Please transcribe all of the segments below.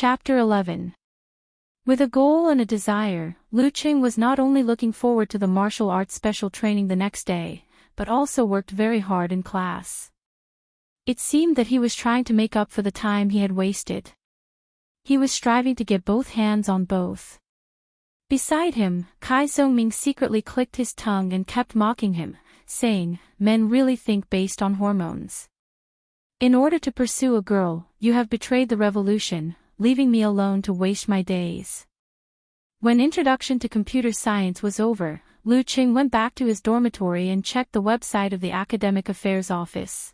Chapter 11. With a goal and a desire, Lu Qing was not only looking forward to the martial arts special training the next day, but also worked very hard in class. It seemed that he was trying to make up for the time he had wasted. He was striving to get both hands on both. Beside him, Kai Zhongming secretly clicked his tongue and kept mocking him, saying, "Men really think based on hormones. In order to pursue a girl, you have betrayed the revolution, leaving me alone to waste my days." When introduction to computer science was over, Lu Qing went back to his dormitory and checked the website of the Academic Affairs Office.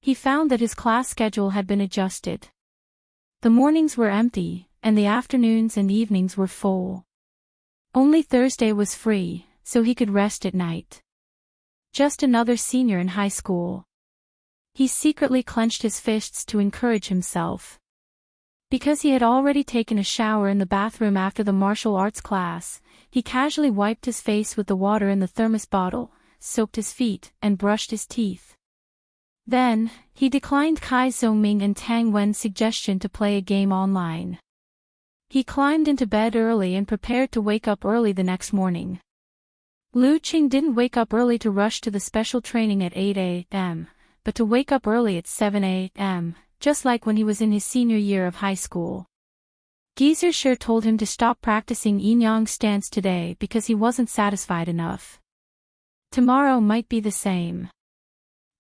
He found that his class schedule had been adjusted. The mornings were empty, and the afternoons and evenings were full. Only Thursday was free, so he could rest at night. Just another senior in high school. He secretly clenched his fists to encourage himself. Because he had already taken a shower in the bathroom after the martial arts class, he casually wiped his face with the water in the thermos bottle, soaked his feet, and brushed his teeth. Then, he declined Kai Zhongming and Tang Wen's suggestion to play a game online. He climbed into bed early and prepared to wake up early the next morning. Lu Qing didn't wake up early to rush to the special training at 8 a.m., but to wake up early at 7 a.m., just like when he was in his senior year of high school. Geezer sure told him to stop practicing yin-yang stance today because he wasn't satisfied enough. Tomorrow might be the same.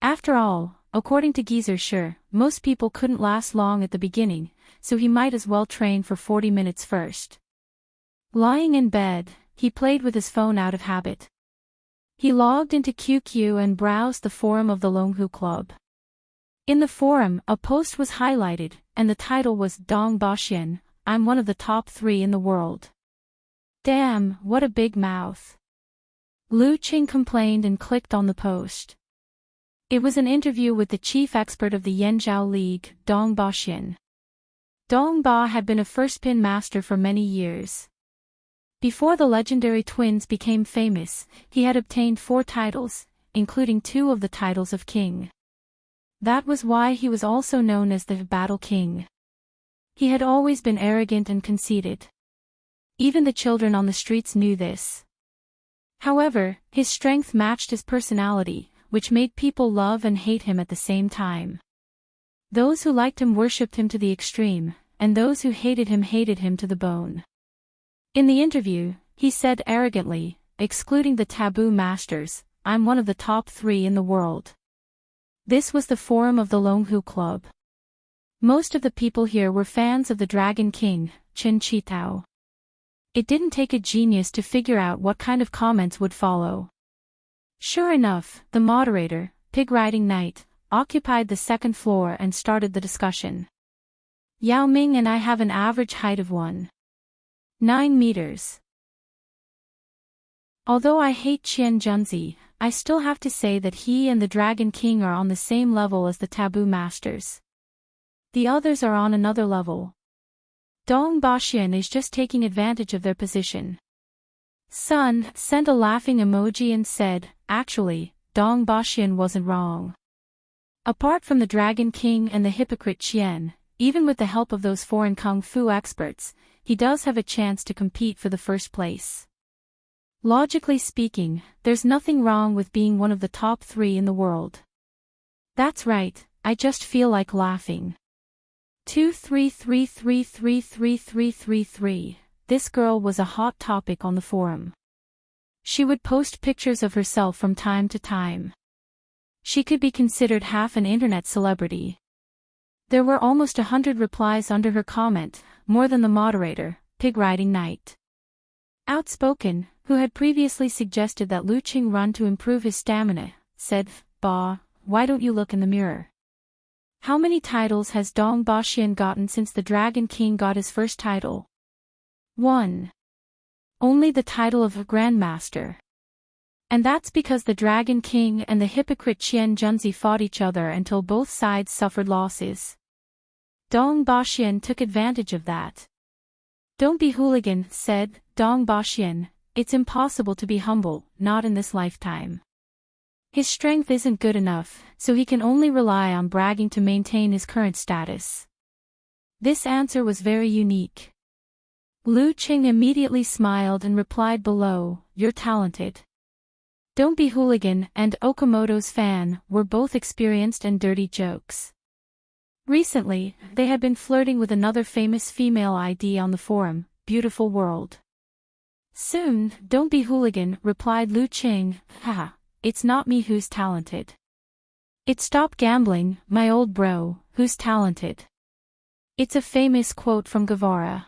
After all, according to Geezer sure, most people couldn't last long at the beginning, so he might as well train for 40 minutes first. Lying in bed, he played with his phone out of habit. He logged into QQ and browsed the forum of the Longhu Club. In the forum, a post was highlighted, and the title was "Dong Baxian, I'm one of the top 3 in the world." Damn, what a big mouth. Lu Qing complained and clicked on the post. It was an interview with the chief expert of the Yanzhou League, Dong Baxian. Dong Ba had been a first-pin master for many years. Before the legendary twins became famous, he had obtained 4 titles, including 2 of the titles of king. That was why he was also known as the Battle King. He had always been arrogant and conceited. Even the children on the streets knew this. However, his strength matched his personality, which made people love and hate him at the same time. Those who liked him worshipped him to the extreme, and those who hated him to the bone. In the interview, he said arrogantly, excluding the taboo masters, "I'm one of the top 3 in the world." This was the forum of the Longhu Club. Most of the people here were fans of the Dragon King, Chen Qitao. It didn't take a genius to figure out what kind of comments would follow. Sure enough, the moderator, Pig Riding Knight, occupied the second floor and started the discussion. "Yao Ming and I have an average height of 1.9 meters. Although I hate Qian Junzi, I still have to say that he and the Dragon King are on the same level as the Taboo Masters. The others are on another level. Dong Baxian is just taking advantage of their position." Sun sent a laughing emoji and said, "Actually, Dong Baxian wasn't wrong. Apart from the Dragon King and the hypocrite Qian, even with the help of those foreign kung fu experts, he does have a chance to compete for the first place. Logically speaking, there's nothing wrong with being one of the top 3 in the world." "That's right, I just feel like laughing." 233333333. This girl was a hot topic on the forum. She would post pictures of herself from time to time. She could be considered half an internet celebrity. There were almost 100 replies under her comment, more than the moderator, Pig Riding Knight. Outspoken, who had previously suggested that Lu Qing run to improve his stamina, said, "Ba, why don't you look in the mirror? How many titles has Dong Baxian gotten since the Dragon King got his first title?" 1. Only the title of a Grandmaster. And that's because the Dragon King and the hypocrite Qian Junzi fought each other until both sides suffered losses. Dong Baxian took advantage of that. "Don't be hooligan," said Dong Baxian. "It's impossible to be humble, not in this lifetime." His strength isn't good enough, so he can only rely on bragging to maintain his current status. This answer was very unique. Lu Qing immediately smiled and replied below, "You're talented." "Don't be hooligan" and Okamoto's fan were both experienced and dirty jokes. Recently, they had been flirting with another famous female ID on the forum, Beautiful World. "Soon, don't be hooligan," replied Lu Qing, "Haha, it's not me who's talented. It's stop gambling, my old bro, who's talented." It's a famous quote from Guevara.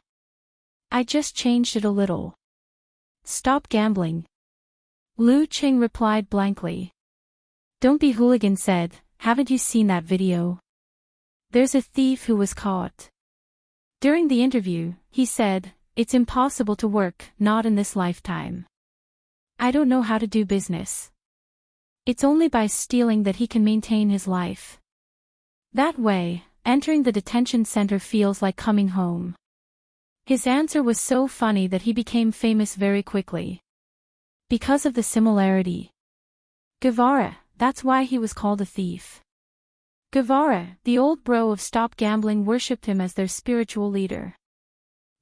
I just changed it a little. "Stop gambling." Lu Qing replied blankly. "Don't be hooligan" said, "Haven't you seen that video? There's a thief who was caught." During the interview, he said, "It's impossible to work, not in this lifetime. I don't know how to do business. It's only by stealing that he can maintain his life. That way, entering the detention center feels like coming home." His answer was so funny that he became famous very quickly. Because of the similarity. Guevara, that's why he was called a thief. Guevara, the old bro of Stop Gambling, worshipped him as their spiritual leader.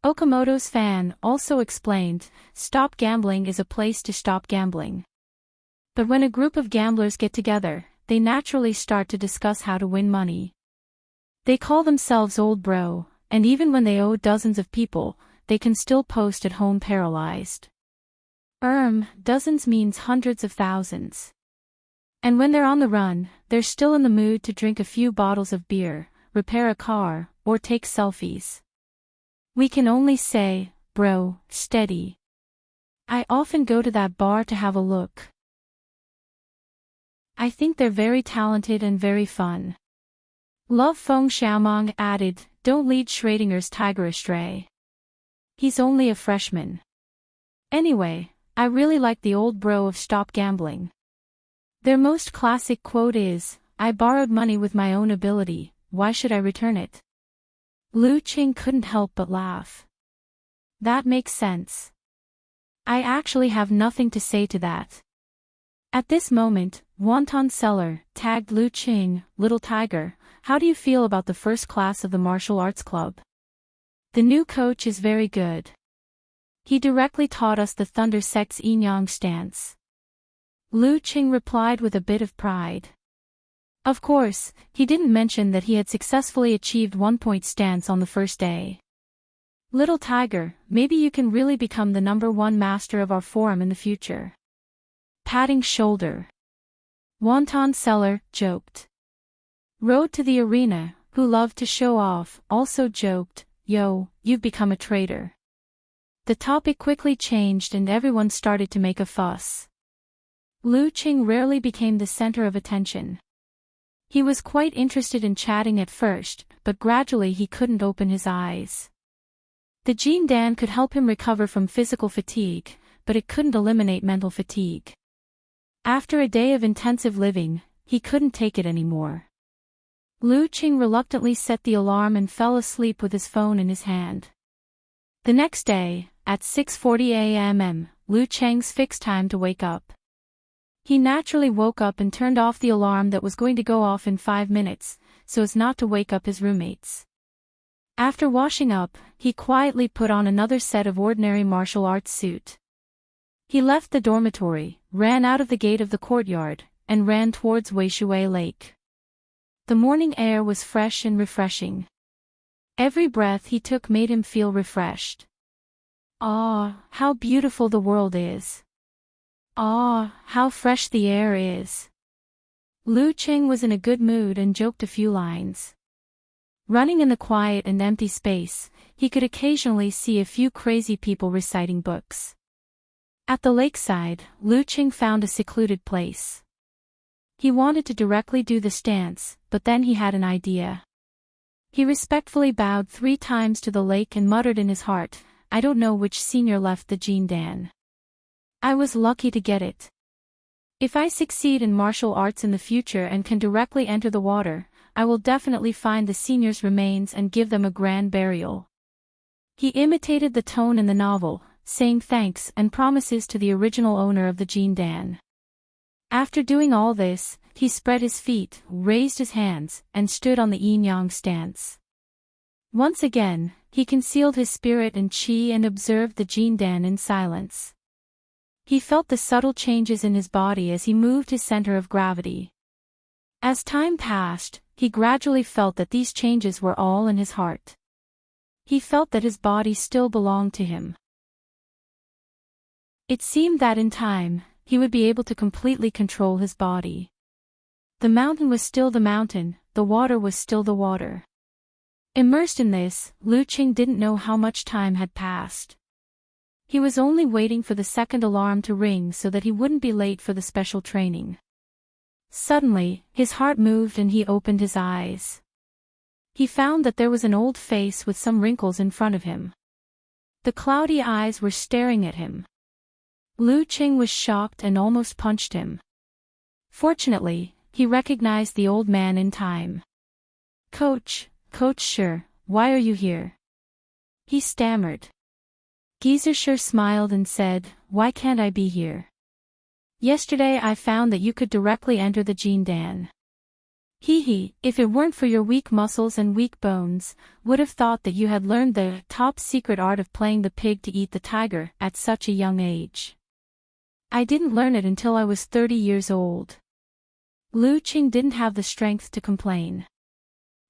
Okamoto's fan also explained, "Stop Gambling is a place to stop gambling. But when a group of gamblers get together, they naturally start to discuss how to win money. They call themselves old bro, and even when they owe dozens of people, they can still post at home paralyzed. Dozens means hundreds of thousands. And when they're on the run, they're still in the mood to drink a few bottles of beer, repair a car, or take selfies. We can only say, bro, steady. I often go to that bar to have a look. I think they're very talented and very fun." Love Feng Xiaomong added, "Don't lead Schrodinger's tiger astray. He's only a freshman. Anyway, I really like the old bro of Stop Gambling. Their most classic quote is, 'I borrowed money with my own ability, why should I return it?'" Lu Qing couldn't help but laugh. That makes sense. I actually have nothing to say to that. At this moment, Wonton Seller tagged Lu Qing, "Little Tiger, how do you feel about the first class of the martial arts club? The new coach is very good. He directly taught us the Thunder Sect's yin-yang stance." Lu Qing replied with a bit of pride. Of course, he didn't mention that he had successfully achieved 1-point stance on the first day. "Little Tiger, maybe you can really become the #1 master of our forum in the future." Patting shoulder. Wonton Seller joked. Road to the Arena, who loved to show off, also joked, "Yo, you've become a traitor." The topic quickly changed and everyone started to make a fuss. Lu Qing rarely became the center of attention. He was quite interested in chatting at first, but gradually he couldn't open his eyes. The Jin Dan could help him recover from physical fatigue, but it couldn't eliminate mental fatigue. After a day of intensive living, he couldn't take it anymore. Lu Qing reluctantly set the alarm and fell asleep with his phone in his hand. The next day, at 6:40 a.m., Lu Cheng's fixed time to wake up. He naturally woke up and turned off the alarm that was going to go off in 5 minutes, so as not to wake up his roommates. After washing up, he quietly put on another set of ordinary martial arts suit. He left the dormitory, ran out of the gate of the courtyard, and ran towards Weishui Lake. The morning air was fresh and refreshing. Every breath he took made him feel refreshed. Ah, how beautiful the world is. Ah, how fresh the air is. Lu Qing was in a good mood and joked a few lines. Running in the quiet and empty space, he could occasionally see a few crazy people reciting books. At the lakeside, Lu Qing found a secluded place. He wanted to directly do the stance, but then he had an idea. He respectfully bowed 3 times to the lake and muttered in his heart, "I don't know which senior left the Jin Dan. I was lucky to get it. If I succeed in martial arts in the future and can directly enter the water, I will definitely find the senior's remains and give them a grand burial." He imitated the tone in the novel, saying thanks and promises to the original owner of the Jin Dan. After doing all this, he spread his feet, raised his hands, and stood on the yin-yang stance. Once again, he concealed his spirit and chi and observed the Jindan in silence. He felt the subtle changes in his body as he moved his center of gravity. As time passed, he gradually felt that these changes were all in his heart. He felt that his body still belonged to him. It seemed that in time, he would be able to completely control his body. The mountain was still the mountain, the water was still the water. Immersed in this, Lu Qing didn't know how much time had passed. He was only waiting for the second alarm to ring so that he wouldn't be late for the special training. Suddenly, his heart moved and he opened his eyes. He found that there was an old face with some wrinkles in front of him. The cloudy eyes were staring at him. Lu Qing was shocked and almost punched him. Fortunately, he recognized the old man in time. Coach Shi, why are you here?" he stammered. Geezer Shi smiled and said, "Why can't I be here? Yesterday I found that you could directly enter the Jindan. If it weren't for your weak muscles and weak bones, would have thought that you had learned the top secret art of playing the pig to eat the tiger at such a young age. I didn't learn it until I was 30 years old." Lu Qing didn't have the strength to complain.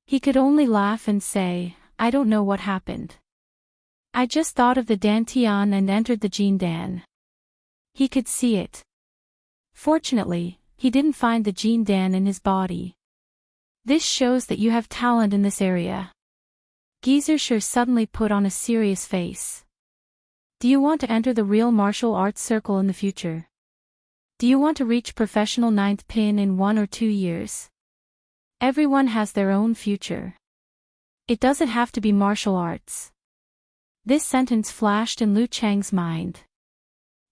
He could only laugh and say, "I don't know what happened. I just thought of the Dantian and entered the Jindan." He could see it. Fortunately, he didn't find the Jindan in his body. This shows that you have talent in this area. Geezer Shi suddenly put on a serious face. "Do you want to enter the real martial arts circle in the future? Do you want to reach professional ninth pin in 1 or 2 years? Everyone has their own future. It doesn't have to be martial arts." This sentence flashed in Lu Chang's mind.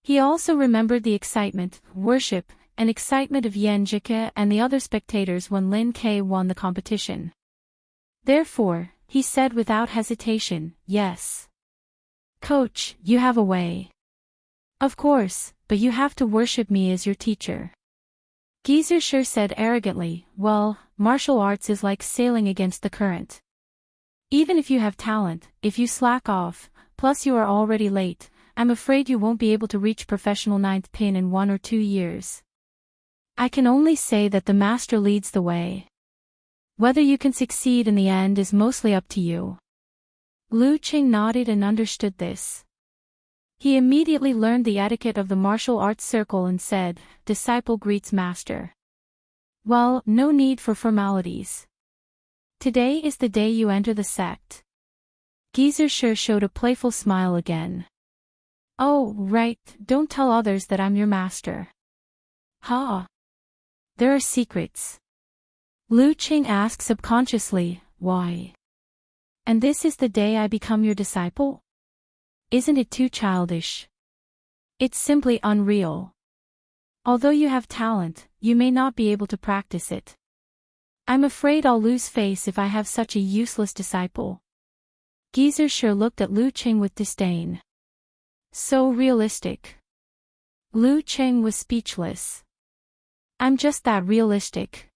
He also remembered the excitement, worship, and excitement of Yan Zhike and the other spectators when Lin Ke won the competition. Therefore, he said without hesitation, "Yes. Coach, you have a way." "Of course, but you have to worship me as your teacher." Geezer Shi said arrogantly, "Well, martial arts is like sailing against the current. Even if you have talent, if you slack off, plus you are already late, I'm afraid you won't be able to reach professional ninth pin in 1 or 2 years. I can only say that the master leads the way. Whether you can succeed in the end is mostly up to you." Lu Qing nodded and understood this. He immediately learned the etiquette of the martial arts circle and said, "Disciple greets master." "Well, no need for formalities. Today is the day you enter the sect." Geezer Shi showed a playful smile again. "Oh, right, don't tell others that I'm your master." "Ha! There are secrets." Lu Qing asked subconsciously, "Why? And this is the day I become your disciple? Isn't it too childish? It's simply unreal. Although you have talent, you may not be able to practice it. I'm afraid I'll lose face if I have such a useless disciple." Geezer Shi looked at Lu Qing with disdain. So realistic. Lu Qing was speechless. "I'm just that realistic."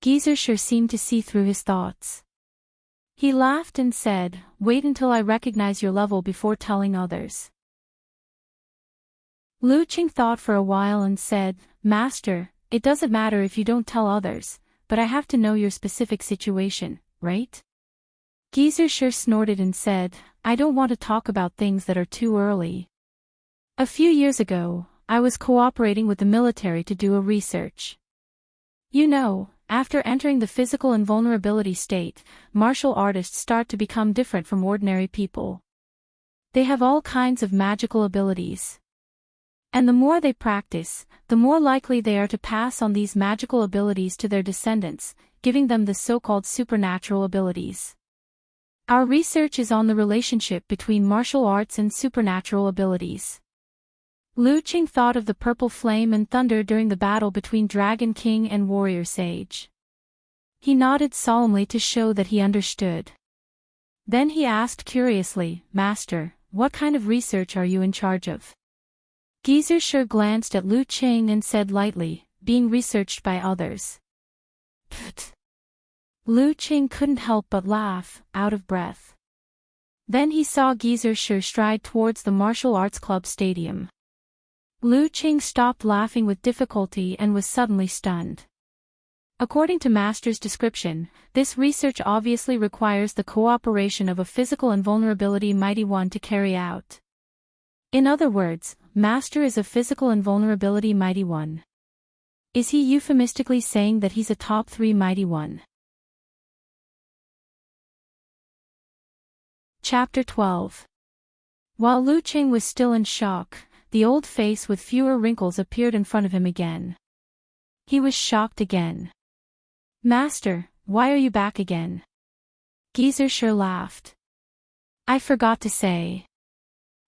Geezer Shi seemed to see through his thoughts. He laughed and said, "Wait until I recognize your level before telling others." Lu Qing thought for a while and said, "Master, it doesn't matter if you don't tell others, but I have to know your specific situation, right?" Geezer Shi snorted and said, "I don't want to talk about things that are too early. A few years ago, I was cooperating with the military to do a research. You know, after entering the physical invulnerability state, martial artists start to become different from ordinary people. They have all kinds of magical abilities. And the more they practice, the more likely they are to pass on these magical abilities to their descendants, giving them the so-called supernatural abilities. Our research is on the relationship between martial arts and supernatural abilities." Lu Qing thought of the purple flame and thunder during the battle between Dragon King and Warrior Sage. He nodded solemnly to show that he understood. Then he asked curiously, "Master, what kind of research are you in charge of?" Geezer Shi glanced at Lu Qing and said lightly, "Being researched by others." "Pfft. Lu Qing couldn't help but laugh, out of breath. Then he saw Geezer Shi stride towards the martial arts club stadium. Lu Qing stopped laughing with difficulty and was suddenly stunned. According to Master's description, this research obviously requires the cooperation of a physical invulnerability mighty one to carry out. In other words, Master is a physical invulnerability mighty one. Is he euphemistically saying that he's a top 3 mighty one? Chapter 12. While Lu Qing was still in shock, the old face with fewer wrinkles appeared in front of him again. He was shocked again. Master, why are you back again? Geezer Shi laughed. I forgot to say.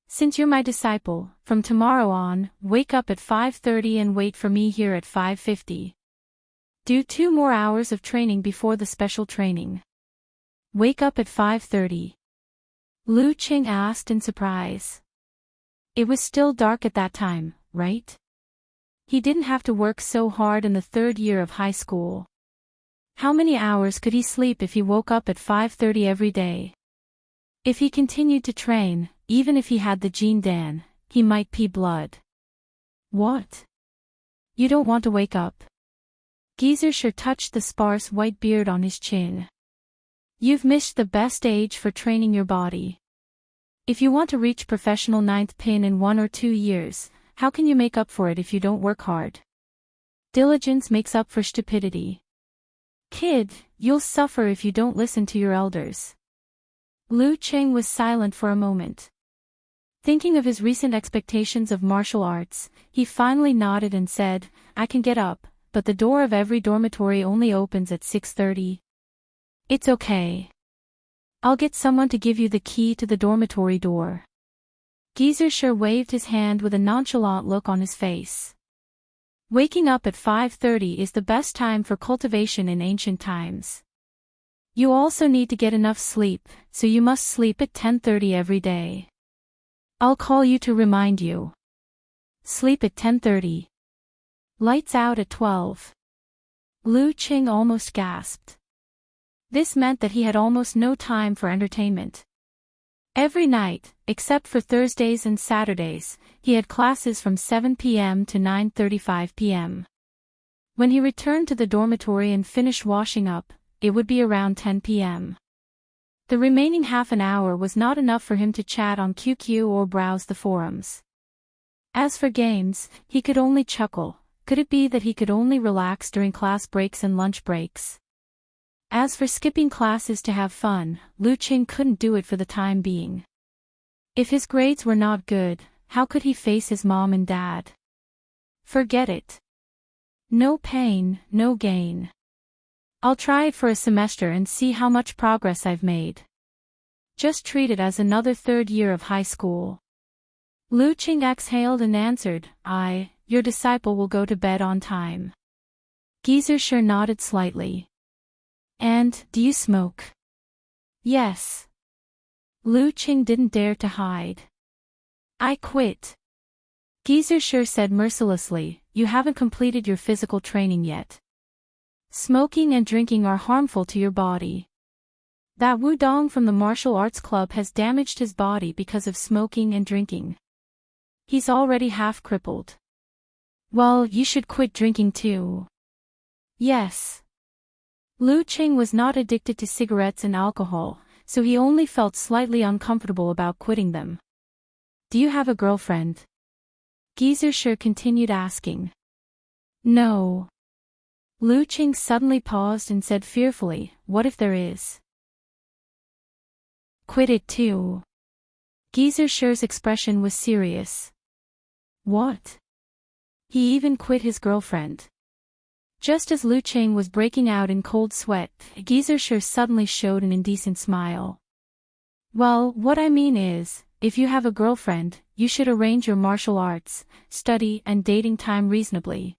Since you're my disciple, from tomorrow on, wake up at 5:30 and wait for me here at 5:50. Do 2 more hours of training before the special training. Wake up at 5:30. Lu Qing asked in surprise. It was still dark at that time, right? He didn't have to work so hard in the 3rd year of high school. How many hours could he sleep if he woke up at 5:30 every day? If he continued to train, even if he had the Jin Dan, he might pee blood. What? You don't want to wake up? Geezer Shi touched the sparse white beard on his chin. You've missed the best age for training your body. If you want to reach professional 9th pin in 1 or 2 years, how can you make up for it if you don't work hard? Diligence makes up for stupidity. Kid, you'll suffer if you don't listen to your elders. Lu Qing was silent for a moment. Thinking of his recent expectations of martial arts, he finally nodded and said, I can get up, but the door of every dormitory only opens at 6:30. It's okay. I'll get someone to give you the key to the dormitory door. Geezer Shi waved his hand with a nonchalant look on his face. Waking up at 5:30 is the best time for cultivation in ancient times. You also need to get enough sleep, so you must sleep at 10:30 every day. I'll call you to remind you. Sleep at 10:30. Lights out at 12. Lu Qing almost gasped. This meant that he had almost no time for entertainment. Every night, except for Thursdays and Saturdays, he had classes from 7 p.m. to 9:35 p.m. When he returned to the dormitory and finished washing up, it would be around 10 p.m. The remaining half an hour was not enough for him to chat on QQ or browse the forums. As for games, he could only chuckle. Could it be that he could only relax during class breaks and lunch breaks? As for skipping classes to have fun, Lu Qing couldn't do it for the time being. If his grades were not good, how could he face his mom and dad? Forget it. No pain, no gain. I'll try it for a semester and see how much progress I've made. Just treat it as another 3rd year of high school. Lu Qing exhaled and answered, your disciple will go to bed on time. Geezer Shi nodded slightly. And, do you smoke? Yes. Lu Qing didn't dare to hide. I quit. Geezer Shi said mercilessly, you haven't completed your physical training yet. Smoking and drinking are harmful to your body. That Wudong from the martial arts club has damaged his body because of smoking and drinking. He's already half crippled. Well, you should quit drinking too. Yes. Lu Qing was not addicted to cigarettes and alcohol, so he only felt slightly uncomfortable about quitting them. Do you have a girlfriend? Geezer Shi continued asking. No. Lu Qing suddenly paused and said fearfully, what if there is? Quit it too. Geezer Shi's expression was serious. What? He even quit his girlfriend. Just as Lu Qing was breaking out in cold sweat, Geezer Shi suddenly showed an indecent smile. Well, what I mean is, if you have a girlfriend, you should arrange your martial arts, study and dating time reasonably.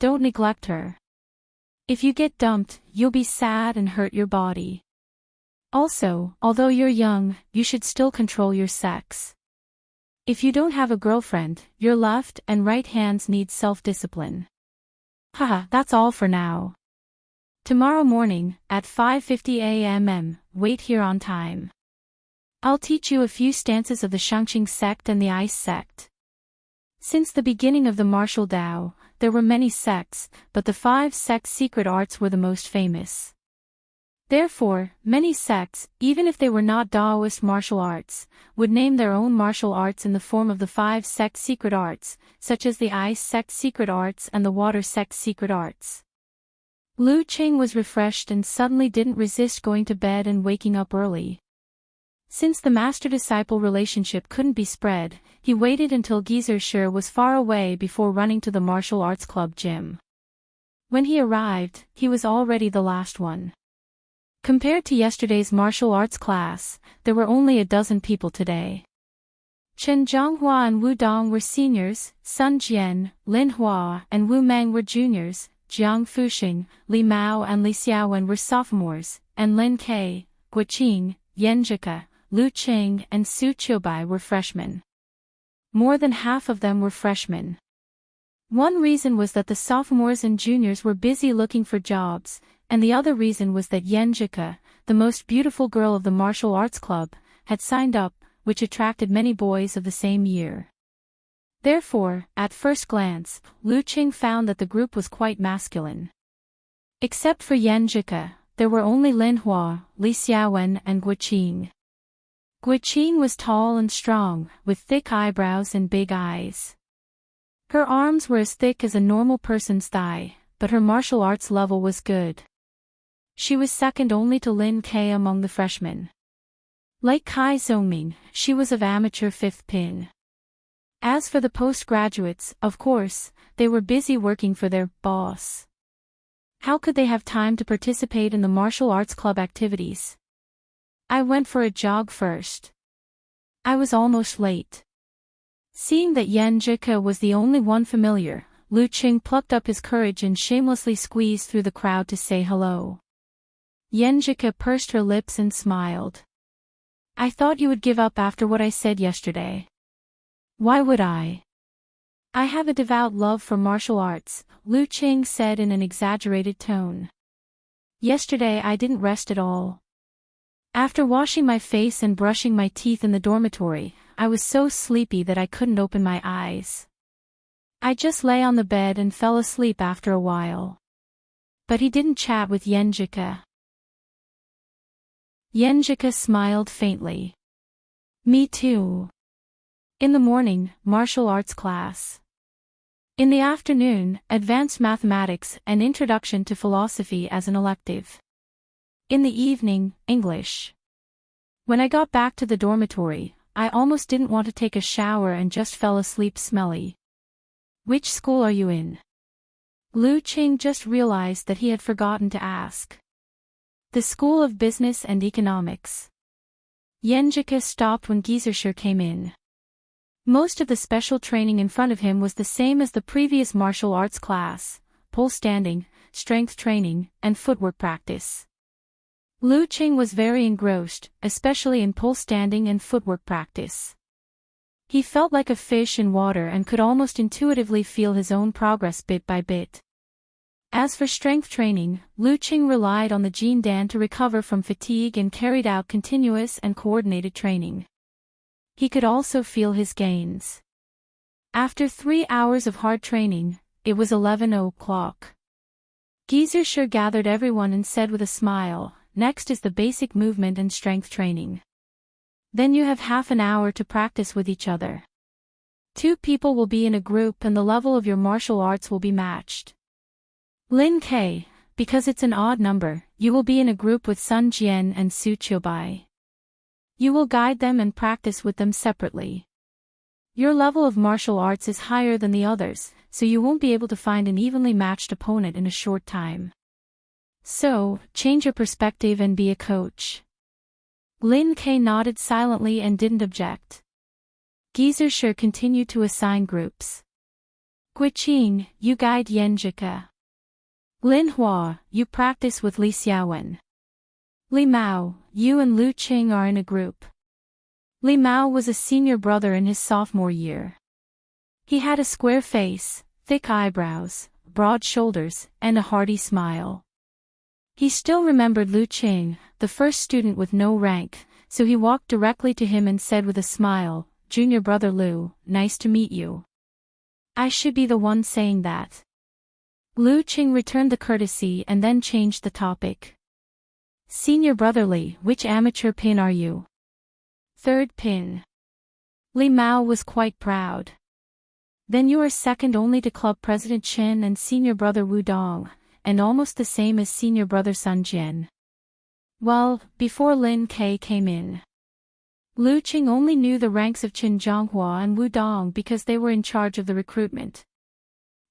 Don't neglect her. If you get dumped, you'll be sad and hurt your body. Also, although you're young, you should still control your sex. If you don't have a girlfriend, your left and right hands need self-discipline. Haha, that's all for now. Tomorrow morning, at 5:50 a.m. Wait here on time. I'll teach you a few stances of the Shangqing sect and the Ice sect. Since the beginning of the martial Tao, there were many sects, but the 5 sects' secret arts were the most famous. Therefore, many sects, even if they were not Taoist martial arts, would name their own martial arts in the form of the 5 sects' secret arts, such as the Ice sect secret arts and the Water sect secret arts. Lu Qing was refreshed and suddenly didn't resist going to bed and waking up early. Since the master-disciple relationship couldn't be spread, he waited until Shi was far away before running to the martial arts club gym. When he arrived, he was already the last one. Compared to yesterday's martial arts class, there were only a dozen people today. Chen Zhonghua and Wu Dong were seniors, Sun Jian, Lin Hua and Wu Meng were juniors, Jiang Fuxing, Li Mao and Li Xiaowen were sophomores, and Lin Ke, Guiqing, Yan Zhike, Lu Qing and Su Qiubai were freshmen. More than half of them were freshmen. One reason was that the sophomores and juniors were busy looking for jobs, and the other reason was that Yan Zhike, the most beautiful girl of the martial arts club, had signed up, which attracted many boys of the same year. Therefore, at first glance, Lu Qing found that the group was quite masculine. Except for Yan Zhike, there were only Lin Hua, Li Xiaowen and Guiqing. Guiqing was tall and strong, with thick eyebrows and big eyes. Her arms were as thick as a normal person's thigh, but her martial arts level was good. She was second only to Lin Ke among the freshmen. Like Kai Zhongming, she was of amateur 5th pin. As for the postgraduates, of course, they were busy working for their boss. How could they have time to participate in the martial arts club activities? I went for a jog first. I was almost late. Seeing that Yan Zhike was the only one familiar, Lu Qing plucked up his courage and shamelessly squeezed through the crowd to say hello. Yan Zhike pursed her lips and smiled. I thought you would give up after what I said yesterday. Why would I? I have a devout love for martial arts, Lu Qing said in an exaggerated tone. Yesterday I didn't rest at all. After washing my face and brushing my teeth in the dormitory, I was so sleepy that I couldn't open my eyes. I just lay on the bed and fell asleep after a while. But he didn't chat with Yan Zhike. Yan Zhike smiled faintly. Me too. In the morning, martial arts class. In the afternoon, advanced mathematics and introduction to philosophy as an elective. In the evening, English. When I got back to the dormitory, I almost didn't want to take a shower and just fell asleep smelly. Which school are you in? Lu Qing just realized that he had forgotten to ask. The School of Business and Economics. Yan Zhike stopped when Shi came in. Most of the special training in front of him was the same as the previous martial arts class: pole standing, strength training, and footwork practice. Lu Qing was very engrossed, especially in pole standing and footwork practice. He felt like a fish in water and could almost intuitively feel his own progress bit by bit. As for strength training, Lu Qing relied on the Jin Dan to recover from fatigue and carried out continuous and coordinated training. He could also feel his gains. After 3 hours of hard training, it was 11 o'clock. Shi gathered everyone and said with a smile, "Next is the basic movement and strength training. Then you have half an hour to practice with each other. 2 people will be in a group and the level of your martial arts will be matched. Lin Ke, because it's an odd number, you will be in a group with Sun Jian and Su Qiubai. You will guide them and practice with them separately. Your level of martial arts is higher than the others, so you won't be able to find an evenly matched opponent in a short time. So, change your perspective and be a coach." Lin Ke nodded silently and didn't object. Shi continued to assign groups. Guiqing, you guide Yan Zhike. Lin Hua, you practice with Li Xiaowen. Li Mao, you and Lu Qing are in a group. Li Mao was a senior brother in his sophomore year. He had a square face, thick eyebrows, broad shoulders, and a hearty smile. He still remembered Lu Qing, the first student with no rank, so he walked directly to him and said with a smile, "Junior brother Lu, nice to meet you." "I should be the one saying that." Lu Qing returned the courtesy and then changed the topic. "Senior brother Li, which amateur pin are you?" "Third pin." Li Mao was quite proud. "Then you are second only to club president Chen and senior brother Wu Dong, and almost the same as senior brother Sun Jian." Well, before Lin Ke came in, Lu Qing only knew the ranks of Qin Zhonghua and Wu Dong because they were in charge of the recruitment.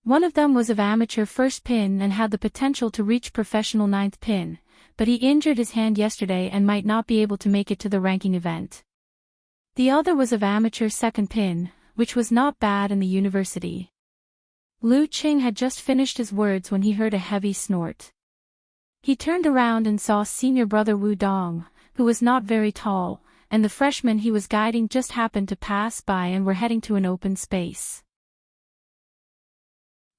One of them was of amateur first pin and had the potential to reach professional ninth pin, but he injured his hand yesterday and might not be able to make it to the ranking event. The other was of amateur second pin, which was not bad in the university. Lu Qing had just finished his words when he heard a heavy snort. He turned around and saw senior brother Wu Dong, who was not very tall, and the freshmen he was guiding just happened to pass by and were heading to an open space.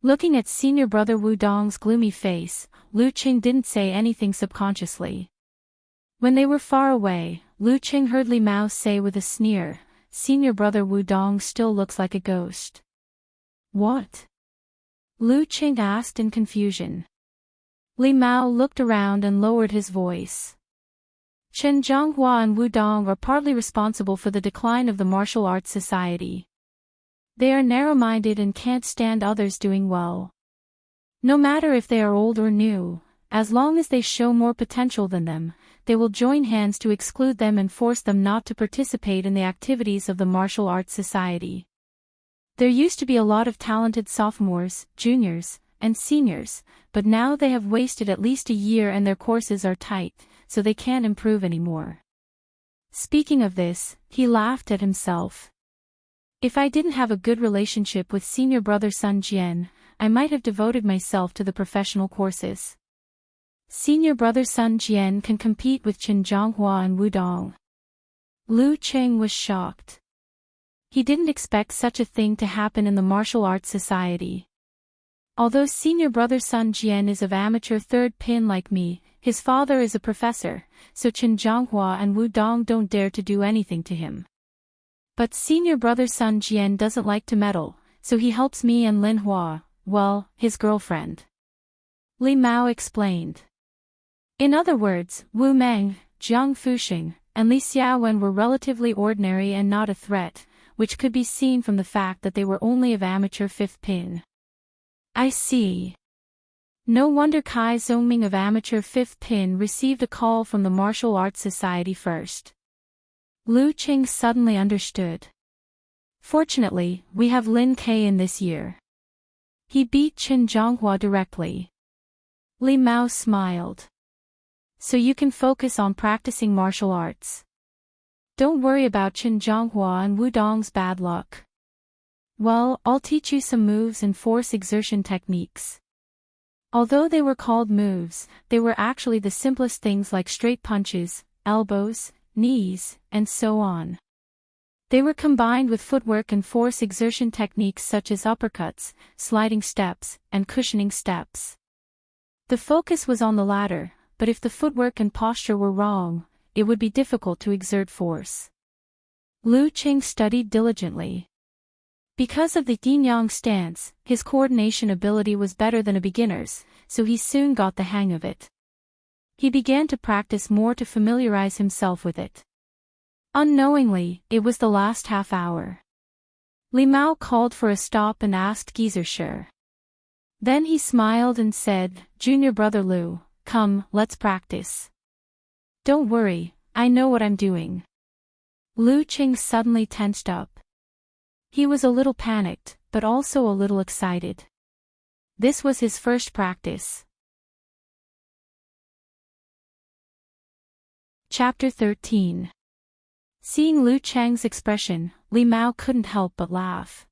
Looking at senior brother Wu Dong's gloomy face, Lu Qing didn't say anything subconsciously. When they were far away, Lu Qing heard Li Mao say with a sneer, "Senior brother Wu Dong still looks like a ghost." "What?" Lu Qing asked in confusion. Li Mao looked around and lowered his voice. "Chen Zhonghua and Wu Dong are partly responsible for the decline of the martial arts society. They are narrow-minded and can't stand others doing well. No matter if they are old or new, as long as they show more potential than them, they will join hands to exclude them and force them not to participate in the activities of the martial arts society. There used to be a lot of talented sophomores, juniors, and seniors, but now they have wasted at least a year and their courses are tight, so they can't improve anymore." Speaking of this, he laughed at himself. "If I didn't have a good relationship with senior brother Sun Jian, I might have devoted myself to the professional courses. Senior brother Sun Jian can compete with Qin Zhonghua and Wu Dong." Lu Qing was shocked. He didn't expect such a thing to happen in the martial arts society. Although senior brother Sun Jian is of amateur third pin like me, his father is a professor, so Qin Zhonghua and Wu Dong don't dare to do anything to him. But senior brother Sun Jian doesn't like to meddle, so he helps me and Lin Hua, well, his girlfriend. Li Mao explained. In other words, Wu Meng, Jiang Fuxing, and Li Xiaowen were relatively ordinary and not a threat, which could be seen from the fact that they were only of amateur fifth pin. "I see. No wonder Kai Zhongming of amateur fifth pin received a call from the martial arts society first." Lu Qing suddenly understood. "Fortunately, we have Lin Ke in this year. He beat Qin Zhonghua directly." Li Mao smiled. "So you can focus on practicing martial arts. Don't worry about Qin Zhonghua and Wu Dong's bad luck. Well, I'll teach you some moves and force exertion techniques." Although they were called moves, they were actually the simplest things like straight punches, elbows, knees, and so on. They were combined with footwork and force exertion techniques such as uppercuts, sliding steps, and cushioning steps. The focus was on the latter, but if the footwork and posture were wrong, it would be difficult to exert force. Lu Qing studied diligently. Because of the yin-yang stance, his coordination ability was better than a beginner's, so he soon got the hang of it. He began to practice more to familiarize himself with it. Unknowingly, it was the last half hour. Li Mao called for a stop and asked Gizershire. Then he smiled and said, "Junior brother Lu, come, let's practice." "Don't worry, I know what I'm doing." Lu Qing suddenly tensed up. He was a little panicked, but also a little excited. This was his first practice. Chapter 13. Seeing Lu Cheng's expression, Li Mao couldn't help but laugh.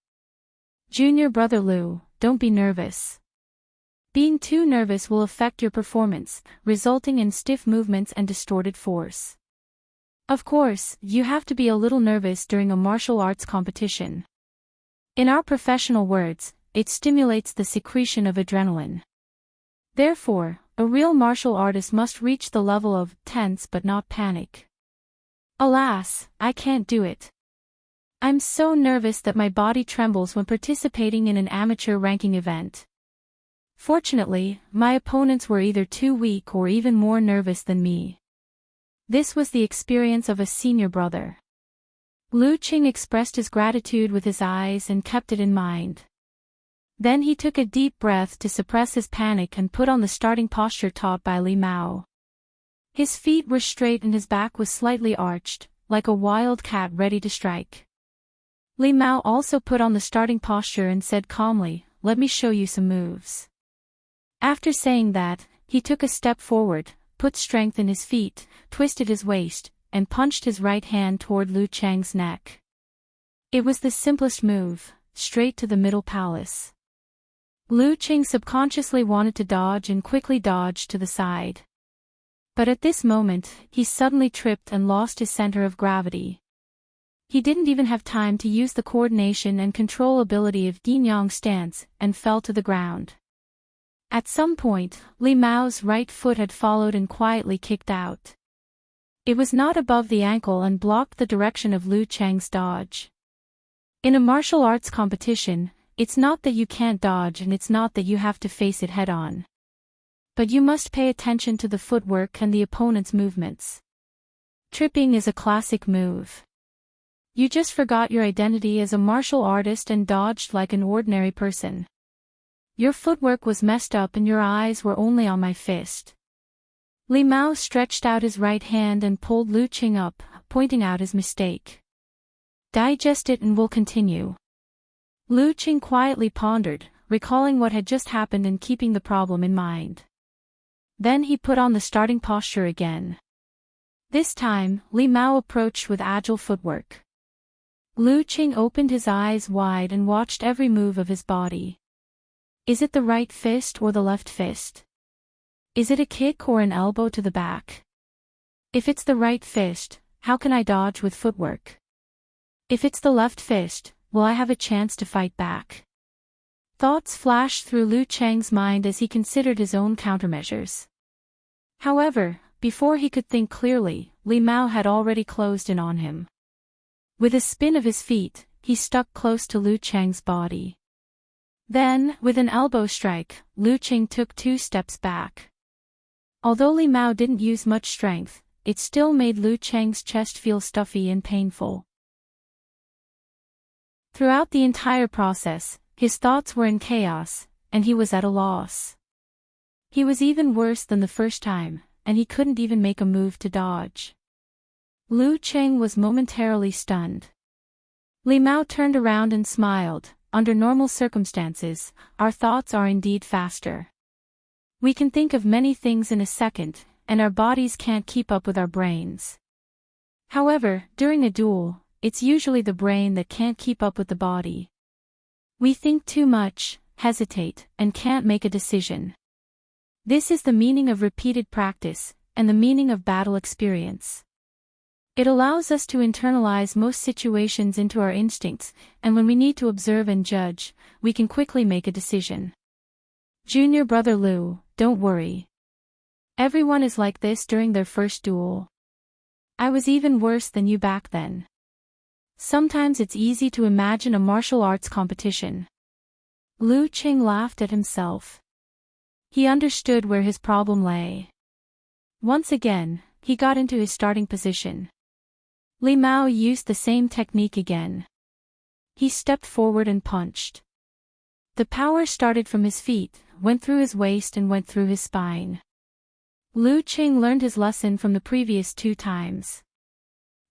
"Junior brother Lu, don't be nervous. Being too nervous will affect your performance, resulting in stiff movements and distorted force. Of course, you have to be a little nervous during a martial arts competition. In our professional words, it stimulates the secretion of adrenaline. Therefore, A real martial artist must reach the level of tense but not panic. Alas, I can't do it. I'm so nervous that my body trembles when participating in an amateur ranking event. Fortunately, my opponents were either too weak or even more nervous than me. This was the experience of a senior brother. Lu Qing expressed his gratitude with his eyes and kept it in mind. Then he took a deep breath to suppress his panic and put on the starting posture taught by Li Mao. His feet were straight and his back was slightly arched, like a wild cat ready to strike. Li Mao also put on the starting posture and said calmly, "Let me show you some moves." After saying that, he took a step forward, put strength in his feet, twisted his waist, and punched his right hand toward Lu Chang's neck. It was the simplest move, straight to the middle palace. Lu Qing subconsciously wanted to dodge and quickly dodged to the side. But at this moment, he suddenly tripped and lost his center of gravity. He didn't even have time to use the coordination and control ability of yin-yang stance and fell to the ground. At some point, Li Mao's right foot had followed and quietly kicked out. It was not above the ankle and blocked the direction of Lu Chang's dodge. In a martial arts competition, it's not that you can't dodge and it's not that you have to face it head-on. But you must pay attention to the footwork and the opponent's movements. Tripping is a classic move. You just forgot your identity as a martial artist and dodged like an ordinary person. Your footwork was messed up and your eyes were only on my fist. Li Mao stretched out his right hand and pulled Lu Qing up, pointing out his mistake. Digest it and we'll continue. Lu Qing quietly pondered, recalling what had just happened and keeping the problem in mind. Then he put on the starting posture again. This time, Li Mao approached with agile footwork. Lu Qing opened his eyes wide and watched every move of his body. Is it the right fist or the left fist? Is it a kick or an elbow to the back? If it's the right fist, how can I dodge with footwork? If it's the left fist, will I have a chance to fight back? Thoughts flashed through Lu Chang's mind as he considered his own countermeasures. However, before he could think clearly, Li Mao had already closed in on him. With a spin of his feet, he stuck close to Lu Chang's body. Then, with an elbow strike, Lu Qing took 2 steps back. Although Li Mao didn't use much strength, it still made Lu Chang's chest feel stuffy and painful. Throughout the entire process, his thoughts were in chaos, and he was at a loss. He was even worse than the first time, and he couldn't even make a move to dodge. Lu Qing was momentarily stunned. Li Mao turned around and smiled. Under normal circumstances, our thoughts are indeed faster. We can think of many things in a second, and our bodies can't keep up with our brains. However, during a duel, it's usually the brain that can't keep up with the body. We think too much, hesitate, and can't make a decision. This is the meaning of repeated practice, and the meaning of battle experience. It allows us to internalize most situations into our instincts, and when we need to observe and judge, we can quickly make a decision. Junior brother Lu, don't worry. Everyone is like this during their first duel. I was even worse than you back then. Sometimes it's easy to imagine a martial arts competition. Lu Qing laughed at himself. He understood where his problem lay. Once again, he got into his starting position. Li Mao used the same technique again. He stepped forward and punched. The power started from his feet, went through his waist and went through his spine. Lu Qing learned his lesson from the previous 2 times.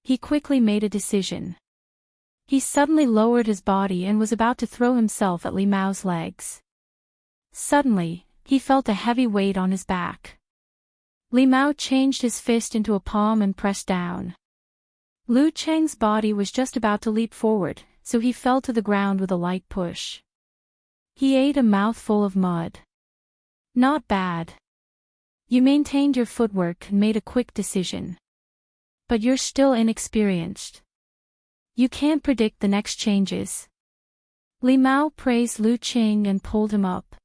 He quickly made a decision. He suddenly lowered his body and was about to throw himself at Li Mao's legs. Suddenly, he felt a heavy weight on his back. Li Mao changed his fist into a palm and pressed down. Lu Cheng's body was just about to leap forward, so he fell to the ground with a light push. He ate a mouthful of mud. Not bad. You maintained your footwork and made a quick decision. But you're still inexperienced. You can't predict the next changes. Li Mao praised Lu Qing and pulled him up.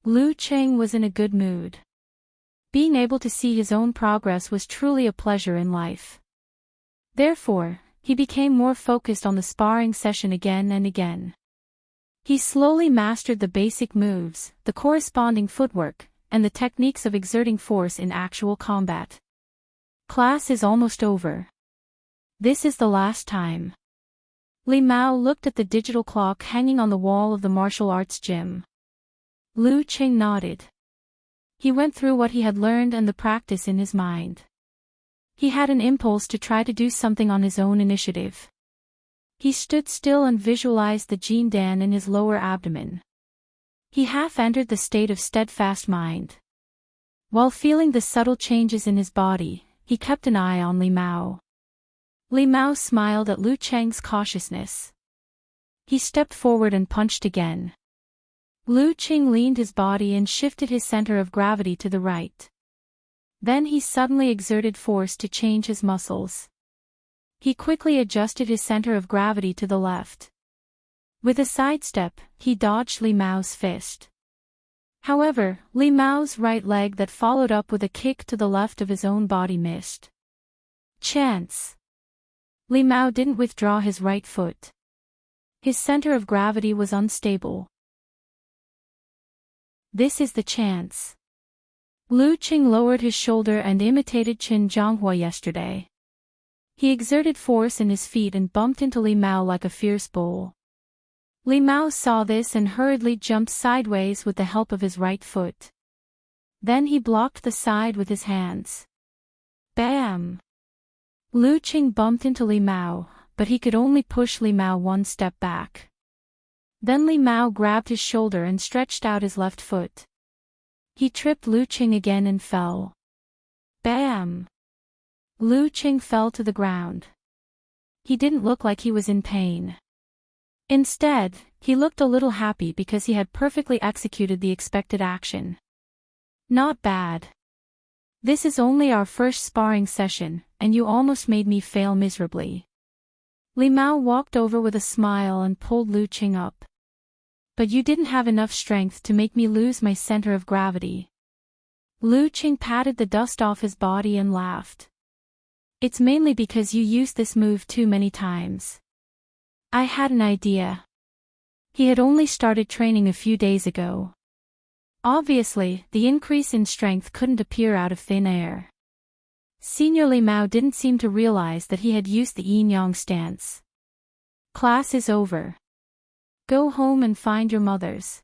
Lu Qing was in a good mood. Being able to see his own progress was truly a pleasure in life. Therefore, he became more focused on the sparring session again and again. He slowly mastered the basic moves, the corresponding footwork, and the techniques of exerting force in actual combat. Class is almost over. This is the last time. Li Mao looked at the digital clock hanging on the wall of the martial arts gym. Lu Qing nodded. He went through what he had learned and the practice in his mind. He had an impulse to try to do something on his own initiative. He stood still and visualized the Jin Dan in his lower abdomen. He half entered the state of steadfast mind. While feeling the subtle changes in his body, he kept an eye on Li Mao. Li Mao smiled at Lu Cheng's cautiousness. He stepped forward and punched again. Lu Qing leaned his body and shifted his center of gravity to the right. Then he suddenly exerted force to change his muscles. He quickly adjusted his center of gravity to the left. With a sidestep, he dodged Li Mao's fist. However, Li Mao's right leg that followed up with a kick to the left of his own body missed. Chance. Li Mao didn't withdraw his right foot. His center of gravity was unstable. This is the chance. Lu Qing lowered his shoulder and imitated Qin Zhonghua yesterday. He exerted force in his feet and bumped into Li Mao like a fierce bull. Li Mao saw this and hurriedly jumped sideways with the help of his right foot. Then he blocked the side with his hands. Bam! Lu Qing bumped into Li Mao, but he could only push Li Mao one step back. Then Li Mao grabbed his shoulder and stretched out his left foot. He tripped Lu Qing again and fell. Bam! Lu Qing fell to the ground. He didn't look like he was in pain. Instead, he looked a little happy because he had perfectly executed the expected action. Not bad. This is only our first sparring session, and you almost made me fail miserably. Li Mao walked over with a smile and pulled Lu Qing up. But you didn't have enough strength to make me lose my center of gravity. Lu Qing patted the dust off his body and laughed. It's mainly because you used this move too many times. I had an idea. He had only started training a few days ago. Obviously, the increase in strength couldn't appear out of thin air. Senior Li Mao didn't seem to realize that he had used the yin-yang stance. Class is over. Go home and find your mothers.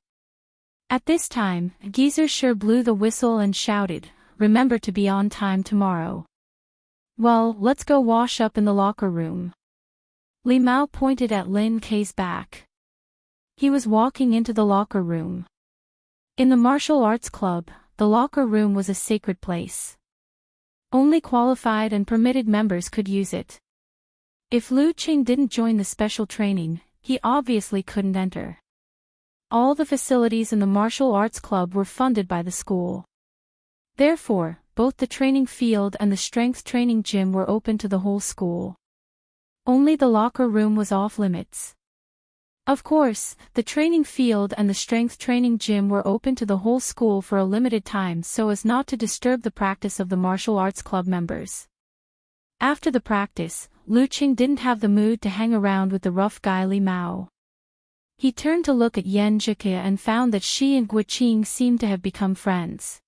At this time, Geezer sure blew the whistle and shouted, "Remember to be on time tomorrow." Well, let's go wash up in the locker room. Li Mao pointed at Lin Kei's back. He was walking into the locker room. In the martial arts club, the locker room was a sacred place. Only qualified and permitted members could use it. If Lu Qing didn't join the special training, he obviously couldn't enter. All the facilities in the martial arts club were funded by the school. Therefore, both the training field and the strength training gym were open to the whole school. Only the locker room was off limits. Of course, the training field and the strength training gym were open to the whole school for a limited time so as not to disturb the practice of the martial arts club members. After the practice, Lu Qing didn't have the mood to hang around with the rough guy Li Mao. He turned to look at Yan Zhiqie and found that she and Guiqing seemed to have become friends.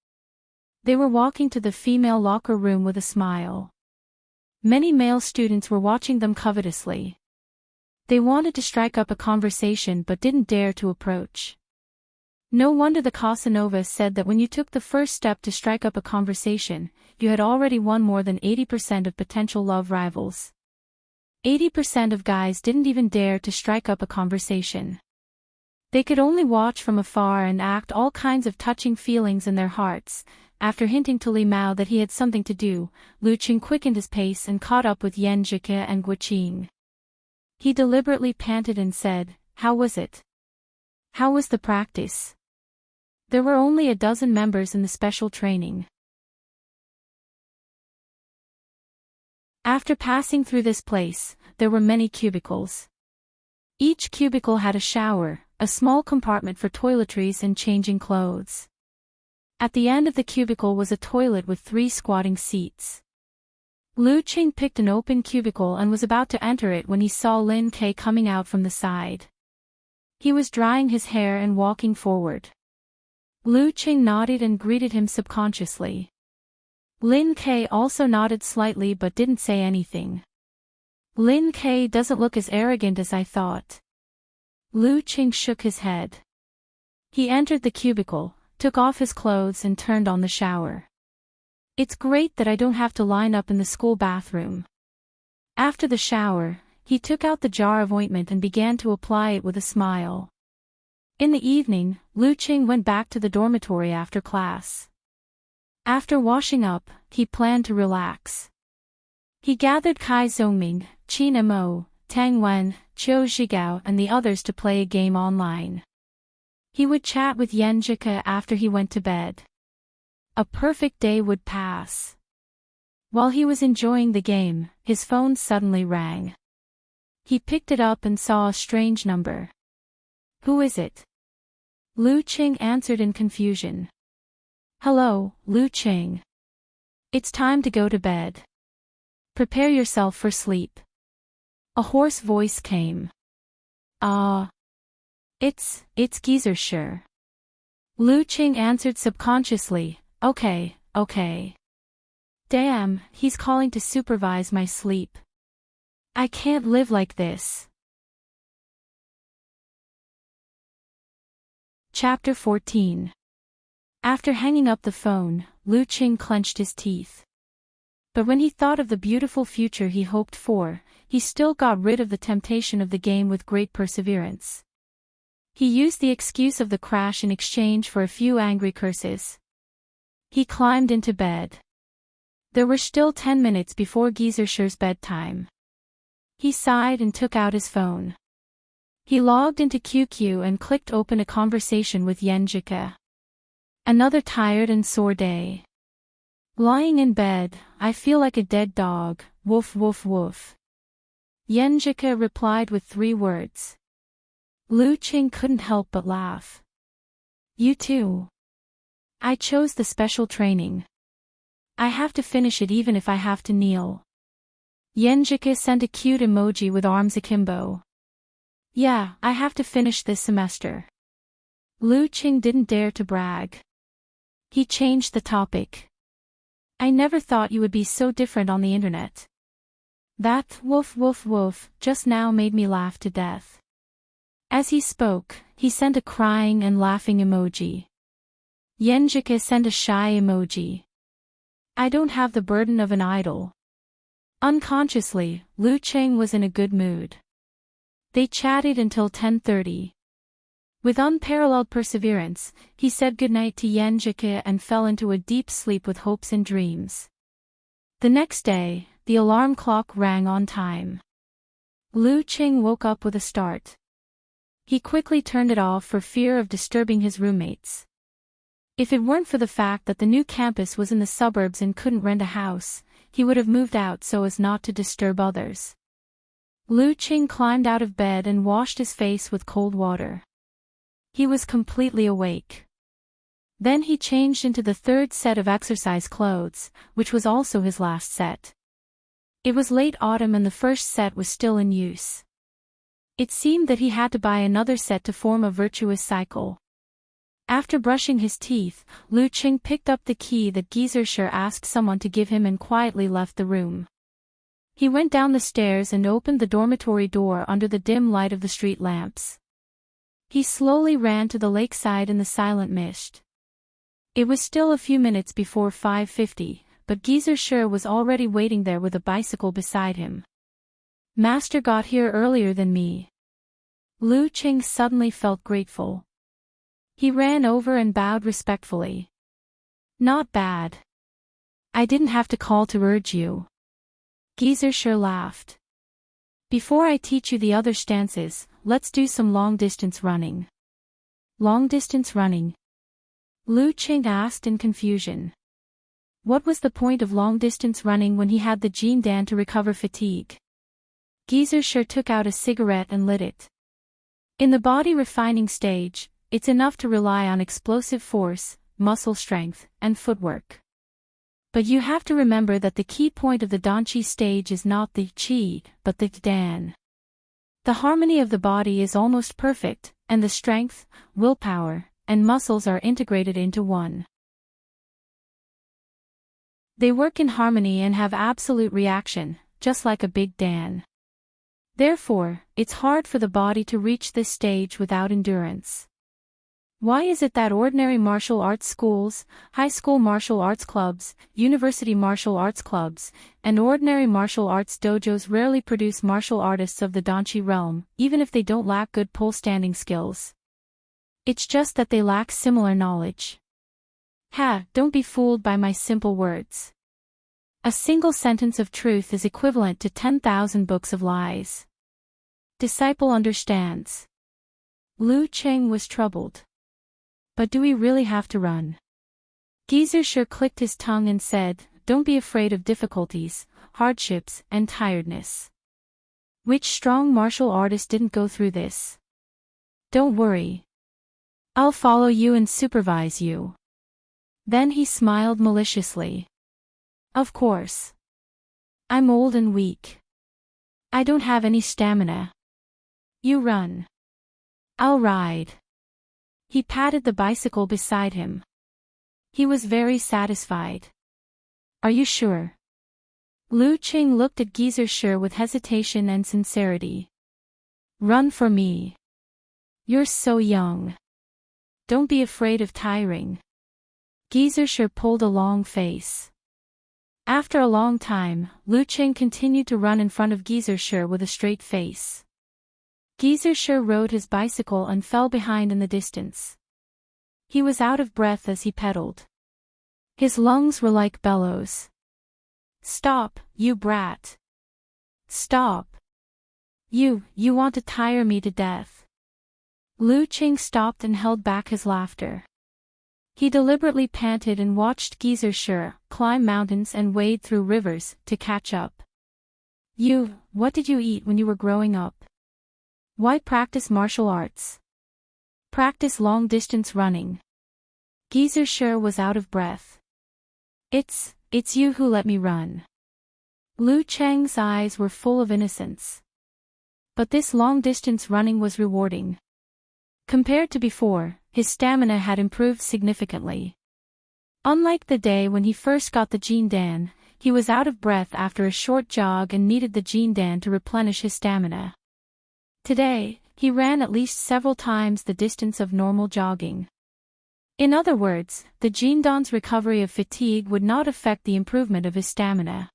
They were walking to the female locker room with a smile. Many male students were watching them covetously. They wanted to strike up a conversation but didn't dare to approach. No wonder the Casanova said that when you took the first step to strike up a conversation, you had already won more than 80% of potential love rivals. 80% of guys didn't even dare to strike up a conversation. They could only watch from afar and act all kinds of touching feelings in their hearts. After hinting to Li Mao that he had something to do, Lu Qing quickened his pace and caught up with Yan Zhiqie and Guiqing. He deliberately panted and said, "How was it? How was the practice?" There were only a dozen members in the special training. After passing through this place, there were many cubicles. Each cubicle had a shower, a small compartment for toiletries and changing clothes. At the end of the cubicle was a toilet with 3 squatting seats. Lu Qing picked an open cubicle and was about to enter it when he saw Lin Ke coming out from the side. He was drying his hair and walking forward. Lu Qing nodded and greeted him subconsciously. Lin Ke also nodded slightly but didn't say anything. Lin Ke doesn't look as arrogant as I thought. Lu Qing shook his head. He entered the cubicle, took off his clothes and turned on the shower. It's great that I don't have to line up in the school bathroom. After the shower, he took out the jar of ointment and began to apply it with a smile. In the evening, Lu Qing went back to the dormitory after class. After washing up, he planned to relax. He gathered Kai Zongming, Qin Mo, Tang Wen, Qiu Zhigao and the others to play a game online. He would chat with Yan Jike after he went to bed. A perfect day would pass. While he was enjoying the game, his phone suddenly rang. He picked it up and saw a strange number. Who is it? Lu Qing answered in confusion. Hello, Lu Qing. It's time to go to bed. Prepare yourself for sleep. A hoarse voice came. It's Geezer sure. Lu Qing answered subconsciously, okay. Damn, he's calling to supervise my sleep. I can't live like this. Chapter 14. After hanging up the phone, Lu Qing clenched his teeth. But when he thought of the beautiful future he hoped for, he still got rid of the temptation of the game with great perseverance. He used the excuse of the crash in exchange for a few angry curses. He climbed into bed. There were still 10 minutes before Geezer's bedtime. He sighed and took out his phone. He logged into QQ and clicked open a conversation with Yan Jike. Another tired and sore day. Lying in bed, I feel like a dead dog, woof woof woof. Yan Jike replied with 3 words. Lu Qing couldn't help but laugh. You too. I chose the special training. I have to finish it even if I have to kneel. Yan Jike sent a cute emoji with arms akimbo. Yeah, I have to finish this semester. Lu Qing didn't dare to brag. He changed the topic. I never thought you would be so different on the internet. That woof woof woof just now made me laugh to death. As he spoke, he sent a crying and laughing emoji. Yan Jike sent a shy emoji. I don't have the burden of an idol. Unconsciously, Lu Qing was in a good mood. They chatted until 10:30. With unparalleled perseverance, he said goodnight to Yan Jike and fell into a deep sleep with hopes and dreams. The next day, the alarm clock rang on time. Lu Qing woke up with a start. He quickly turned it off for fear of disturbing his roommates. If it weren't for the fact that the new campus was in the suburbs and couldn't rent a house, he would have moved out so as not to disturb others. Lu Qing climbed out of bed and washed his face with cold water. He was completely awake. Then he changed into the 3rd set of exercise clothes, which was also his last set. It was late autumn and the first set was still in use. It seemed that he had to buy another set to form a virtuous cycle. After brushing his teeth, Lu Qing picked up the key that Geezer asked someone to give him and quietly left the room. He went down the stairs and opened the dormitory door under the dim light of the street lamps. He slowly ran to the lakeside in the silent mist. It was still a few minutes before 5:50, but Geezer was already waiting there with a bicycle beside him. Master got here earlier than me. Lu Qing suddenly felt grateful. He ran over and bowed respectfully. Not bad. I didn't have to call to urge you. Geezer laughed. Before I teach you the other stances, let's do some long-distance running. Long-distance running? Lu Qing asked in confusion. What was the point of long-distance running when he had the Jin Dan to recover fatigue? Geezer took out a cigarette and lit it. In the body refining stage, it's enough to rely on explosive force, muscle strength, and footwork. But you have to remember that the key point of the danqi stage is not the qi, but the dan. The harmony of the body is almost perfect, and the strength, willpower, and muscles are integrated into one. They work in harmony and have absolute reaction, just like a big dan. Therefore, it's hard for the body to reach this stage without endurance. Why is it that ordinary martial arts schools, high school martial arts clubs, university martial arts clubs, and ordinary martial arts dojos rarely produce martial artists of the danqi realm, even if they don't lack good pole standing skills? It's just that they lack similar knowledge. Don't be fooled by my simple words. A single sentence of truth is equivalent to 10,000 books of lies. Disciple understands. Lu Cheng was troubled. But do we really have to run? Geezer sure clicked his tongue and said, don't be afraid of difficulties, hardships, and tiredness. Which strong martial artist didn't go through this? Don't worry. I'll follow you and supervise you. Then he smiled maliciously. Of course. I'm old and weak. I don't have any stamina. You run. I'll ride. He patted the bicycle beside him. He was very satisfied. Are you sure? Lu Qing looked at Geezer sure with hesitation and sincerity. Run for me. You're so young. Don't be afraid of tiring. Geezer sure pulled a long face. After a long time, Lu Qing continued to run in front of Geezer sure with a straight face. Geezer sure rode his bicycle and fell behind in the distance. He was out of breath as he pedaled. His lungs were like bellows. Stop, you brat. Stop. You want to tire me to death. Lu Qing stopped and held back his laughter. He deliberately panted and watched Geezer sure climb mountains and wade through rivers to catch up. What did you eat when you were growing up? Why practice martial arts? Practice long-distance running. Geezer sure was out of breath. It's you who let me run. Lu Cheng's eyes were full of innocence. But this long-distance running was rewarding. Compared to before, his stamina had improved significantly. Unlike the day when he first got the Jin Dan, he was out of breath after a short jog and needed the Jin Dan to replenish his stamina. Today, he ran at least several times the distance of normal jogging. In other words, the Jin Dan's recovery of fatigue would not affect the improvement of his stamina.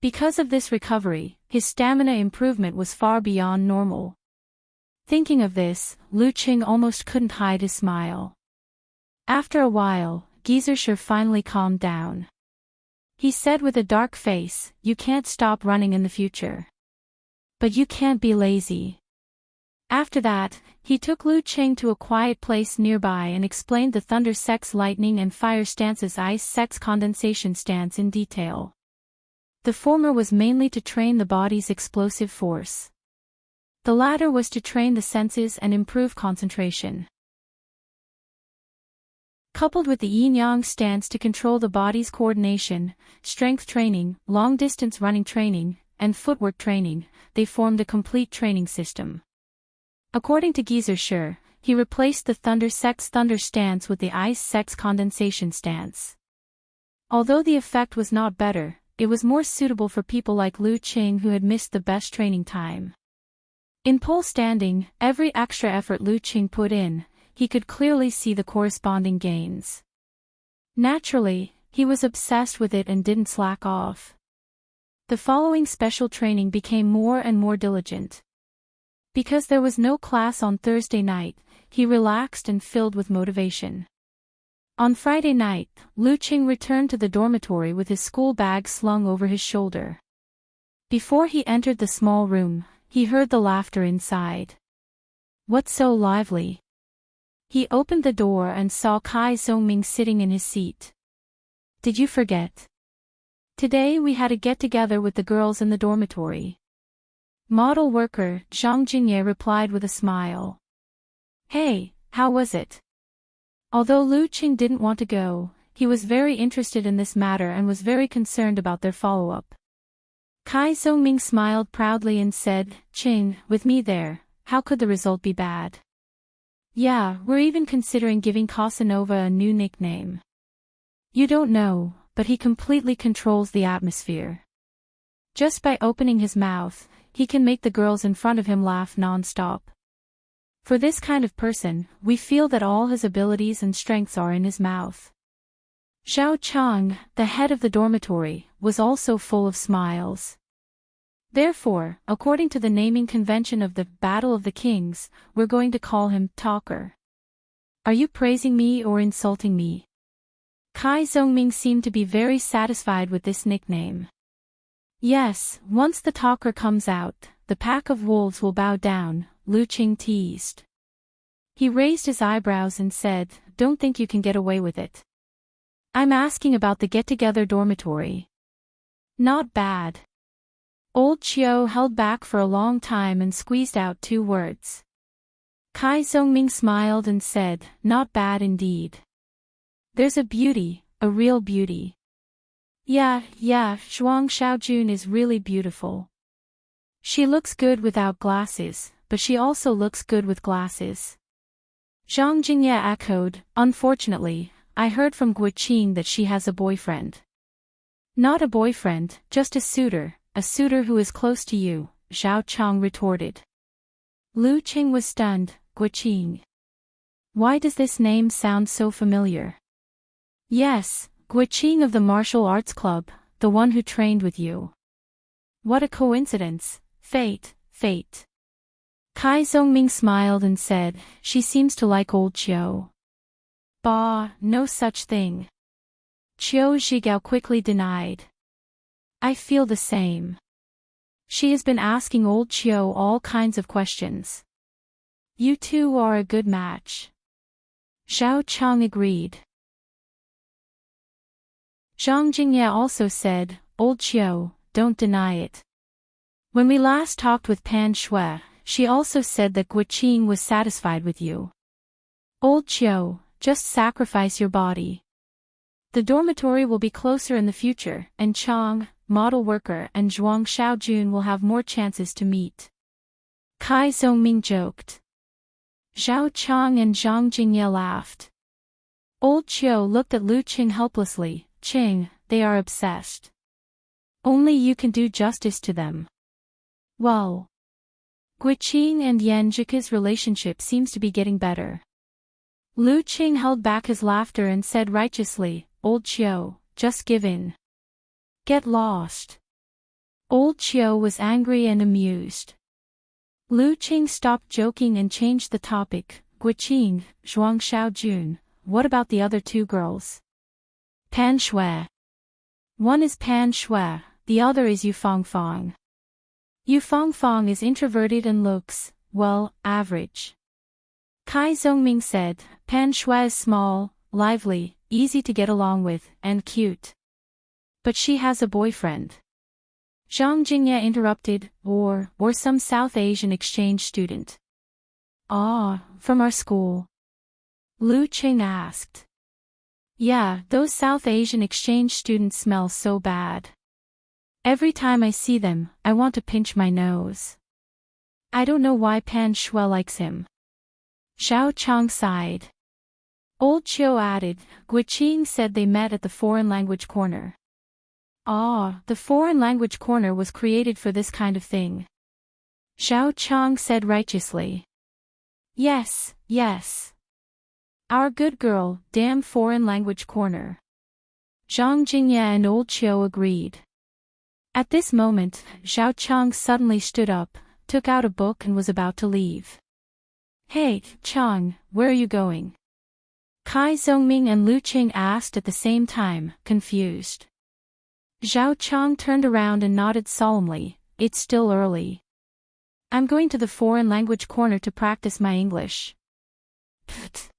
Because of this recovery, his stamina improvement was far beyond normal. Thinking of this, Lu Qing almost couldn't hide his smile. After a while, Geezer sure finally calmed down. He said with a dark face, you can't stop running in the future. But you can't be lazy. After that, he took Lu Qing to a quiet place nearby and explained the thunder sex lightning and fire stance's ice sex condensation stance in detail. The former was mainly to train the body's explosive force. The latter was to train the senses and improve concentration. Coupled with the yin-yang stance to control the body's coordination, strength training, long-distance running training, and footwork training, they formed a complete training system. According to Geezer sure, he replaced the thunder sex thunder stance with the ice sex condensation stance. Although the effect was not better, it was more suitable for people like Lu Qing who had missed the best training time. In pole standing, every extra effort Lu Qing put in, he could clearly see the corresponding gains. Naturally, he was obsessed with it and didn't slack off. The following special training became more and more diligent. Because there was no class on Thursday night, he relaxed and filled with motivation. On Friday night, Lu Qing returned to the dormitory with his school bag slung over his shoulder. Before he entered the small room, he heard the laughter inside. What's so lively? He opened the door and saw Kai Zhongming sitting in his seat. Did you forget? Today we had a get-together with the girls in the dormitory. Model worker Zhang Jingye replied with a smile. Hey, how was it? Although Lu Qing didn't want to go, he was very interested in this matter and was very concerned about their follow-up. Kai Zhongming smiled proudly and said, "Qing, with me there, how could the result be bad? Yeah, we're even considering giving Casanova a new nickname. You don't know, but he completely controls the atmosphere. Just by opening his mouth, he can make the girls in front of him laugh non-stop. For this kind of person, we feel that all his abilities and strengths are in his mouth." Xiao Chang, the head of the dormitory, was also full of smiles. Therefore, according to the naming convention of the Battle of the Kings, we're going to call him Talker. Are you praising me or insulting me? Kai Zhongming seemed to be very satisfied with this nickname. Yes, once the Talker comes out, the pack of wolves will bow down, Lu Qing teased. He raised his eyebrows and said, "Don't think you can get away with it. I'm asking about the get-together dormitory." Not bad. Old Chiu held back for a long time and squeezed out 2 words. Kai Zhongming smiled and said, "Not bad indeed. There's a beauty, a real beauty. Yeah, Zhuang Xiaojun is really beautiful. She looks good without glasses, but she also looks good with glasses." Zhang Jingye echoed, "Unfortunately, I heard from Guiqing that she has a boyfriend." "Not a boyfriend, just a suitor who is close to you," Zhao Chang retorted. Lu Qing was stunned. Guiqing. Why does this name sound so familiar? Yes, Guiqing of the martial arts club, the one who trained with you. What a coincidence, fate. Kai Zhongming smiled and said, "She seems to like old Chiu." Bah, no such thing. Chiu Zhigao quickly denied. "I feel the same. She has been asking old Chiu all kinds of questions. You two are a good match." Zhao Chang agreed. Zhang Jingye also said, "Old Chiu, don't deny it. When we last talked with Pan Shui, she also said that Guiqing was satisfied with you. Old Chiu, just sacrifice your body. The dormitory will be closer in the future, and Chang, model worker, and Zhuang Xiaojun will have more chances to meet." Kai Zhongming joked. Zhao Chang and Zhang Jingye laughed. Old Chiu looked at Lu Qing helplessly. "Qing, they are obsessed. Only you can do justice to them." Well, Guiqing and Yan Zhike's relationship seems to be getting better. Lu Qing held back his laughter and said righteously, "Old Chiu, just give in. Get lost." Old Chiu was angry and amused. Lu Qing stopped joking and changed the topic. "Guiqing, Zhuang Xiaojun, what about the other 2 girls?" "Pan Shui. One is Pan Shui, the other is Yu Fangfang. Yu Fangfang is introverted and looks, well, average." Kai Zhongming said, "Pan Shui is small, lively, easy to get along with, and cute. But she has a boyfriend." Zhang Jingye interrupted, or some South Asian exchange student. "Ah, from our school?" Lu Qing asked. "Yeah, those South Asian exchange students smell so bad. Every time I see them, I want to pinch my nose. I don't know why Pan Shui likes him." Zhao Chang sighed. Old Chiu added, "Guiqing said they met at the foreign language corner." "Ah, the foreign language corner was created for this kind of thing." Zhao Chang said righteously. Yes. Our good girl, damn foreign language corner." Zhang Jingye and Old Chiu agreed. At this moment, Zhao Chang suddenly stood up, took out a book and was about to leave. "Hey, Chang, where are you going?" Kai Zhongming and Lu Qing asked at the same time, confused. Zhao Chang turned around and nodded solemnly, "It's still early. I'm going to the foreign language corner to practice my English." Pfft.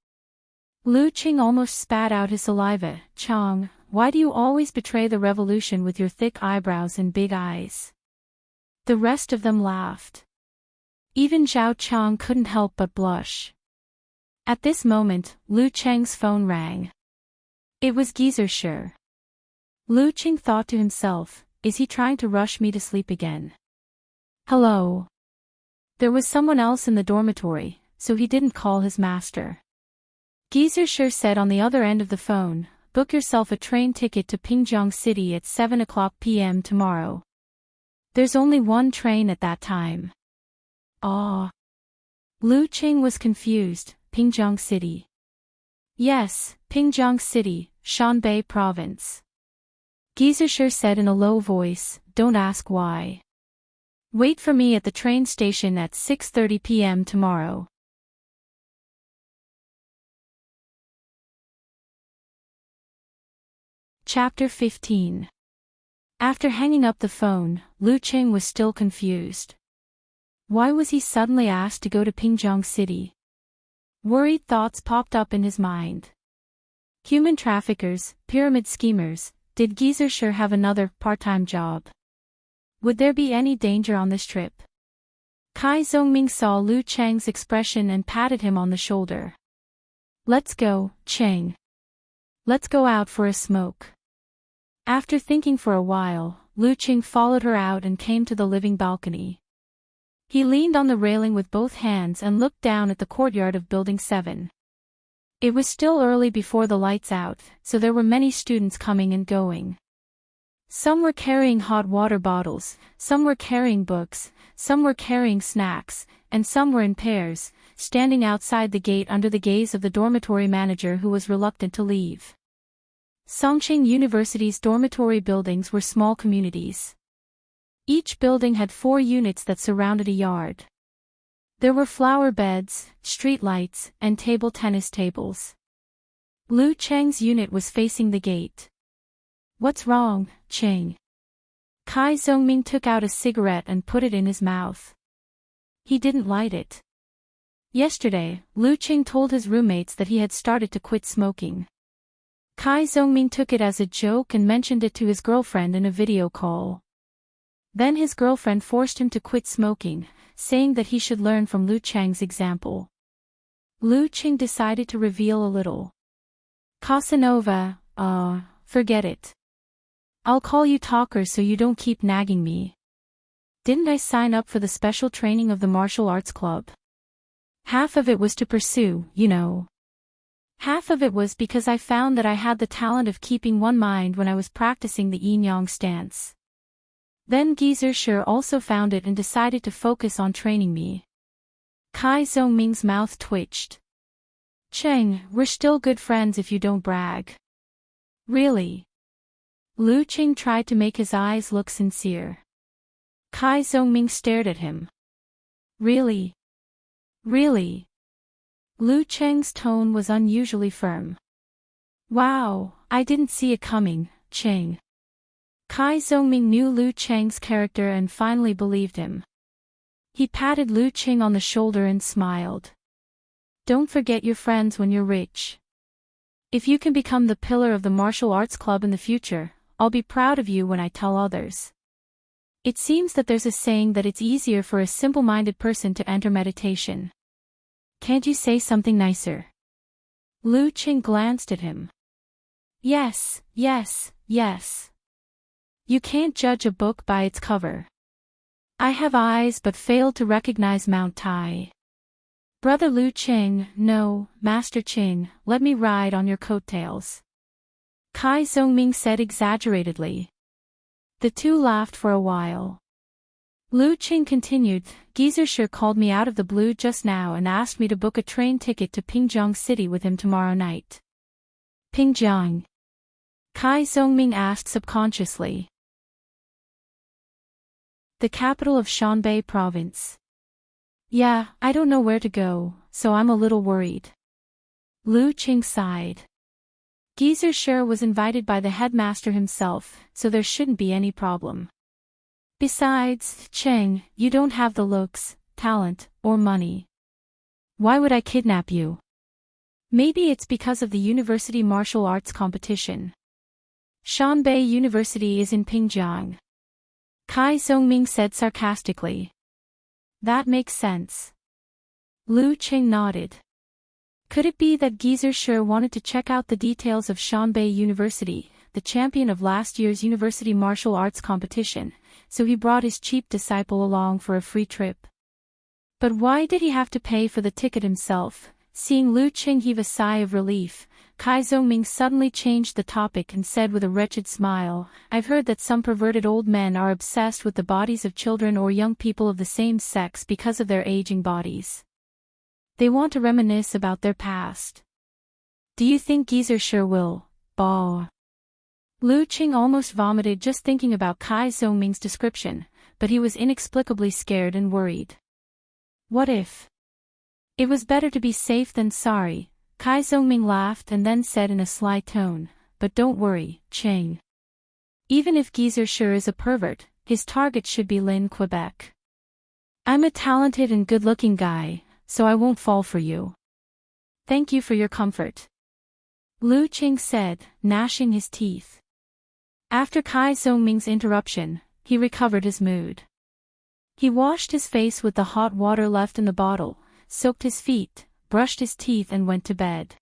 Lu Qing almost spat out his saliva. "Chang, why do you always betray the revolution with your thick eyebrows and big eyes?" The rest of them laughed. Even Zhao Chang couldn't help but blush. At this moment, Lu Cheng's phone rang. It was Shi. Lu Cheng thought to himself, is he trying to rush me to sleep again? Hello. There was someone else in the dormitory, so he didn't call his master. Shi said on the other end of the phone, book yourself a train ticket to Pingjiang City at 7 p.m. tomorrow. There's only one train at that time. Ah. Lu Cheng was confused. Pingjiang City. Yes, Pingjiang City, Shanbei Province. Shi said in a low voice, don't ask why. Wait for me at the train station at 6:30 p.m. tomorrow. Chapter 15. After hanging up the phone, Lu Cheng was still confused. Why was he suddenly asked to go to Pingjiang City? Worried thoughts popped up in his mind. Human traffickers, pyramid schemers, did Shi have another part-time job? Would there be any danger on this trip? Kai Zongming saw Lu Cheng's expression and patted him on the shoulder. Let's go, Cheng. Let's go out for a smoke. After thinking for a while, Lu Cheng followed her out and came to the living balcony. He leaned on the railing with both hands and looked down at the courtyard of Building 7. It was still early before the lights out, so there were many students coming and going. Some were carrying hot water bottles, some were carrying books, some were carrying snacks, and some were in pairs, standing outside the gate under the gaze of the dormitory manager who was reluctant to leave. Songqing University's dormitory buildings were small communities. Each building had 4 units that surrounded a yard. There were flower beds, street lights, and table tennis tables. Lu Cheng's unit was facing the gate. What's wrong, Cheng? Kai Zongming took out a cigarette and put it in his mouth. He didn't light it. Yesterday, Lu Cheng told his roommates that he had started to quit smoking. Kai Zongming took it as a joke and mentioned it to his girlfriend in a video call. Then his girlfriend forced him to quit smoking, saying that he should learn from Lu Cheng's example. Lu Cheng decided to reveal a little. Casanova, forget it. I'll call you Talker so you don't keep nagging me. Didn't I sign up for the special training of the martial arts club? Half of it was to pursue, you know. Half of it was because I found that I had the talent of keeping one mind when I was practicing the yin-yang stance. Then Shi also found it and decided to focus on training me. Kai Zongming's mouth twitched. Cheng, we're still good friends if you don't brag. Really? Lu Cheng tried to make his eyes look sincere. Kai Zongming stared at him. Really? Really? Lu Cheng's tone was unusually firm. Wow, I didn't see it coming, Cheng. Kai Zongming knew Lu Cheng's character and finally believed him. He patted Lu Cheng on the shoulder and smiled. Don't forget your friends when you're rich. If you can become the pillar of the martial arts club in the future, I'll be proud of you when I tell others. It seems that there's a saying that it's easier for a simple-minded person to enter meditation. Can't you say something nicer? Lu Cheng glanced at him. Yes, yes, yes. You can't judge a book by its cover. I have eyes but failed to recognize Mount Tai. Brother Lu Cheng, no, Master Cheng, let me ride on your coattails. Kai Zongming said exaggeratedly. The two laughed for a while. Lu Cheng continued, Shi called me out of the blue just now and asked me to book a train ticket to Pingjiang City with him tomorrow night. Pingjiang? Kai Zongming asked subconsciously. The capital of Shanbei Province. Yeah, I don't know where to go, so I'm a little worried. Lu Cheng sighed. Shi was invited by the headmaster himself, so there shouldn't be any problem. Besides, Cheng, you don't have the looks, talent, or money. Why would I kidnap you? Maybe it's because of the university martial arts competition. Shanbei University is in Pingjiang. Kai Zongming said sarcastically. That makes sense. Lu Cheng nodded. Could it be that Geezer sure wanted to check out the details of Shanbei University, the champion of last year's university martial arts competition, so he brought his cheap disciple along for a free trip? But why did he have to pay for the ticket himself? Seeing Lu Qing heave a sigh of relief, Kai Zhongming suddenly changed the topic and said with a wretched smile, "I've heard that some perverted old men are obsessed with the bodies of children or young people of the same sex because of their aging bodies. They want to reminisce about their past. Do you think Geezer sure will, Bao?" Lu Qing almost vomited just thinking about Kai Zhongming's description, but he was inexplicably scared and worried. What if? It was better to be safe than sorry. Kai Zhongming laughed and then said in a sly tone, "But don't worry, Cheng. Even if Geezer sure is a pervert, his target should be Lin, Quebec. I'm a talented and good-looking guy, so I won't fall for you. Thank you for your comfort," Lu Qing said, gnashing his teeth. After Kai Zhongming's interruption, he recovered his mood. He washed his face with the hot water left in the bottle, soaked his feet, brushed his teeth and went to bed.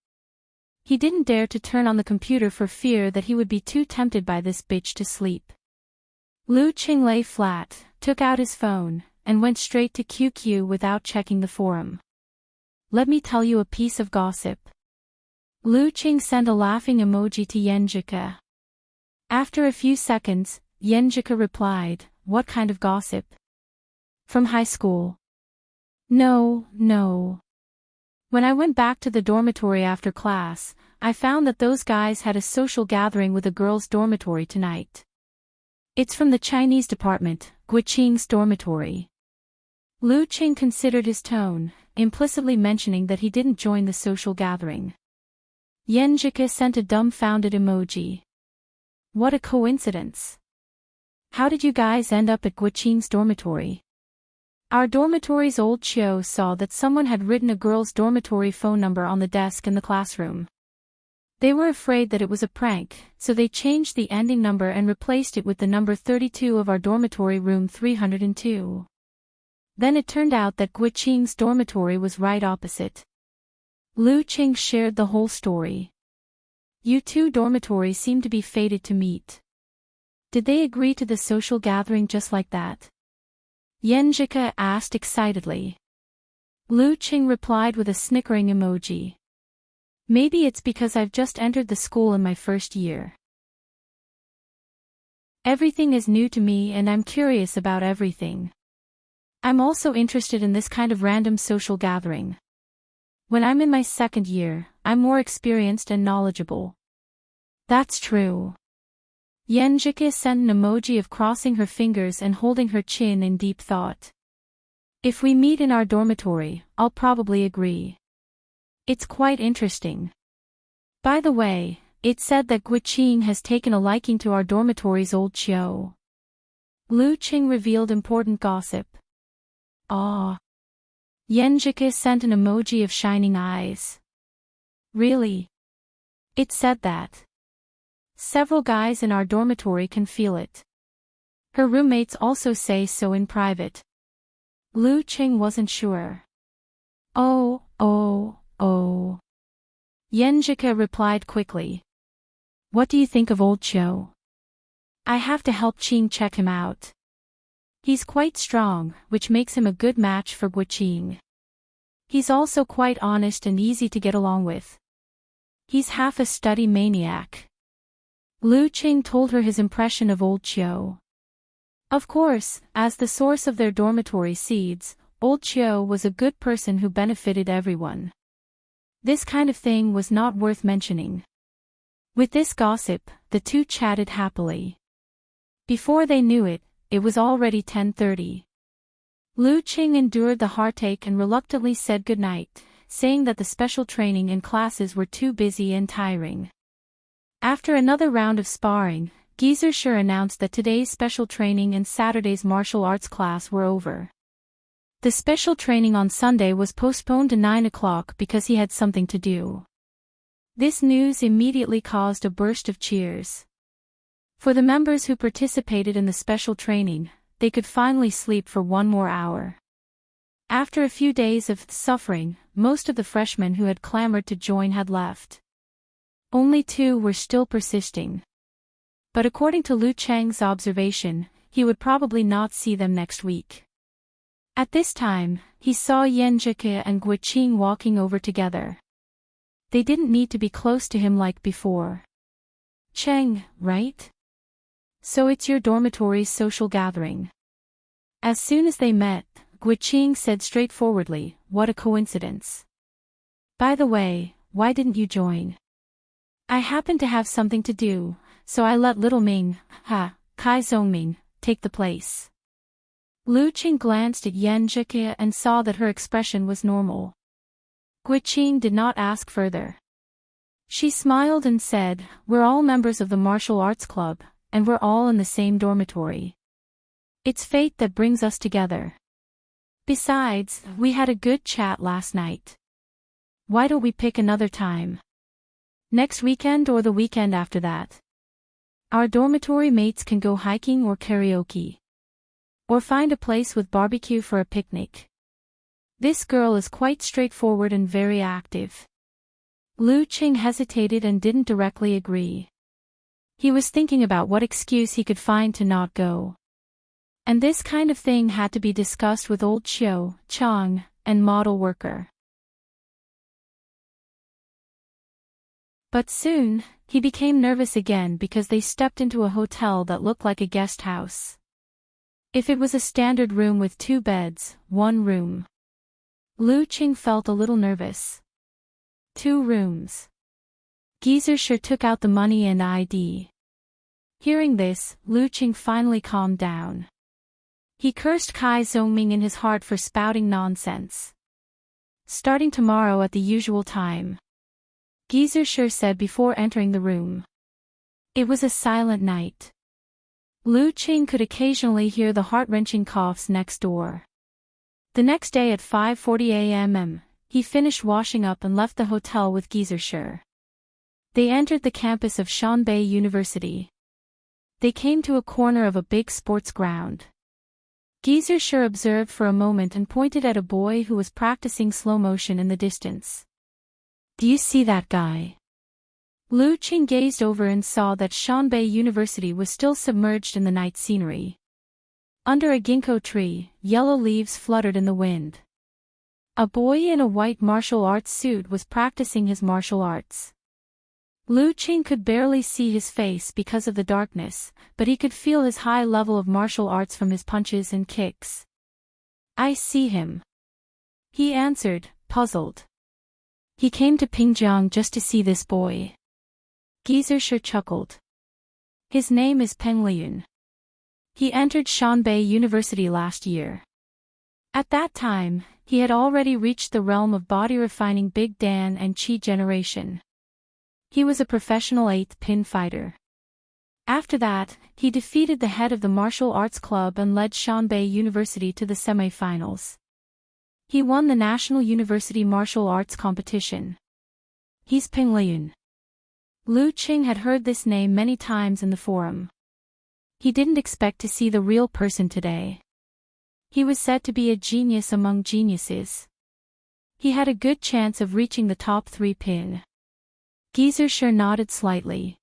He didn't dare to turn on the computer for fear that he would be too tempted by this bitch to sleep. Lu Qing lay flat, took out his phone, and went straight to QQ without checking the forum. "Let me tell you a piece of gossip." Lu Qing sent a laughing emoji to Yenjika. After a few seconds, Yenjika replied, "What kind of gossip?" "From high school." No. When I went back to the dormitory after class, I found that those guys had a social gathering with a girls' dormitory tonight. It's from the Chinese department, Guiqing's dormitory. Lu Qing considered his tone, implicitly mentioning that he didn't join the social gathering. Yenjika sent a dumbfounded emoji. What a coincidence. How did you guys end up at Guiqing's dormitory? Our dormitory's old Chio saw that someone had written a girl's dormitory phone number on the desk in the classroom. They were afraid that it was a prank, so they changed the ending number and replaced it with the number 32 of our dormitory room 302. Then it turned out that Guiqing's dormitory was right opposite. Lu Qing shared the whole story. You two dormitories seem to be fated to meet. Did they agree to the social gathering just like that? Yenjika asked excitedly. Lu Qing replied with a snickering emoji. Maybe it's because I've just entered the school in my first year. Everything is new to me and I'm curious about everything. I'm also interested in this kind of random social gathering. When I'm in my second year, I'm more experienced and knowledgeable. That's true. Yenjika sent an emoji of crossing her fingers and holding her chin in deep thought. If we meet in our dormitory, I'll probably agree. It's quite interesting. By the way, it's said that Guiqing has taken a liking to our dormitory's old Chio. Lu Qing revealed important gossip. Ah. Yenjika sent an emoji of shining eyes. Really? It said that. Several guys in our dormitory can feel it. Her roommates also say so in private. Lu Qing wasn't sure. Oh. Yenjika replied quickly. What do you think of old Chio? I have to help Qing check him out. He's quite strong, which makes him a good match for Guiqing. He's also quite honest and easy to get along with. He's half a study maniac. Lu Qing told her his impression of old Chio. Of course, as the source of their dormitory seeds, old Chio was a good person who benefited everyone. This kind of thing was not worth mentioning. With this gossip, the two chatted happily. Before they knew it, it was already 10:30. Lu Qing endured the heartache and reluctantly said goodnight, saying that the special training and classes were too busy and tiring. After another round of sparring, Geezer sure announced that today's special training and Saturday's martial arts class were over. The special training on Sunday was postponed to 9 o'clock because he had something to do. This news immediately caused a burst of cheers. For the members who participated in the special training, they could finally sleep for one more hour. After a few days of suffering, most of the freshmen who had clamored to join had left. Only 2 were still persisting. But according to Lu Cheng's observation, he would probably not see them next week. At this time, he saw Yan Zhike and Guiqing walking over together. They didn't need to be close to him like before. Cheng, right? So it's your dormitory's social gathering. As soon as they met, Guiqing said straightforwardly, "What a coincidence. By the way, why didn't you join?" "I happened to have something to do, so I let little Ming, Kai Zhongming, take the place." Lu Qing glanced at Yan Zhike and saw that her expression was normal. Guiqing did not ask further. She smiled and said, "We're all members of the martial arts club, and we're all in the same dormitory. It's fate that brings us together. Besides, we had a good chat last night. Why don't we pick another time? Next weekend or the weekend after that? Our dormitory mates can go hiking or karaoke. Or find a place with barbecue for a picnic." This girl is quite straightforward and very active. Lu Qing hesitated and didn't directly agree. He was thinking about what excuse he could find to not go. And this kind of thing had to be discussed with old Xiu, Chang, and model worker. But soon, he became nervous again because they stepped into a hotel that looked like a guest house. If it was a standard room with 2 beds, 1 room. Lu Qing felt a little nervous. 2 rooms. Geezer sure took out the money and ID. Hearing this, Lu Qing finally calmed down. He cursed Kai Zhongming in his heart for spouting nonsense. "Starting tomorrow at the usual time," Geezer sure said before entering the room. It was a silent night. Lu Qing could occasionally hear the heart-wrenching coughs next door. The next day at 5:40 a.m., he finished washing up and left the hotel with Geezer Sher. They entered the campus of Shanbei University. They came to a corner of a big sports ground. Geezer Sher observed for a moment and pointed at a boy who was practicing slow motion in the distance. "Do you see that guy?" Lu Qing gazed over and saw that Shanbei University was still submerged in the night scenery. Under a ginkgo tree, yellow leaves fluttered in the wind. A boy in a white martial arts suit was practicing his martial arts. Lu Qing could barely see his face because of the darkness, but he could feel his high level of martial arts from his punches and kicks. "I see him," he answered, puzzled. "He came to Pingjiang just to see this boy." Geezer Sher chuckled. "His name is Peng Liyun. He entered Shanbei University last year. At that time, he had already reached the realm of body-refining Big Dan and Qi generation. He was a professional 8th pin fighter. After that, he defeated the head of the martial arts club and led Shanbei University to the semi-finals. He won the National University Martial Arts Competition. He's Peng Liyun." Lu Qing had heard this name many times in the forum. He didn't expect to see the real person today. He was said to be a genius among geniuses. He had a good chance of reaching the top 3 pin. Geezer Sher nodded slightly.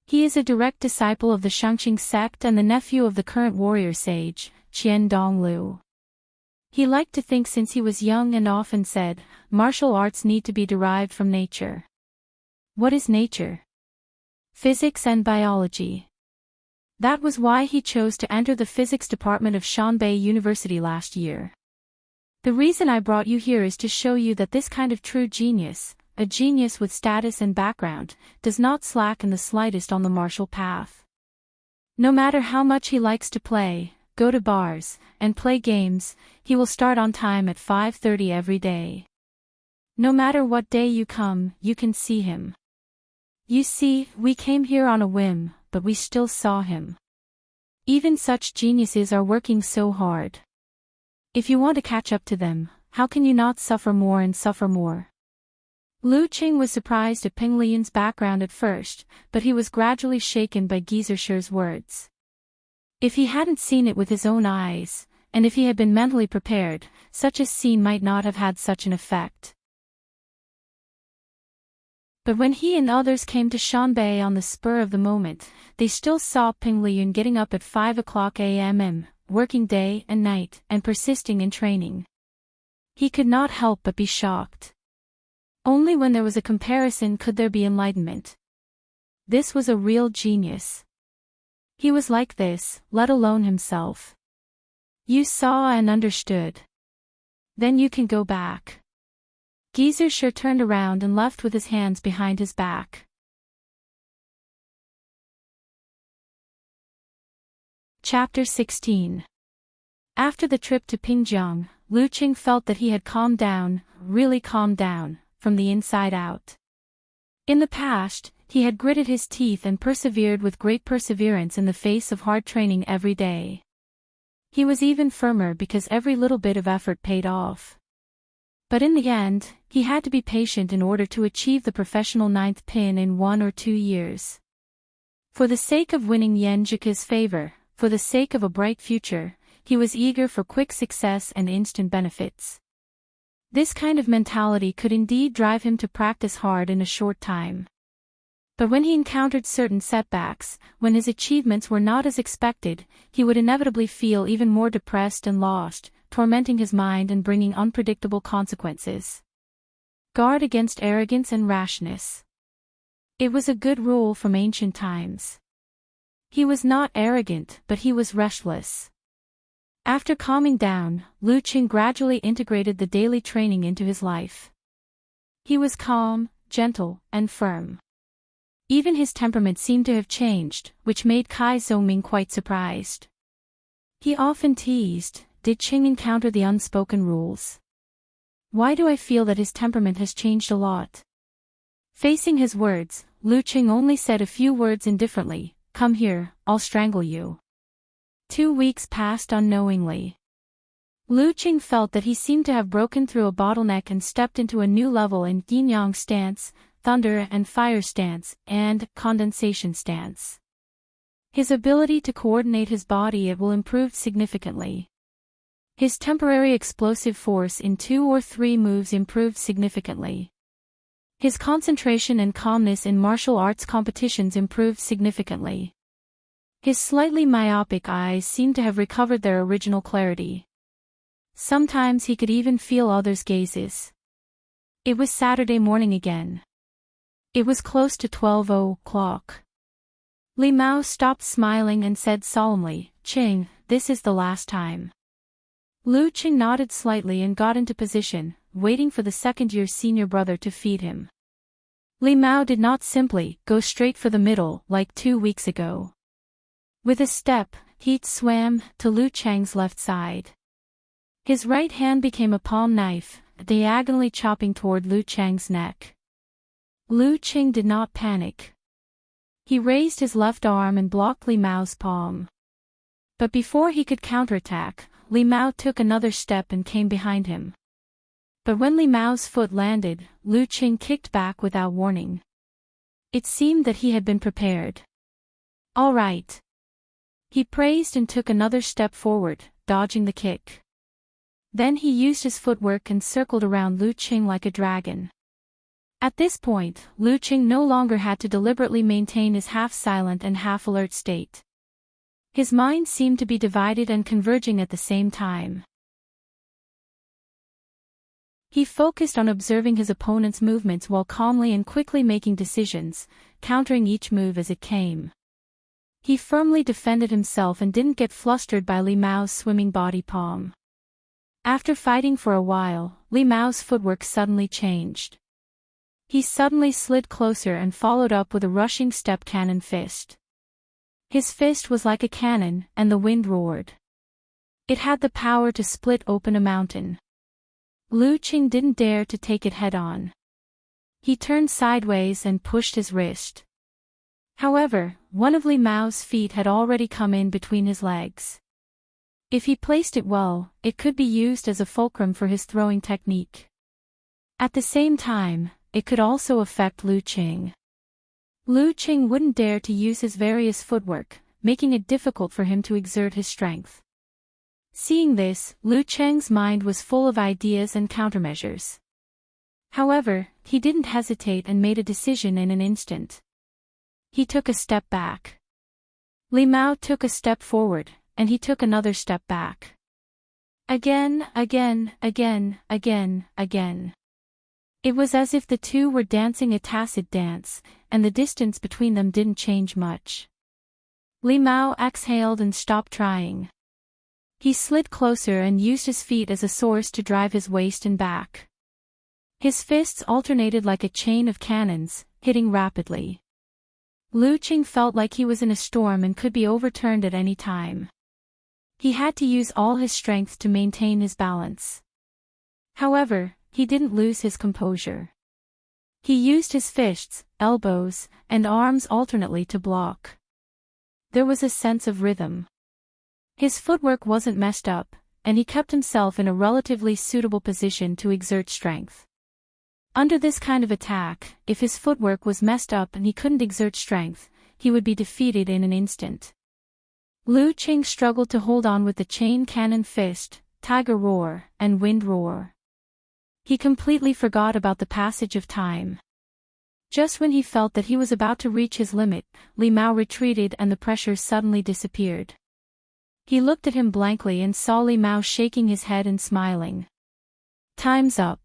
He is a direct disciple of the Shangqing sect and the nephew of the current warrior sage, Qian Donglu. He liked to think since he was young and often said, martial arts need to be derived from nature. What is nature? Physics and biology. That was why he chose to enter the physics department of Shanbei University last year. The reason I brought you here is to show you that this kind of true genius, a genius with status and background, does not slack in the slightest on the martial path. No matter how much he likes to play, go to bars, and play games, he will start on time at 5:30 every day. No matter what day you come, you can see him. You see, we came here on a whim, but we still saw him. Even such geniuses are working so hard. If you want to catch up to them, how can you not suffer more and suffer more? Lu Qing was surprised at Peng Liyun's background at first, but he was gradually shaken by Geezer Sher's words. If he hadn't seen it with his own eyes, and if he had been mentally prepared, such a scene might not have had such an effect. But when he and others came to Shanbei on the spur of the moment, they still saw Ping Liyun getting up at 5 o'clock a.m., working day and night, and persisting in training. He could not help but be shocked. Only when there was a comparison could there be enlightenment. This was a real genius. He was like this, let alone himself. You saw and understood. Then you can go back. Gizusher turned around and left with his hands behind his back. Chapter 16. After the trip to Pingjiang, Luqing felt that he had calmed down, really calmed down, from the inside out. In the past, he had gritted his teeth and persevered with great perseverance in the face of hard training every day. He was even firmer because every little bit of effort paid off. But in the end, he had to be patient in order to achieve the professional 9th pin in 1 or 2 years. For the sake of winning Yan Zhike's favor, for the sake of a bright future, he was eager for quick success and instant benefits. This kind of mentality could indeed drive him to practice hard in a short time. But when he encountered certain setbacks, when his achievements were not as expected, he would inevitably feel even more depressed and lost, tormenting his mind and bringing unpredictable consequences. Guard against arrogance and rashness. It was a good rule from ancient times. He was not arrogant, but he was restless. After calming down, Luqing gradually integrated the daily training into his life. He was calm, gentle, and firm. Even his temperament seemed to have changed, which made Kai Zhongming quite surprised. He often teased, did Qing encounter the unspoken rules? Why do I feel that his temperament has changed a lot? Facing his words, Luqing only said a few words indifferently, come here, I'll strangle you. 2 weeks passed unknowingly. Luqing felt that he seemed to have broken through a bottleneck and stepped into a new level in yin-yang stance, thunder and fire stance, and condensation stance. His ability to coordinate his body will improve significantly. His temporary explosive force in 2 or 3 moves improved significantly. His concentration and calmness in martial arts competitions improved significantly. His slightly myopic eyes seemed to have recovered their original clarity. Sometimes he could even feel others' gazes. It was Saturday morning again. It was close to 12 o'clock. Li Mao stopped smiling and said solemnly, Qing, this is the last time. Luqing nodded slightly and got into position, waiting for the second-year senior brother to feed him. Li Mao did not simply go straight for the middle like 2 weeks ago. With a step, he swam to Lu Chang's left side. His right hand became a palm knife, diagonally chopping toward Lu Chang's neck. Luqing did not panic. He raised his left arm and blocked Li Mao's palm. But before he could counterattack, Li Mao took another step and came behind him. But when Li Mao's foot landed, Luqing kicked back without warning. It seemed that he had been prepared. All right. He praised and took another step forward, dodging the kick. Then he used his footwork and circled around Luqing like a dragon. At this point, Luqing no longer had to deliberately maintain his half-silent and half-alert state. His mind seemed to be divided and converging at the same time. He focused on observing his opponent's movements while calmly and quickly making decisions, countering each move as it came. He firmly defended himself and didn't get flustered by Li Mao's swimming body palm. After fighting for a while, Li Mao's footwork suddenly changed. He suddenly slid closer and followed up with a rushing step cannon fist. His fist was like a cannon, and the wind roared. It had the power to split open a mountain. Luqing didn't dare to take it head-on. He turned sideways and pushed his wrist. However, one of Li Mao's feet had already come in between his legs. If he placed it well, it could be used as a fulcrum for his throwing technique. At the same time, it could also affect Luqing. Luqing wouldn't dare to use his various footwork, making it difficult for him to exert his strength. Seeing this, Lu Cheng's mind was full of ideas and countermeasures. However, he didn't hesitate and made a decision in an instant. He took a step back. Li Mao took a step forward, and he took another step back. Again. It was as if the two were dancing a tacit dance, and the distance between them didn't change much. Li Mao exhaled and stopped trying. He slid closer and used his feet as a source to drive his waist and back. His fists alternated like a chain of cannons, hitting rapidly. Lu Qing felt like he was in a storm and could be overturned at any time. He had to use all his strength to maintain his balance. However, he didn't lose his composure. He used his fists, elbows, and arms alternately to block. There was a sense of rhythm. His footwork wasn't messed up, and he kept himself in a relatively suitable position to exert strength. Under this kind of attack, if his footwork was messed up and he couldn't exert strength, he would be defeated in an instant. Lu Qing struggled to hold on with the chain cannon fist, tiger roar, and wind roar. He completely forgot about the passage of time. Just when he felt that he was about to reach his limit, Li Mao retreated and the pressure suddenly disappeared. He looked at him blankly and saw Li Mao shaking his head and smiling. Time's up.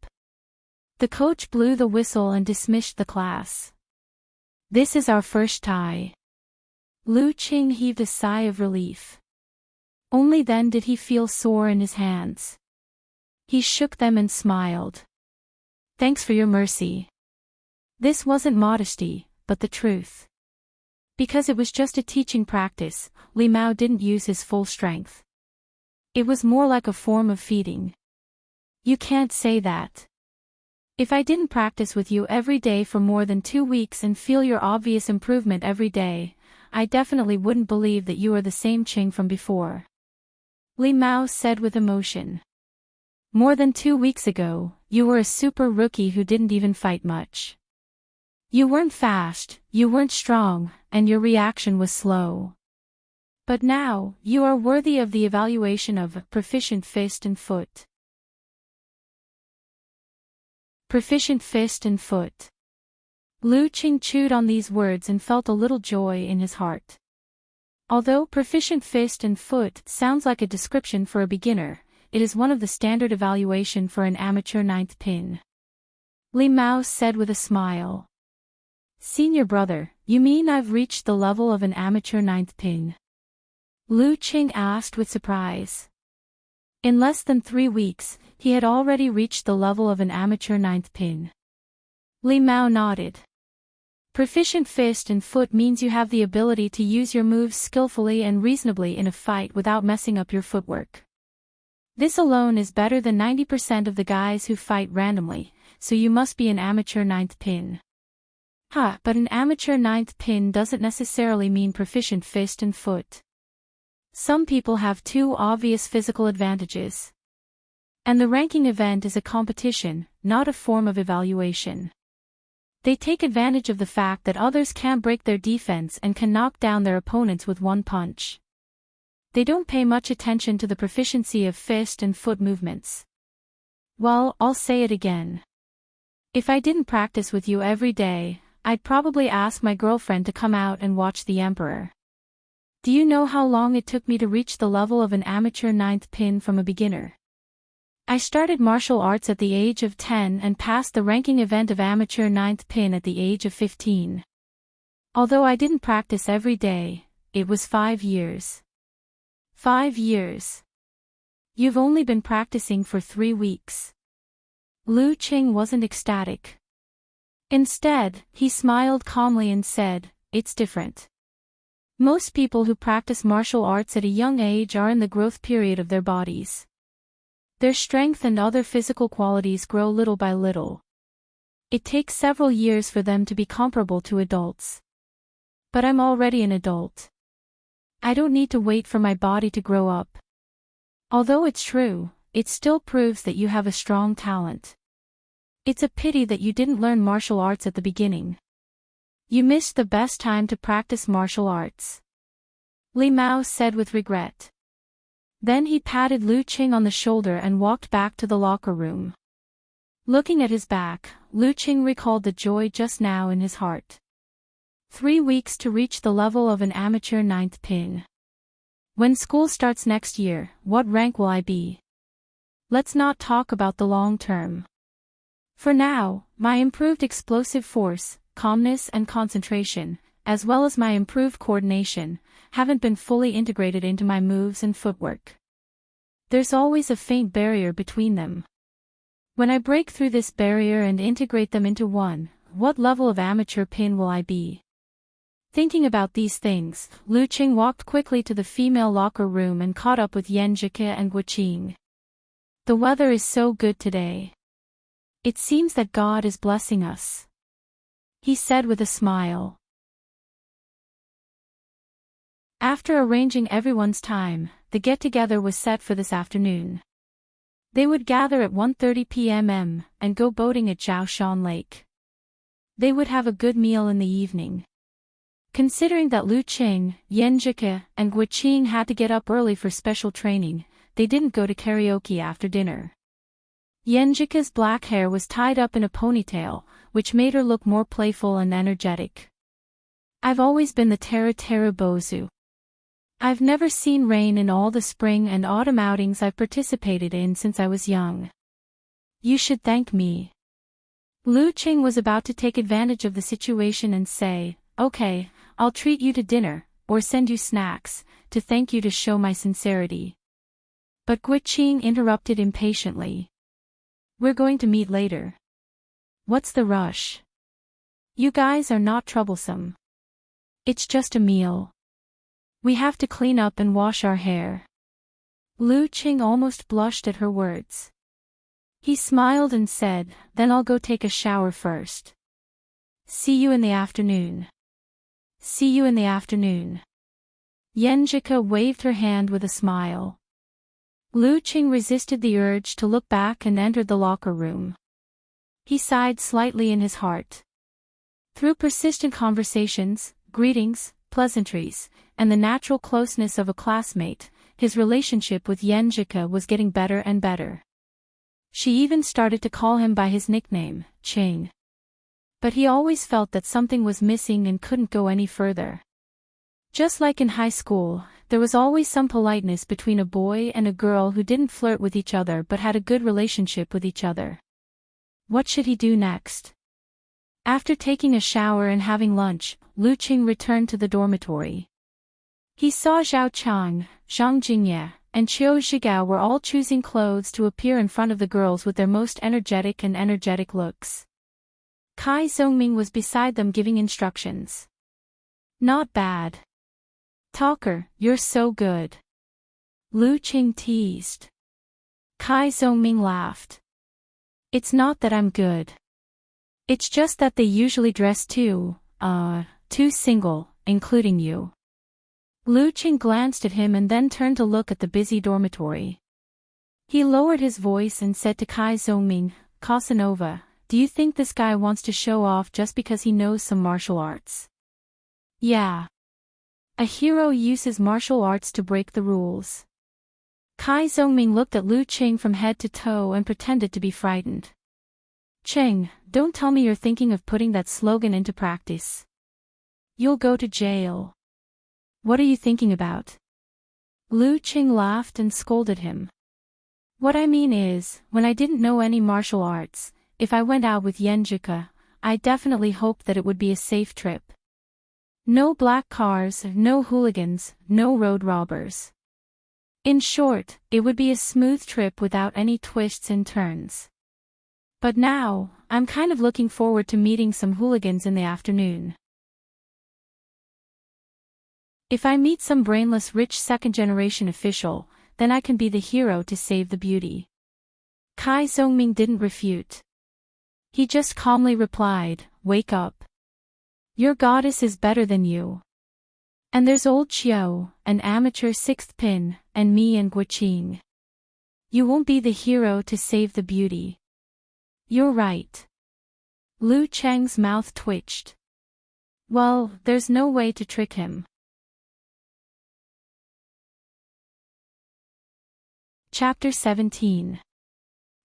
The coach blew the whistle and dismissed the class. This is our first tie. Lu Qing heaved a sigh of relief. Only then did he feel sore in his hands. He shook them and smiled. Thanks for your mercy. This wasn't modesty, but the truth. Because it was just a teaching practice, Li Mao didn't use his full strength. It was more like a form of feeding. You can't say that. If I didn't practice with you every day for more than 2 weeks and feel your obvious improvement every day, I definitely wouldn't believe that you are the same Qing from before. Li Mao said with emotion. More than 2 weeks ago, you were a super rookie who didn't even fight much. You weren't fast, you weren't strong, and your reaction was slow. But now, you are worthy of the evaluation of proficient fist and foot. Proficient fist and foot. Lu Qing chewed on these words and felt a little joy in his heart. Although proficient fist and foot sounds like a description for a beginner, it is one of the standard evaluation for an amateur ninth pin. Li Mao said with a smile. Senior brother, you mean I've reached the level of an amateur ninth pin? Lu Qing asked with surprise. In less than 3 weeks, he had already reached the level of an amateur ninth pin. Li Mao nodded. Proficient fist and foot means you have the ability to use your moves skillfully and reasonably in a fight without messing up your footwork. This alone is better than 90% of the guys who fight randomly, so you must be an amateur ninth pin. But an amateur ninth pin doesn't necessarily mean proficient fist and foot. Some people have 2 obvious physical advantages. And the ranking event is a competition, not a form of evaluation. They take advantage of the fact that others can't break their defense and can knock down their opponents with one punch. They don't pay much attention to the proficiency of fist and foot movements. Well, I'll say it again. If I didn't practice with you every day, I'd probably ask my girlfriend to come out and watch the Emperor. Do you know how long it took me to reach the level of an amateur ninth pin from a beginner? I started martial arts at the age of 10 and passed the ranking event of amateur ninth pin at the age of 15. Although I didn't practice every day, it was 5 years. 5 years. You've only been practicing for 3 weeks. Lu Qing wasn't ecstatic. Instead, he smiled calmly and said, it's different. Most people who practice martial arts at a young age are in the growth period of their bodies. Their strength and other physical qualities grow little by little. It takes several years for them to be comparable to adults. But I'm already an adult. I don't need to wait for my body to grow up. Although it's true, it still proves that you have a strong talent. It's a pity that you didn't learn martial arts at the beginning. You missed the best time to practice martial arts. Li Mao said with regret. Then he patted Lu Qing on the shoulder and walked back to the locker room. Looking at his back, Lu Qing recalled the joy just now in his heart. 3 weeks to reach the level of an amateur 9th pin. When school starts next year, what rank will I be? Let's not talk about the long term. For now, my improved explosive force, calmness and concentration, as well as my improved coordination, haven't been fully integrated into my moves and footwork. There's always a faint barrier between them. When I break through this barrier and integrate them into one, what level of amateur pin will I be? Thinking about these things, Lu Qing walked quickly to the female locker room and caught up with Yan Zhike and Guqing. The weather is so good today. It seems that God is blessing us, he said with a smile. After arranging everyone's time, the get-together was set for this afternoon. They would gather at 1:30 p.m. and go boating at Jiaoshan Lake. They would have a good meal in the evening. Considering that Lu Qing, Yan Zhike, and Guqing had to get up early for special training, they didn't go to karaoke after dinner. Yan Zhike's black hair was tied up in a ponytail, which made her look more playful and energetic. I've always been the Teru Teru Bozu. I've never seen rain in all the spring and autumn outings I've participated in since I was young. You should thank me. Lu Qing was about to take advantage of the situation and say, okay, I'll treat you to dinner, or send you snacks, to thank you to show my sincerity. But Guqing interrupted impatiently. We're going to meet later. What's the rush? You guys are not troublesome. It's just a meal. We have to clean up and wash our hair. Lu Qing almost blushed at her words. He smiled and said, then I'll go take a shower first. See you in the afternoon. See you in the afternoon. Yan Zhike waved her hand with a smile. Lu Qing resisted the urge to look back and entered the locker room. He sighed slightly in his heart. Through persistent conversations, greetings, pleasantries, and the natural closeness of a classmate, his relationship with Yan Zhike was getting better and better. She even started to call him by his nickname, Qing. But he always felt that something was missing and couldn't go any further. Just like in high school, there was always some politeness between a boy and a girl who didn't flirt with each other but had a good relationship with each other. What should he do next? After taking a shower and having lunch, Lu Qing returned to the dormitory. He saw Zhao Chang, Zhang Jingye, and Qiu Zhigao were all choosing clothes to appear in front of the girls with their most energetic looks. Kai Zongming was beside them giving instructions. Not bad. Talker, you're so good. Lu Qing teased. Kai Zongming laughed. It's not that I'm good. It's just that they usually dress too single, including you. Lu Qing glanced at him and then turned to look at the busy dormitory. He lowered his voice and said to Kai Zongming, Casanova, do you think this guy wants to show off just because he knows some martial arts? Yeah. A hero uses martial arts to break the rules. Kai Zongming looked at Lu Qing from head to toe and pretended to be frightened. Qing, don't tell me you're thinking of putting that slogan into practice. You'll go to jail. What are you thinking about? Lu Qing laughed and scolded him. What I mean is, when I didn't know any martial arts, if I went out with Yan Zhike, I definitely hoped that it would be a safe trip. No black cars, no hooligans, no road robbers. In short, it would be a smooth trip without any twists and turns. But now, I'm kind of looking forward to meeting some hooligans in the afternoon. If I meet some brainless rich second-generation official, then I can be the hero to save the beauty. Kai Zongming didn't refute. He just calmly replied, wake up. Your goddess is better than you. And there's old Qiao, an amateur 6th pin, and me and Guqing. You won't be the hero to save the beauty. You're right. Lu Cheng's mouth twitched. Well, there's no way to trick him. Chapter 17.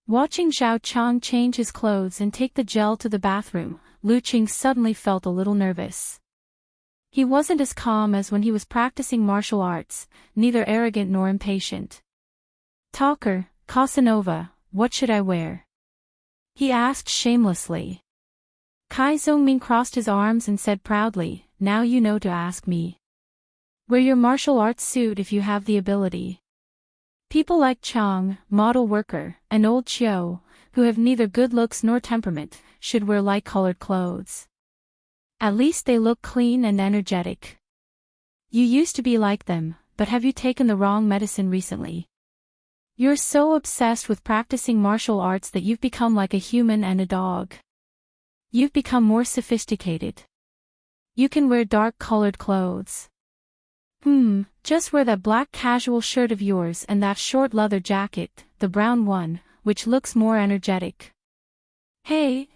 Watching Zhao Chang change his clothes and take the gel to the bathroom, Lu Qing suddenly felt a little nervous. He wasn't as calm as when he was practicing martial arts, neither arrogant nor impatient. "Talker, Casanova, what should I wear?" he asked shamelessly. Kai Zongming crossed his arms and said proudly, "Now you know to ask me. Wear your martial arts suit if you have the ability. People like Chang, model worker, and old Chiu, who have neither good looks nor temperament, should wear light-colored clothes. At least they look clean and energetic. You used to be like them, but have you taken the wrong medicine recently? You're so obsessed with practicing martial arts that you've become like a human and a dog. You've become more sophisticated. You can wear dark-colored clothes. Just wear that black casual shirt of yours and that short leather jacket, the brown one, which looks more energetic. Hey,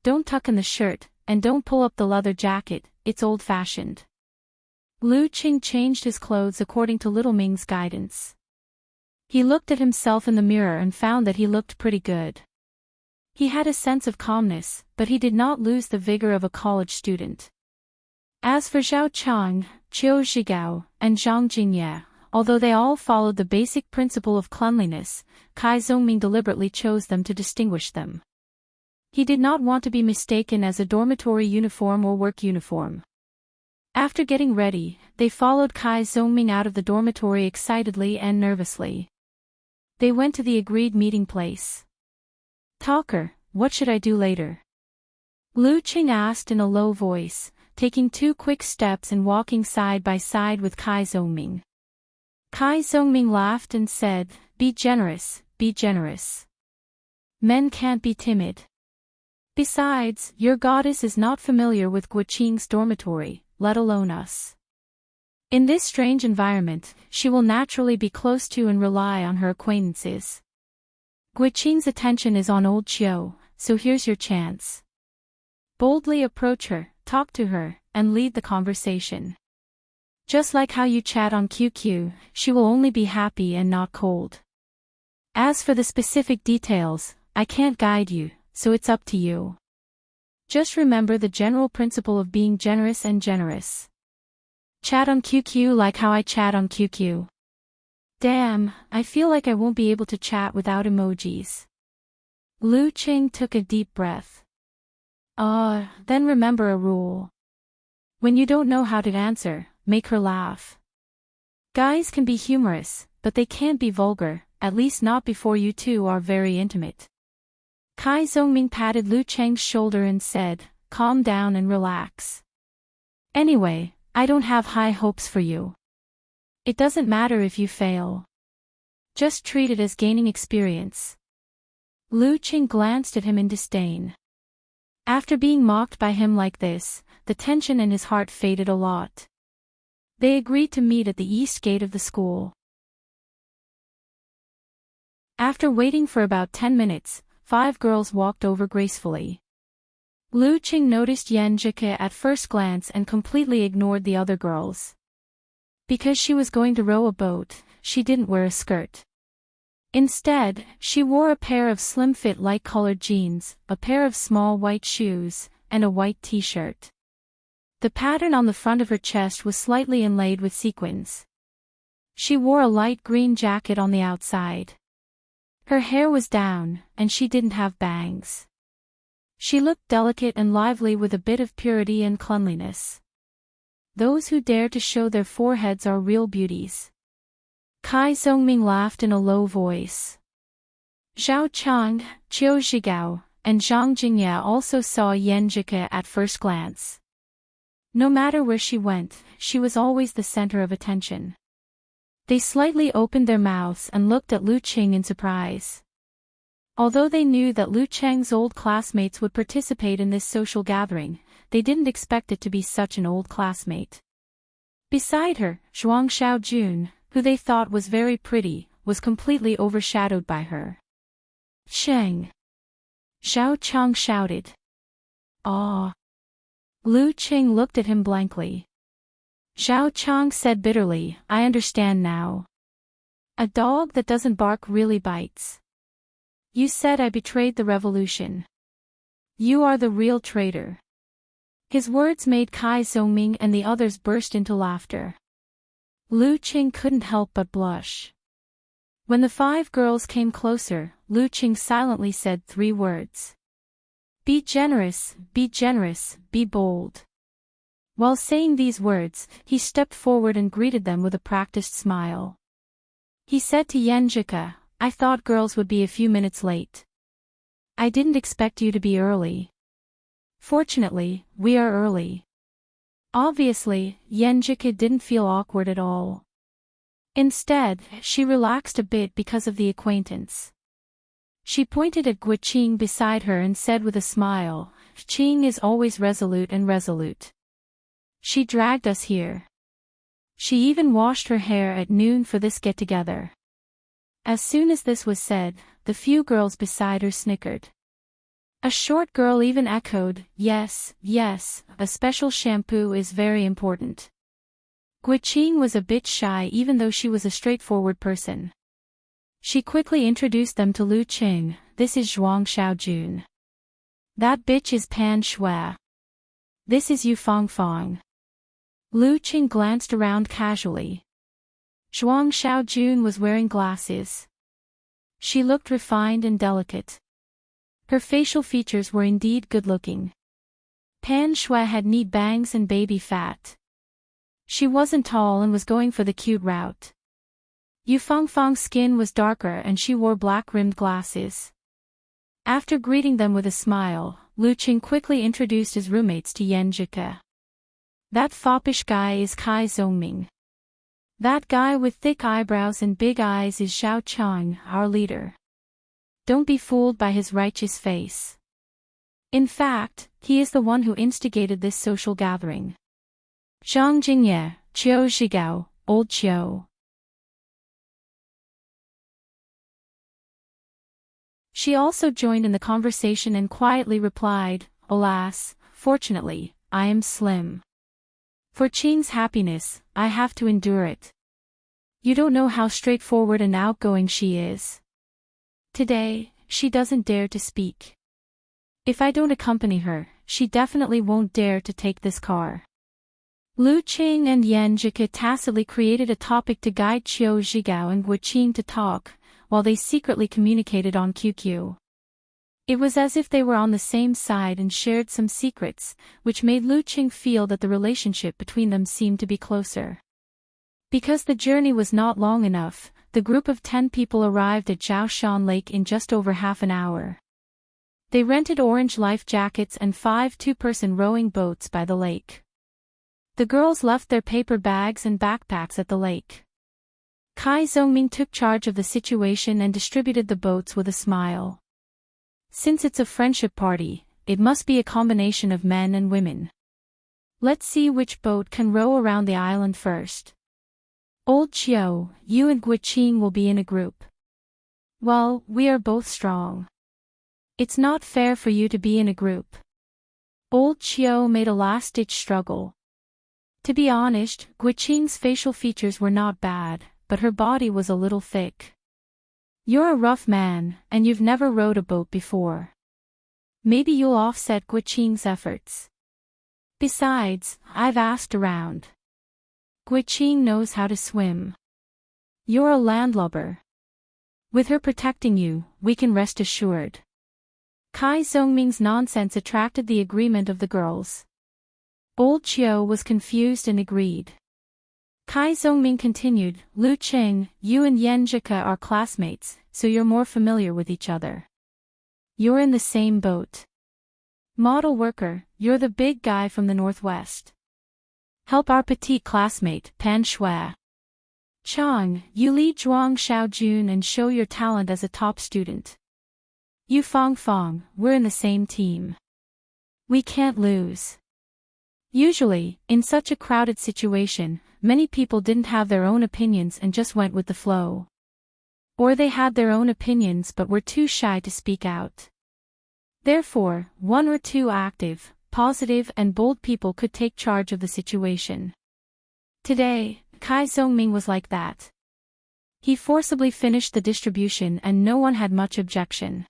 don't tuck in the shirt, and don't pull up the leather jacket, it's old-fashioned." Lu Qing changed his clothes according to Little Ming's guidance. He looked at himself in the mirror and found that he looked pretty good. He had a sense of calmness, but he did not lose the vigor of a college student. As for Zhao Chang, Qiu Zhigao, and Zhang Jingye, although they all followed the basic principle of cleanliness, Kai Zongming deliberately chose them to distinguish them. He did not want to be mistaken as a dormitory uniform or work uniform. After getting ready, they followed Kai Zongming out of the dormitory excitedly and nervously. They went to the agreed meeting place. "Talker, what should I do later?" Lu Qing asked in a low voice, taking 2 quick steps and walking side by side with Kai Zongming. Kai Zongming laughed and said, be generous, be generous. Men can't be timid. Besides, your goddess is not familiar with Guqing's dormitory, let alone us. In this strange environment, she will naturally be close to and rely on her acquaintances. Guqing's attention is on old Chiu, so here's your chance. Boldly approach her, talk to her, and lead the conversation. Just like how you chat on QQ, she will only be happy and not cold. As for the specific details, I can't guide you, so it's up to you. Just remember the general principle of being generous and generous. Chat on QQ like how I chat on QQ. Damn, I feel like I won't be able to chat without emojis. Lu Qing took a deep breath. Then remember a rule. When you don't know how to answer, make her laugh. Guys can be humorous, but they can't be vulgar, at least not before you two are very intimate. Kai Zongming patted Lu Cheng's shoulder and said, calm down and relax. Anyway, I don't have high hopes for you. It doesn't matter if you fail. Just treat it as gaining experience. Lu Qing glanced at him in disdain. After being mocked by him like this, the tension in his heart faded a lot. They agreed to meet at the east gate of the school. After waiting for about 10 minutes, 5 girls walked over gracefully. Lu Qing noticed Yan Zhike at first glance and completely ignored the other girls. Because she was going to row a boat, she didn't wear a skirt. Instead, she wore a pair of slim-fit light-colored jeans, a pair of small white shoes, and a white t-shirt. The pattern on the front of her chest was slightly inlaid with sequins. She wore a light green jacket on the outside. Her hair was down, and she didn't have bangs. She looked delicate and lively with a bit of purity and cleanliness. Those who dare to show their foreheads are real beauties. Kai Zongming laughed in a low voice. Zhao Chang, Qiu Zhigao, and Zhang Jingye also saw Yan Zhike at first glance. No matter where she went, she was always the center of attention. They slightly opened their mouths and looked at Lu Qing in surprise. Although they knew that Lu Cheng's old classmates would participate in this social gathering, they didn't expect it to be such an old classmate. Beside her, Zhuang Xiaojun, who they thought was very pretty, was completely overshadowed by her. Sheng! Zhao Chang shouted. Ah! Lu Qing looked at him blankly. Zhao Chang said bitterly, I understand now. A dog that doesn't bark really bites. You said I betrayed the revolution. You are the real traitor. His words made Kai Zongming and the others burst into laughter. Lu Qing couldn't help but blush. When the 5 girls came closer, Lu Qing silently said 3 words. Be generous, be bold. While saying these words, he stepped forward and greeted them with a practiced smile. He said to Yenjika, I thought girls would be a few minutes late. I didn't expect you to be early. Fortunately, we are early. Obviously, Yenjika didn't feel awkward at all. Instead, she relaxed a bit because of the acquaintance. She pointed at Guiqing beside her and said with a smile, Qing is always resolute. She dragged us here. She even washed her hair at noon for this get-together. As soon as this was said, the few girls beside her snickered. A short girl even echoed, yes, a special shampoo is very important. Guiqing was a bit shy even though she was a straightforward person. She quickly introduced them to Lu Qing, this is Zhuang Xiaojun. That bitch is Pan Shui. This is Yu Fangfang. Lu Qing glanced around casually. Zhuang Xiaojun was wearing glasses. She looked refined and delicate. Her facial features were indeed good-looking. Pan Shui had neat bangs and baby fat. She wasn't tall and was going for the cute route. Yu Fangfang's skin was darker and she wore black-rimmed glasses. After greeting them with a smile, Lu Qing quickly introduced his roommates to Yenjika. That foppish guy is Kai Zongming. That guy with thick eyebrows and big eyes is Xiao Chang, our leader. Don't be fooled by his righteous face. In fact, he is the one who instigated this social gathering. Zhang Jingye, Qiu Zhigao, Old Qiu. She also joined in the conversation and quietly replied, Alas, fortunately, I am slim. For Qing's happiness, I have to endure it. You don't know how straightforward and outgoing she is. Today, she doesn't dare to speak. If I don't accompany her, she definitely won't dare to take this car. Lu Qing and Yenjika tacitly created a topic to guide Qiu Zhigao and Guiqing to talk, while they secretly communicated on QQ. It was as if they were on the same side and shared some secrets, which made Lu Qing feel that the relationship between them seemed to be closer. Because the journey was not long enough, the group of 10 people arrived at Zhaoshan Lake in just over half an hour. They rented orange life jackets and 5 two-person rowing boats by the lake. The girls left their paper bags and backpacks at the lake. Kai Zongming took charge of the situation and distributed the boats with a smile. Since it's a friendship party, it must be a combination of men and women. Let's see which boat can row around the island first. Old Qiu, you and Guiqing will be in a group. Well, we are both strong. It's not fair for you to be in a group. Old Qiu made a last-ditch struggle. To be honest, Guiqing's facial features were not bad, but her body was a little thick. You're a rough man, and you've never rowed a boat before. Maybe you'll offset Guiqing's efforts. Besides, I've asked around. Guiqing knows how to swim. You're a landlubber. With her protecting you, we can rest assured. Kai Zongming's nonsense attracted the agreement of the girls. Old Qiu was confused and agreed. Kai Zongming continued, Lu Qing, you and Yenjika are classmates, so you're more familiar with each other. You're in the same boat. Model worker, you're the big guy from the northwest. Help our petite classmate, Pan Shui. Chang, you lead Zhuang Xiaojun and show your talent as a top student. Yu Fangfang, we're in the same team. We can't lose. Usually, in such a crowded situation, many people didn't have their own opinions and just went with the flow. Or they had their own opinions but were too shy to speak out. Therefore, 1 or 2 active, positive and bold people could take charge of the situation. Today, Kai Zongming was like that. He forcibly finished the distribution and no one had much objection.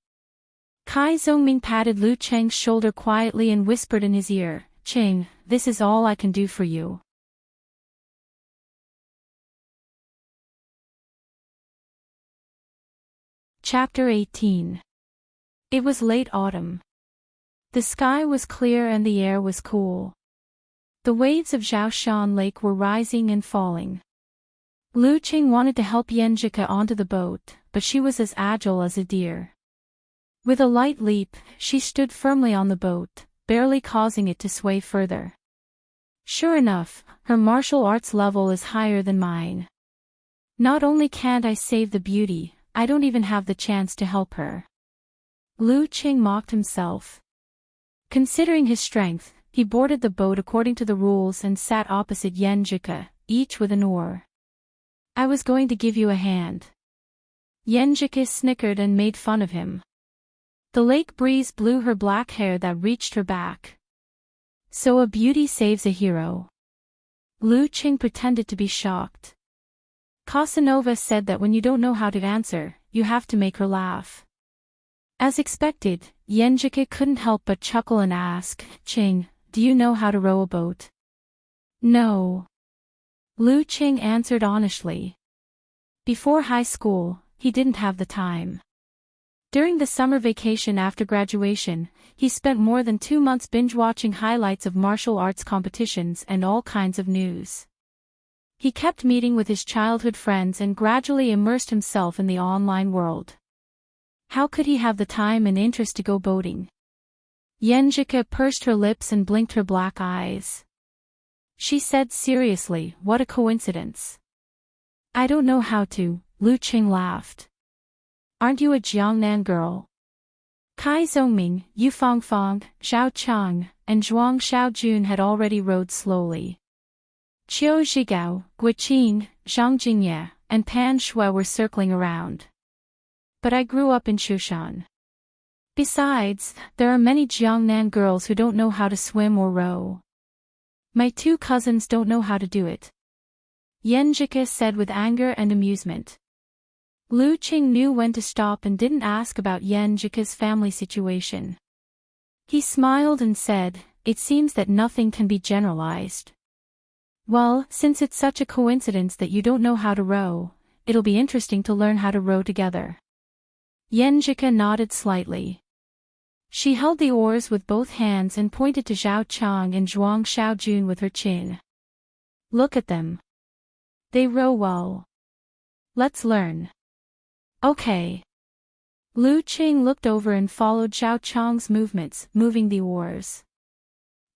Kai Zhongming patted Lu Cheng's shoulder quietly and whispered in his ear, "Cheng, this is all I can do for you." Chapter 18. It was late autumn. The sky was clear and the air was cool. The waves of Zhaoshan Lake were rising and falling. Lu Cheng wanted to help Yanjika onto the boat, but she was as agile as a deer. With a light leap, she stood firmly on the boat, barely causing it to sway further. Sure enough, her martial arts level is higher than mine. Not only can't I save the beauty, I don't even have the chance to help her. Lu Cheng mocked himself. Considering his strength, he boarded the boat according to the rules and sat opposite Yanjika, each with an oar. "I was going to give you a hand." Yanjika snickered and made fun of him. The lake breeze blew her black hair that reached her back. "So a beauty saves a hero." Lu Cheng pretended to be shocked. Casanova said that when you don't know how to answer, you have to make her laugh. As expected, Yanjika couldn't help but chuckle and ask, "Cheng, do you know how to row a boat?" "No." Lu Cheng answered honestly. Before high school, he didn't have the time. During the summer vacation after graduation, he spent more than 2 months binge-watching highlights of martial arts competitions and all kinds of news. He kept meeting with his childhood friends and gradually immersed himself in the online world. How could he have the time and interest to go boating? Yanjika pursed her lips and blinked her black eyes. She said seriously, "What a coincidence." "I don't know how to," Lu Cheng laughed. "Aren't you a Jiangnan girl?" Kai Zhongming, Yu Fangfang, Zhao Chang, and Zhuang Xiaojun had already rowed slowly. Qiu Zhigao, Guiqing, Zhang Jingye, and Pan Shui were circling around. "But I grew up in Shushan. Besides, there are many Jiangnan girls who don't know how to swim or row. My 2 cousins don't know how to do it." Yanjika said with anger and amusement. Lu Cheng knew when to stop and didn't ask about Yanjika's family situation. He smiled and said, "It seems that nothing can be generalized. Well, since it's such a coincidence that you don't know how to row, it'll be interesting to learn how to row together." Yanjika nodded slightly. She held the oars with both hands and pointed to Zhao Chang and Zhuang Xiaojun with her chin. "Look at them. They row well. Let's learn." "Okay." Lu Cheng looked over and followed Zhao Chang's movements, moving the oars.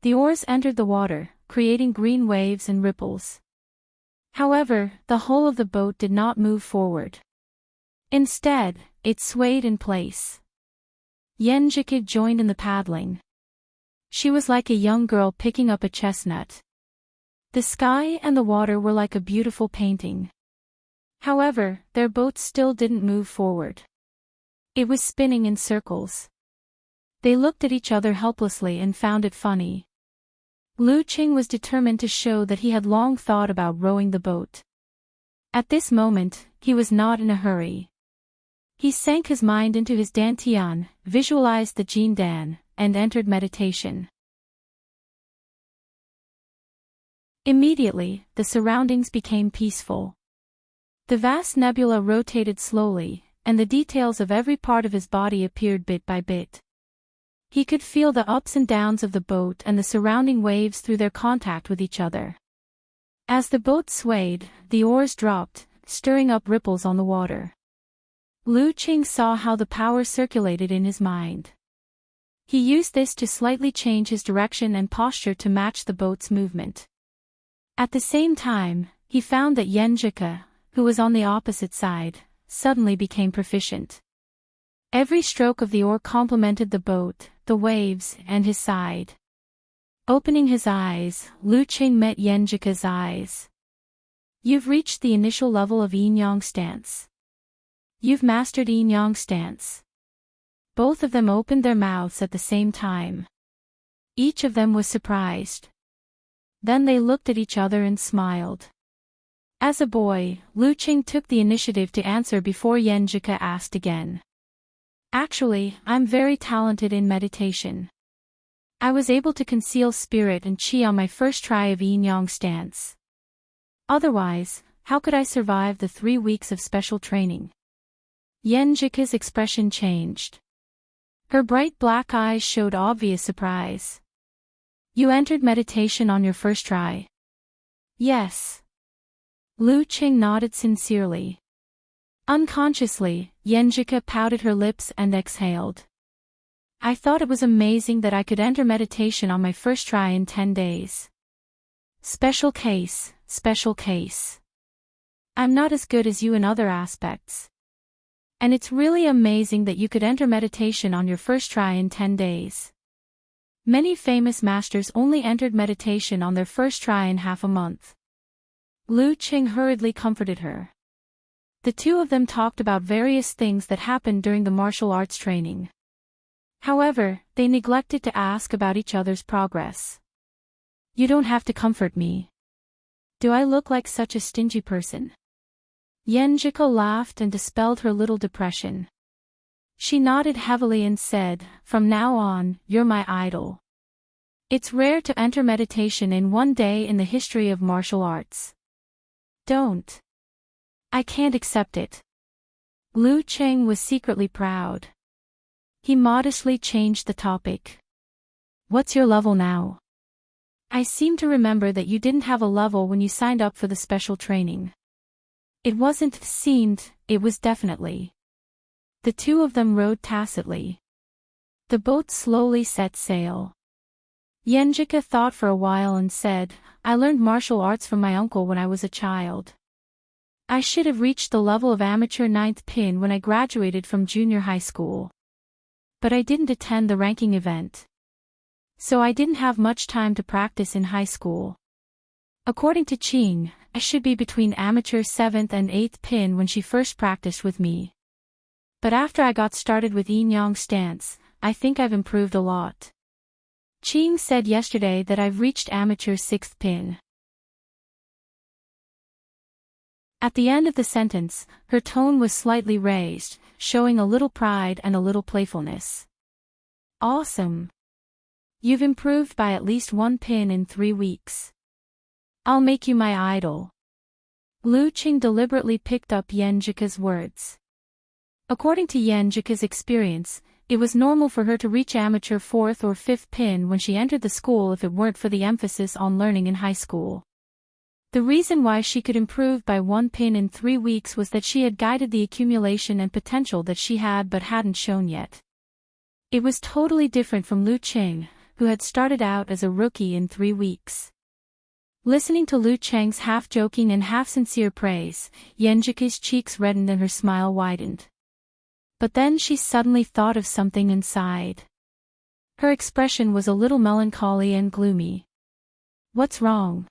The oars entered the water, creating green waves and ripples. However, the hull of the boat did not move forward. Instead, it swayed in place. Yanjika joined in the paddling. She was like a young girl picking up a chestnut. The sky and the water were like a beautiful painting. However, their boat still didn't move forward. It was spinning in circles. They looked at each other helplessly and found it funny. Lu Cheng was determined to show that he had long thought about rowing the boat. At this moment, he was not in a hurry. He sank his mind into his dantian, visualized the Jin Dan, and entered meditation. Immediately, the surroundings became peaceful. The vast nebula rotated slowly, and the details of every part of his body appeared bit by bit. He could feel the ups and downs of the boat and the surrounding waves through their contact with each other. As the boat swayed, the oars dropped, stirring up ripples on the water. Lu Cheng saw how the power circulated in his mind. He used this to slightly change his direction and posture to match the boat's movement. At the same time, he found that Yanjika, who was on the opposite side, suddenly became proficient. Every stroke of the oar complemented the boat, the waves, and his side. Opening his eyes, Lu Cheng met Yanjika's eyes. "You've reached the initial level of yin-yang stance. You've mastered yin-yang stance." Both of them opened their mouths at the same time. Each of them was surprised. Then they looked at each other and smiled. As a boy, Lu Qing took the initiative to answer before Yenjika asked again. Actually, I'm very talented in meditation. I was able to conceal spirit and qi on my first try of yin-yang stance. Otherwise, how could I survive the 3 weeks of special training? Yenjika's expression changed. Her bright black eyes showed obvious surprise. You entered meditation on your first try? Yes. Lu Qing nodded sincerely. Unconsciously, Yenjika pouted her lips and exhaled. I thought it was amazing that I could enter meditation on my first try in 10 days. Special case, special case. I'm not as good as you in other aspects. And it's really amazing that you could enter meditation on your first try in 10 days. Many famous masters only entered meditation on their first try in half a month. Lu Qing hurriedly comforted her. The two of them talked about various things that happened during the martial arts training. However, they neglected to ask about each other's progress. You don't have to comfort me. Do I look like such a stingy person? Yenjika laughed and dispelled her little depression. She nodded heavily and said, From now on, you're my idol. It's rare to enter meditation in 1 day in the history of martial arts. Don't. I can't accept it. Lu Qing was secretly proud. He modestly changed the topic. What's your level now? I seem to remember that you didn't have a level when you signed up for the special training. It wasn't seemed, it was definitely. The two of them rowed tacitly. The boat slowly set sail. Yenjika thought for a while and said, I learned martial arts from my uncle when I was a child. I should have reached the level of amateur 9th pin when I graduated from junior high school. But I didn't attend the ranking event. So I didn't have much time to practice in high school. According to Qing, I should be between amateur 7th and 8th pin when she first practiced with me. But after I got started with yin-yang stance, I think I've improved a lot. Qing said yesterday that I've reached amateur 6th pin. At the end of the sentence, her tone was slightly raised, showing a little pride and a little playfulness. Awesome. You've improved by at least 1 pin in 3 weeks. I'll make you my idol. Lu Qing deliberately picked up Yenjika's words. According to Yenjika's experience, it was normal for her to reach amateur 4th or 5th pin when she entered the school if it weren't for the emphasis on learning in high school. The reason why she could improve by 1 pin in 3 weeks was that she had guided the accumulation and potential that she had but hadn't shown yet. It was totally different from Lu Qing, who had started out as a rookie in 3 weeks. Listening to Lu Qing's half-joking and half-sincere praise, Yenjika's cheeks reddened and her smile widened. But then she suddenly thought of something and sighed. Her expression was a little melancholy and gloomy. What's wrong?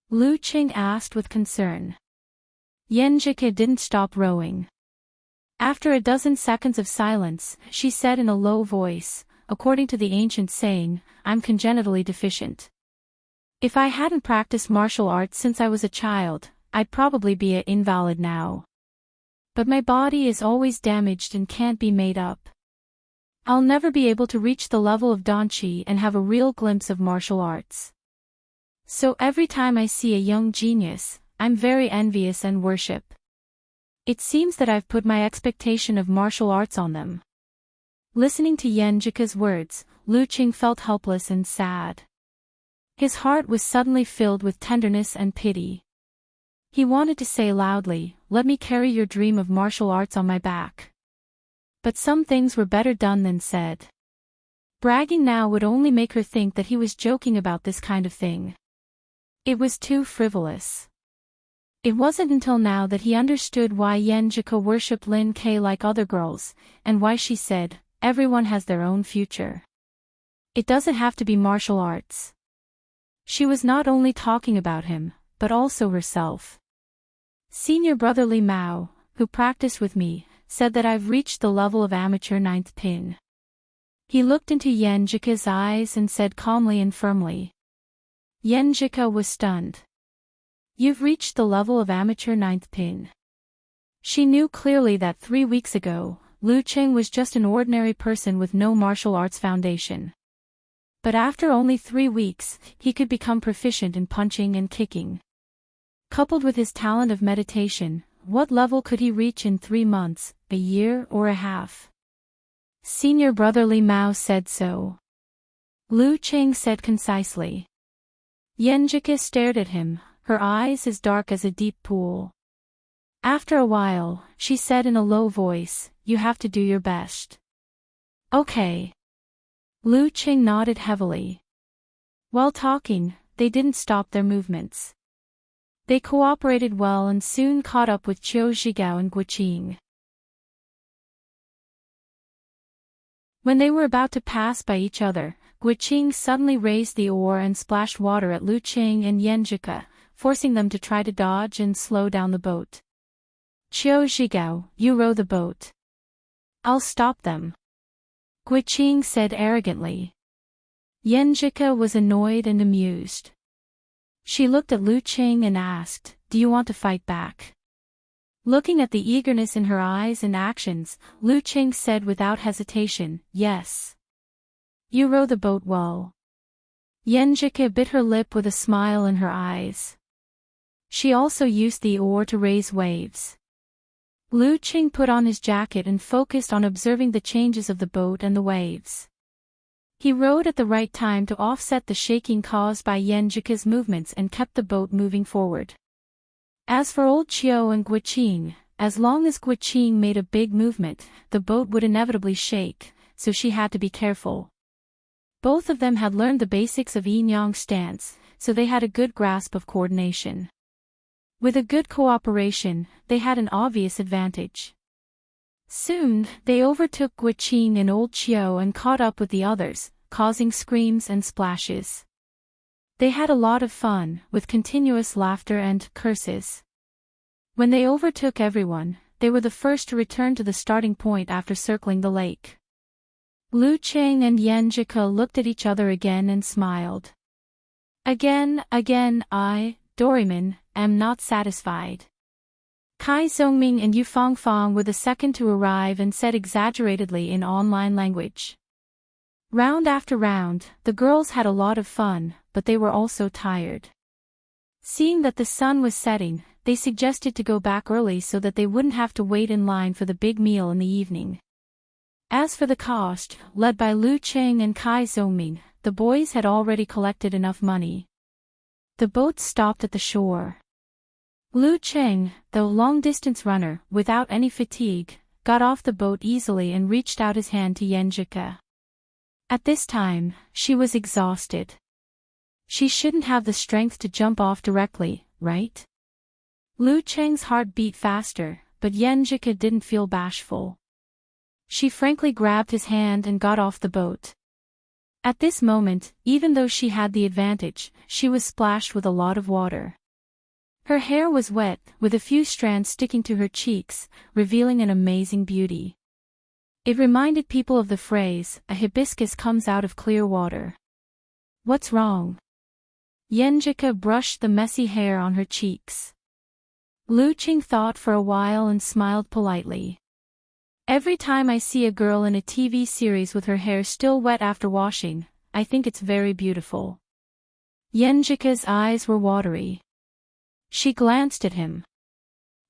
Lu Qing asked with concern. Yenjika didn't stop rowing. After a dozen seconds of silence, she said in a low voice, according to the ancient saying, I'm congenitally deficient. If I hadn't practiced martial arts since I was a child, I'd probably be an invalid now. But my body is always damaged and can't be made up. I'll never be able to reach the level of Danqi and have a real glimpse of martial arts. So every time I see a young genius, I'm very envious and worship. It seems that I've put my expectation of martial arts on them. Listening to Yenjika's words, Lu Qing felt helpless and sad. His heart was suddenly filled with tenderness and pity. He wanted to say loudly, let me carry your dream of martial arts on my back. But some things were better done than said. Bragging now would only make her think that he was joking about this kind of thing. It was too frivolous. It wasn't until now that he understood why Yenjika worshipped Lin Kei like other girls, and why she said, everyone has their own future. It doesn't have to be martial arts. She was not only talking about him, but also herself. Senior brother Li Mao, who practiced with me, said that I've reached the level of amateur 9th pin. He looked into Yenjika's eyes and said calmly and firmly. Yenjika was stunned. You've reached the level of amateur ninth pin. She knew clearly that 3 weeks ago, Lu Cheng was just an ordinary person with no martial arts foundation. But after only 3 weeks, he could become proficient in punching and kicking. Coupled with his talent of meditation, what level could he reach in 3 months, a year, or a half? Senior brother Li Mao said so. Lu Cheng said concisely. Yenjika stared at him, her eyes as dark as a deep pool. After a while, she said in a low voice, "You have to do your best." Okay. Lu Cheng nodded heavily. While talking, they didn't stop their movements. They cooperated well and soon caught up with Qiu Zhigao and Guiqing. When they were about to pass by each other, Guiqing suddenly raised the oar and splashed water at Lu Cheng and Yenjika, forcing them to try to dodge and slow down the boat. "Qiu Zhigao, you row the boat. I'll stop them," Guiqing said arrogantly. Yenjika was annoyed and amused. She looked at Lu Cheng and asked, "Do you want to fight back?" Looking at the eagerness in her eyes and actions, Lu Cheng said without hesitation, "Yes." "You row the boat well." Yenjika bit her lip with a smile in her eyes. She also used the oar to raise waves. Lu Cheng put on his jacket and focused on observing the changes of the boat and the waves. He rowed at the right time to offset the shaking caused by Yenjika's movements and kept the boat moving forward. As for old Qiu and Guiqing, as long as Guiqing made a big movement, the boat would inevitably shake, so she had to be careful. Both of them had learned the basics of yin-yang stance, so they had a good grasp of coordination. With a good cooperation, they had an obvious advantage. Soon, they overtook Guiqing and old Qiu and caught up with the others, causing screams and splashes. They had a lot of fun, with continuous laughter and curses. When they overtook everyone, they were the first to return to the starting point after circling the lake. Lu Cheng and Yenjika looked at each other again and smiled. Again, I, Doraemon, am not satisfied. Kai Zhongming and Yu Fangfang were the second to arrive and said exaggeratedly in online language. Round after round, the girls had a lot of fun, but they were also tired. Seeing that the sun was setting, they suggested to go back early so that they wouldn't have to wait in line for the big meal in the evening. As for the cost, led by Lu Cheng and Kai Zhongming, the boys had already collected enough money. The boat stopped at the shore. Lu Cheng, though a long-distance runner, without any fatigue, got off the boat easily and reached out his hand to Yenjika. At this time, she was exhausted. She shouldn't have the strength to jump off directly, right? Lu Cheng's heart beat faster, but Yenjika didn't feel bashful. She frankly grabbed his hand and got off the boat. At this moment, even though she had the advantage, she was splashed with a lot of water. Her hair was wet, with a few strands sticking to her cheeks, revealing an amazing beauty. It reminded people of the phrase, "A hibiscus comes out of clear water." "What's wrong?" Yenjika brushed the messy hair on her cheeks. Lu Cheng thought for a while and smiled politely. "Every time I see a girl in a TV series with her hair still wet after washing, I think it's very beautiful." Yenjika's eyes were watery. She glanced at him.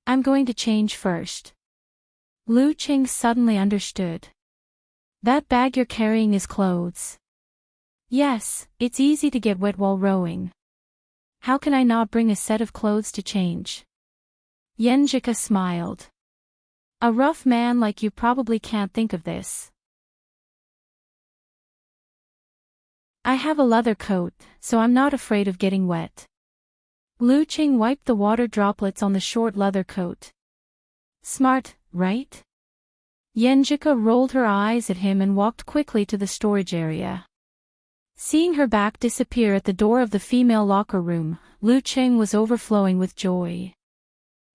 "I'm going to change first." Lu Cheng suddenly understood. "That bag you're carrying is clothes." "Yes, it's easy to get wet while rowing. How can I not bring a set of clothes to change?" Yenjika smiled. "A rough man like you probably can't think of this." "I have a leather coat, so I'm not afraid of getting wet." Lu Cheng wiped the water droplets on the short leather coat. "Smart, right?" Yenjika rolled her eyes at him and walked quickly to the storage area. Seeing her back disappear at the door of the female locker room, Lu Cheng was overflowing with joy.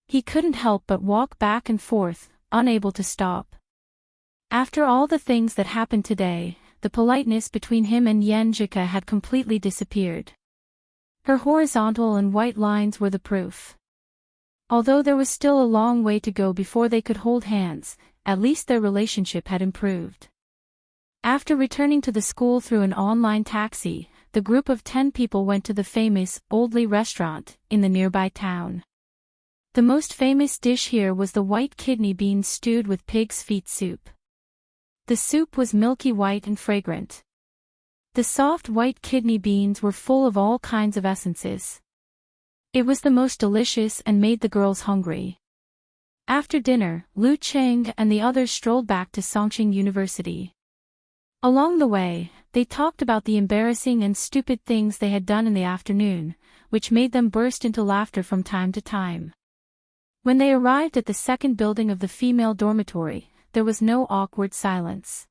He couldn't help but walk back and forth, unable to stop. After all the things that happened today, the politeness between him and Yenjika had completely disappeared. Her horizontal and white lines were the proof. Although there was still a long way to go before they could hold hands, at least their relationship had improved. After returning to the school through an online taxi, the group of 10 people went to the famous Oldley restaurant in the nearby town. The most famous dish here was the white kidney beans stewed with pig's feet soup. The soup was milky white and fragrant. The soft white kidney beans were full of all kinds of essences. It was the most delicious and made the girls hungry. After dinner, Lu Cheng and the others strolled back to Songqing University. Along the way, they talked about the embarrassing and stupid things they had done in the afternoon, which made them burst into laughter from time to time. When they arrived at the second building of the female dormitory, there was no awkward silence.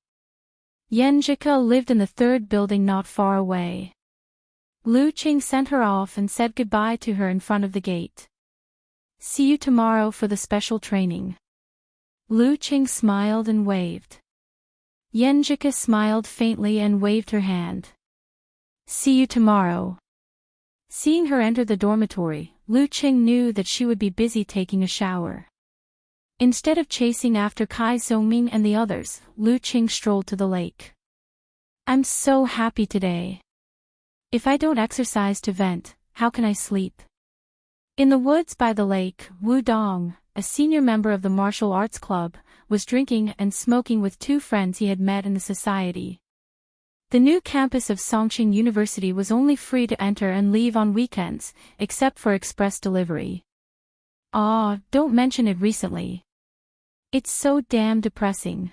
Yenjika lived in the third building not far away. Lu Qing sent her off and said goodbye to her in front of the gate. "See you tomorrow for the special training." Lu Qing smiled and waved. Yenjika smiled faintly and waved her hand. "See you tomorrow." Seeing her enter the dormitory, Lu Qing knew that she would be busy taking a shower. Instead of chasing after Kai Zongming and the others, Lu Qing strolled to the lake. "I'm so happy today. If I don't exercise to vent, how can I sleep?" In the woods by the lake, Wu Dong, a senior member of the martial arts club, was drinking and smoking with two friends he had met in the society. The new campus of Songqing University was only free to enter and leave on weekends, except for express delivery. Don't mention it recently. It's so damn depressing.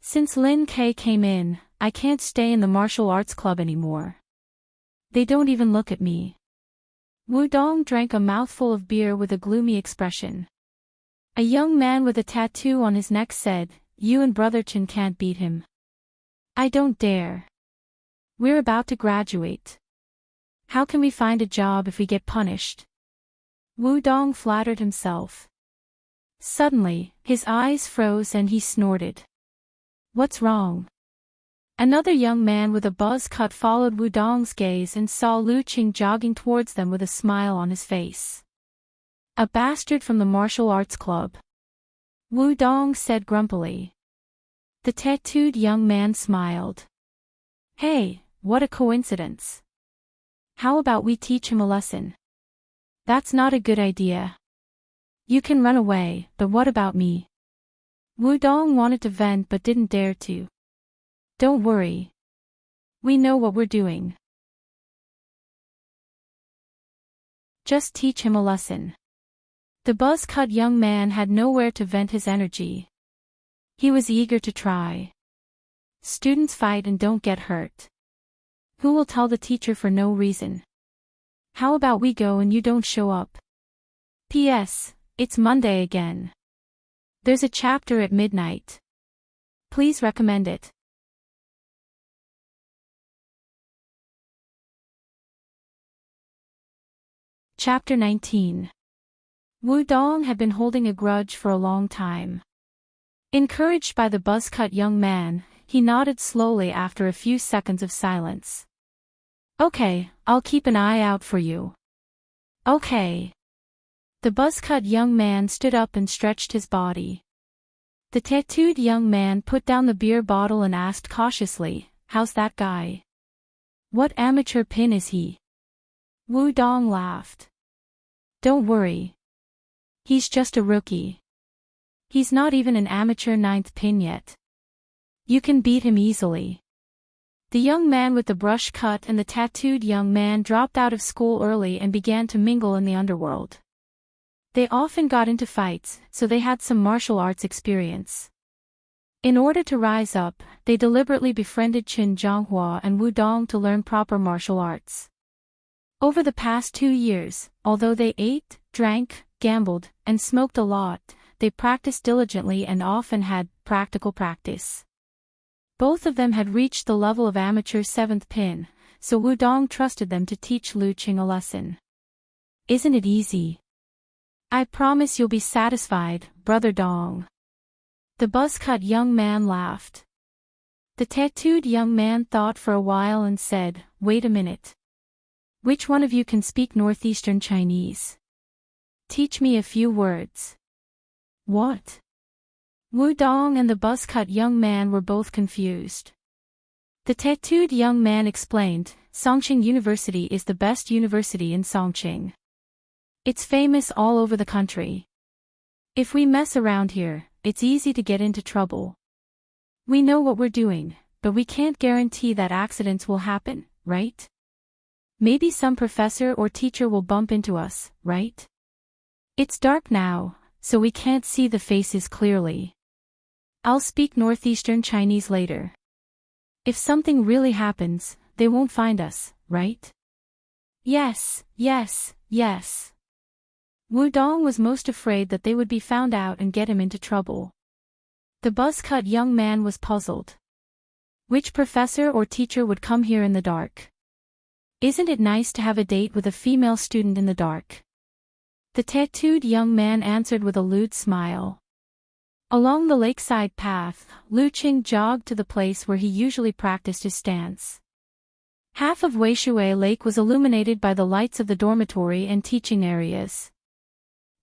Since Lin K came in, I can't stay in the martial arts club anymore. They don't even look at me. Wu Dong drank a mouthful of beer with a gloomy expression. A young man with a tattoo on his neck said, "You and Brother Chen can't beat him." "I don't dare. We're about to graduate. How can we find a job if we get punished?" Wu Dong flattered himself. Suddenly, his eyes froze and he snorted. "What's wrong?" Another young man with a buzz cut followed Wu Dong's gaze and saw Lu Qing jogging towards them with a smile on his face. "A bastard from the martial arts club," Wu Dong said grumpily. The tattooed young man smiled. "Hey, what a coincidence. How about we teach him a lesson?" "That's not a good idea. You can run away, but what about me?" Wu Dong wanted to vent but didn't dare to. "Don't worry. We know what we're doing. Just teach him a lesson." The buzz-cut young man had nowhere to vent his energy. He was eager to try. Students fight and don't get hurt. Who will tell the teacher for no reason? How about we go and you don't show up? P.S. It's Monday again. There's a chapter at midnight. Please recommend it. Chapter 19. Wu Dong had been holding a grudge for a long time. Encouraged by the buzz-cut young man, he nodded slowly after a few seconds of silence. "Okay, I'll keep an eye out for you." "Okay." The buzz-cut young man stood up and stretched his body. The tattooed young man put down the beer bottle and asked cautiously, "How's that guy? What amateur pin is he?" Wu Dong laughed. "Don't worry. He's just a rookie. He's not even an amateur 9th pin yet. You can beat him easily." The young man with the brush cut and the tattooed young man dropped out of school early and began to mingle in the underworld. They often got into fights, so they had some martial arts experience. In order to rise up, they deliberately befriended Qin Zhonghua and Wu Dong to learn proper martial arts. Over the past 2 years, although they ate, drank, gambled, and smoked a lot, they practiced diligently and often had practical practice. Both of them had reached the level of amateur 7th pin, so Wu Dong trusted them to teach Lu Qing a lesson. "Isn't it easy? I promise you'll be satisfied, Brother Dong." The buzz-cut young man laughed. The tattooed young man thought for a while and said, "Wait a minute. Which one of you can speak Northeastern Chinese? Teach me a few words. What? Wu Dong and the buzz-cut young man were both confused. The tattooed young man explained, Songqing University is the best university in Songqing. It's famous all over the country. If we mess around here, it's easy to get into trouble. We know what we're doing, but we can't guarantee that accidents will happen, right? Maybe some professor or teacher will bump into us, right? It's dark now, so we can't see the faces clearly. I'll speak Northeastern Chinese later. If something really happens, they won't find us, right? Yes, yes, yes. Wu Dong was most afraid that they would be found out and get him into trouble. The buzz-cut young man was puzzled. Which professor or teacher would come here in the dark? Isn't it nice to have a date with a female student in the dark? The tattooed young man answered with a lewd smile. Along the lakeside path, Lu Qing jogged to the place where he usually practiced his stance. Half of Weishui Lake was illuminated by the lights of the dormitory and teaching areas.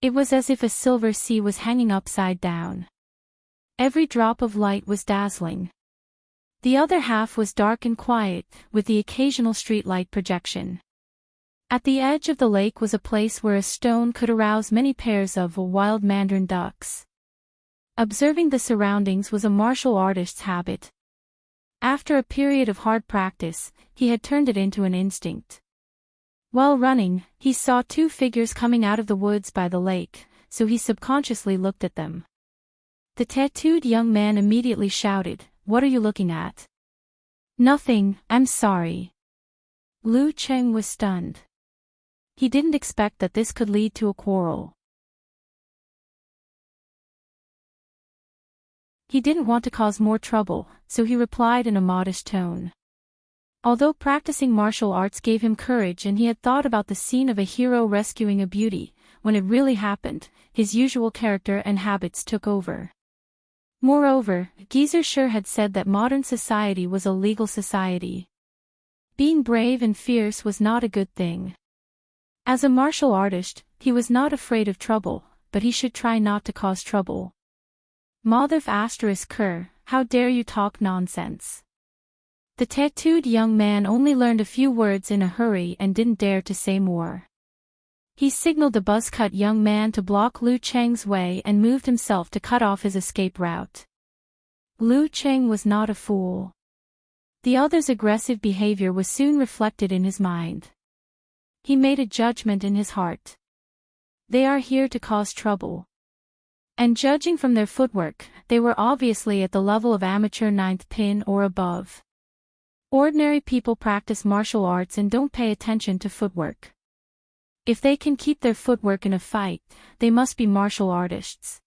It was as if a silver sea was hanging upside down. Every drop of light was dazzling. The other half was dark and quiet, with the occasional streetlight projection. At the edge of the lake was a place where a stone could arouse many pairs of wild mandarin ducks. Observing the surroundings was a martial artist's habit. After a period of hard practice, he had turned it into an instinct. While running, he saw two figures coming out of the woods by the lake, so he subconsciously looked at them. The tattooed young man immediately shouted, "What are you looking at?" "Nothing, I'm sorry." Lu Cheng was stunned. He didn't expect that this could lead to a quarrel. He didn't want to cause more trouble, so he replied in a modest tone. Although practicing martial arts gave him courage and he had thought about the scene of a hero rescuing a beauty, when it really happened, his usual character and habits took over. Moreover, Geezer Sher had said that modern society was a legal society. Being brave and fierce was not a good thing. As a martial artist, he was not afraid of trouble, but he should try not to cause trouble. Madhav *Ker, how dare you talk nonsense? The tattooed young man only learned a few words in a hurry and didn't dare to say more. He signaled the buzz-cut young man to block Lu Cheng's way and moved himself to cut off his escape route. Lu Cheng was not a fool. The other's aggressive behavior was soon reflected in his mind. He made a judgment in his heart. They are here to cause trouble. And judging from their footwork, they were obviously at the level of amateur ninth pin or above. Ordinary people practice martial arts and don't pay attention to footwork. If they can keep their footwork in a fight, they must be martial artists.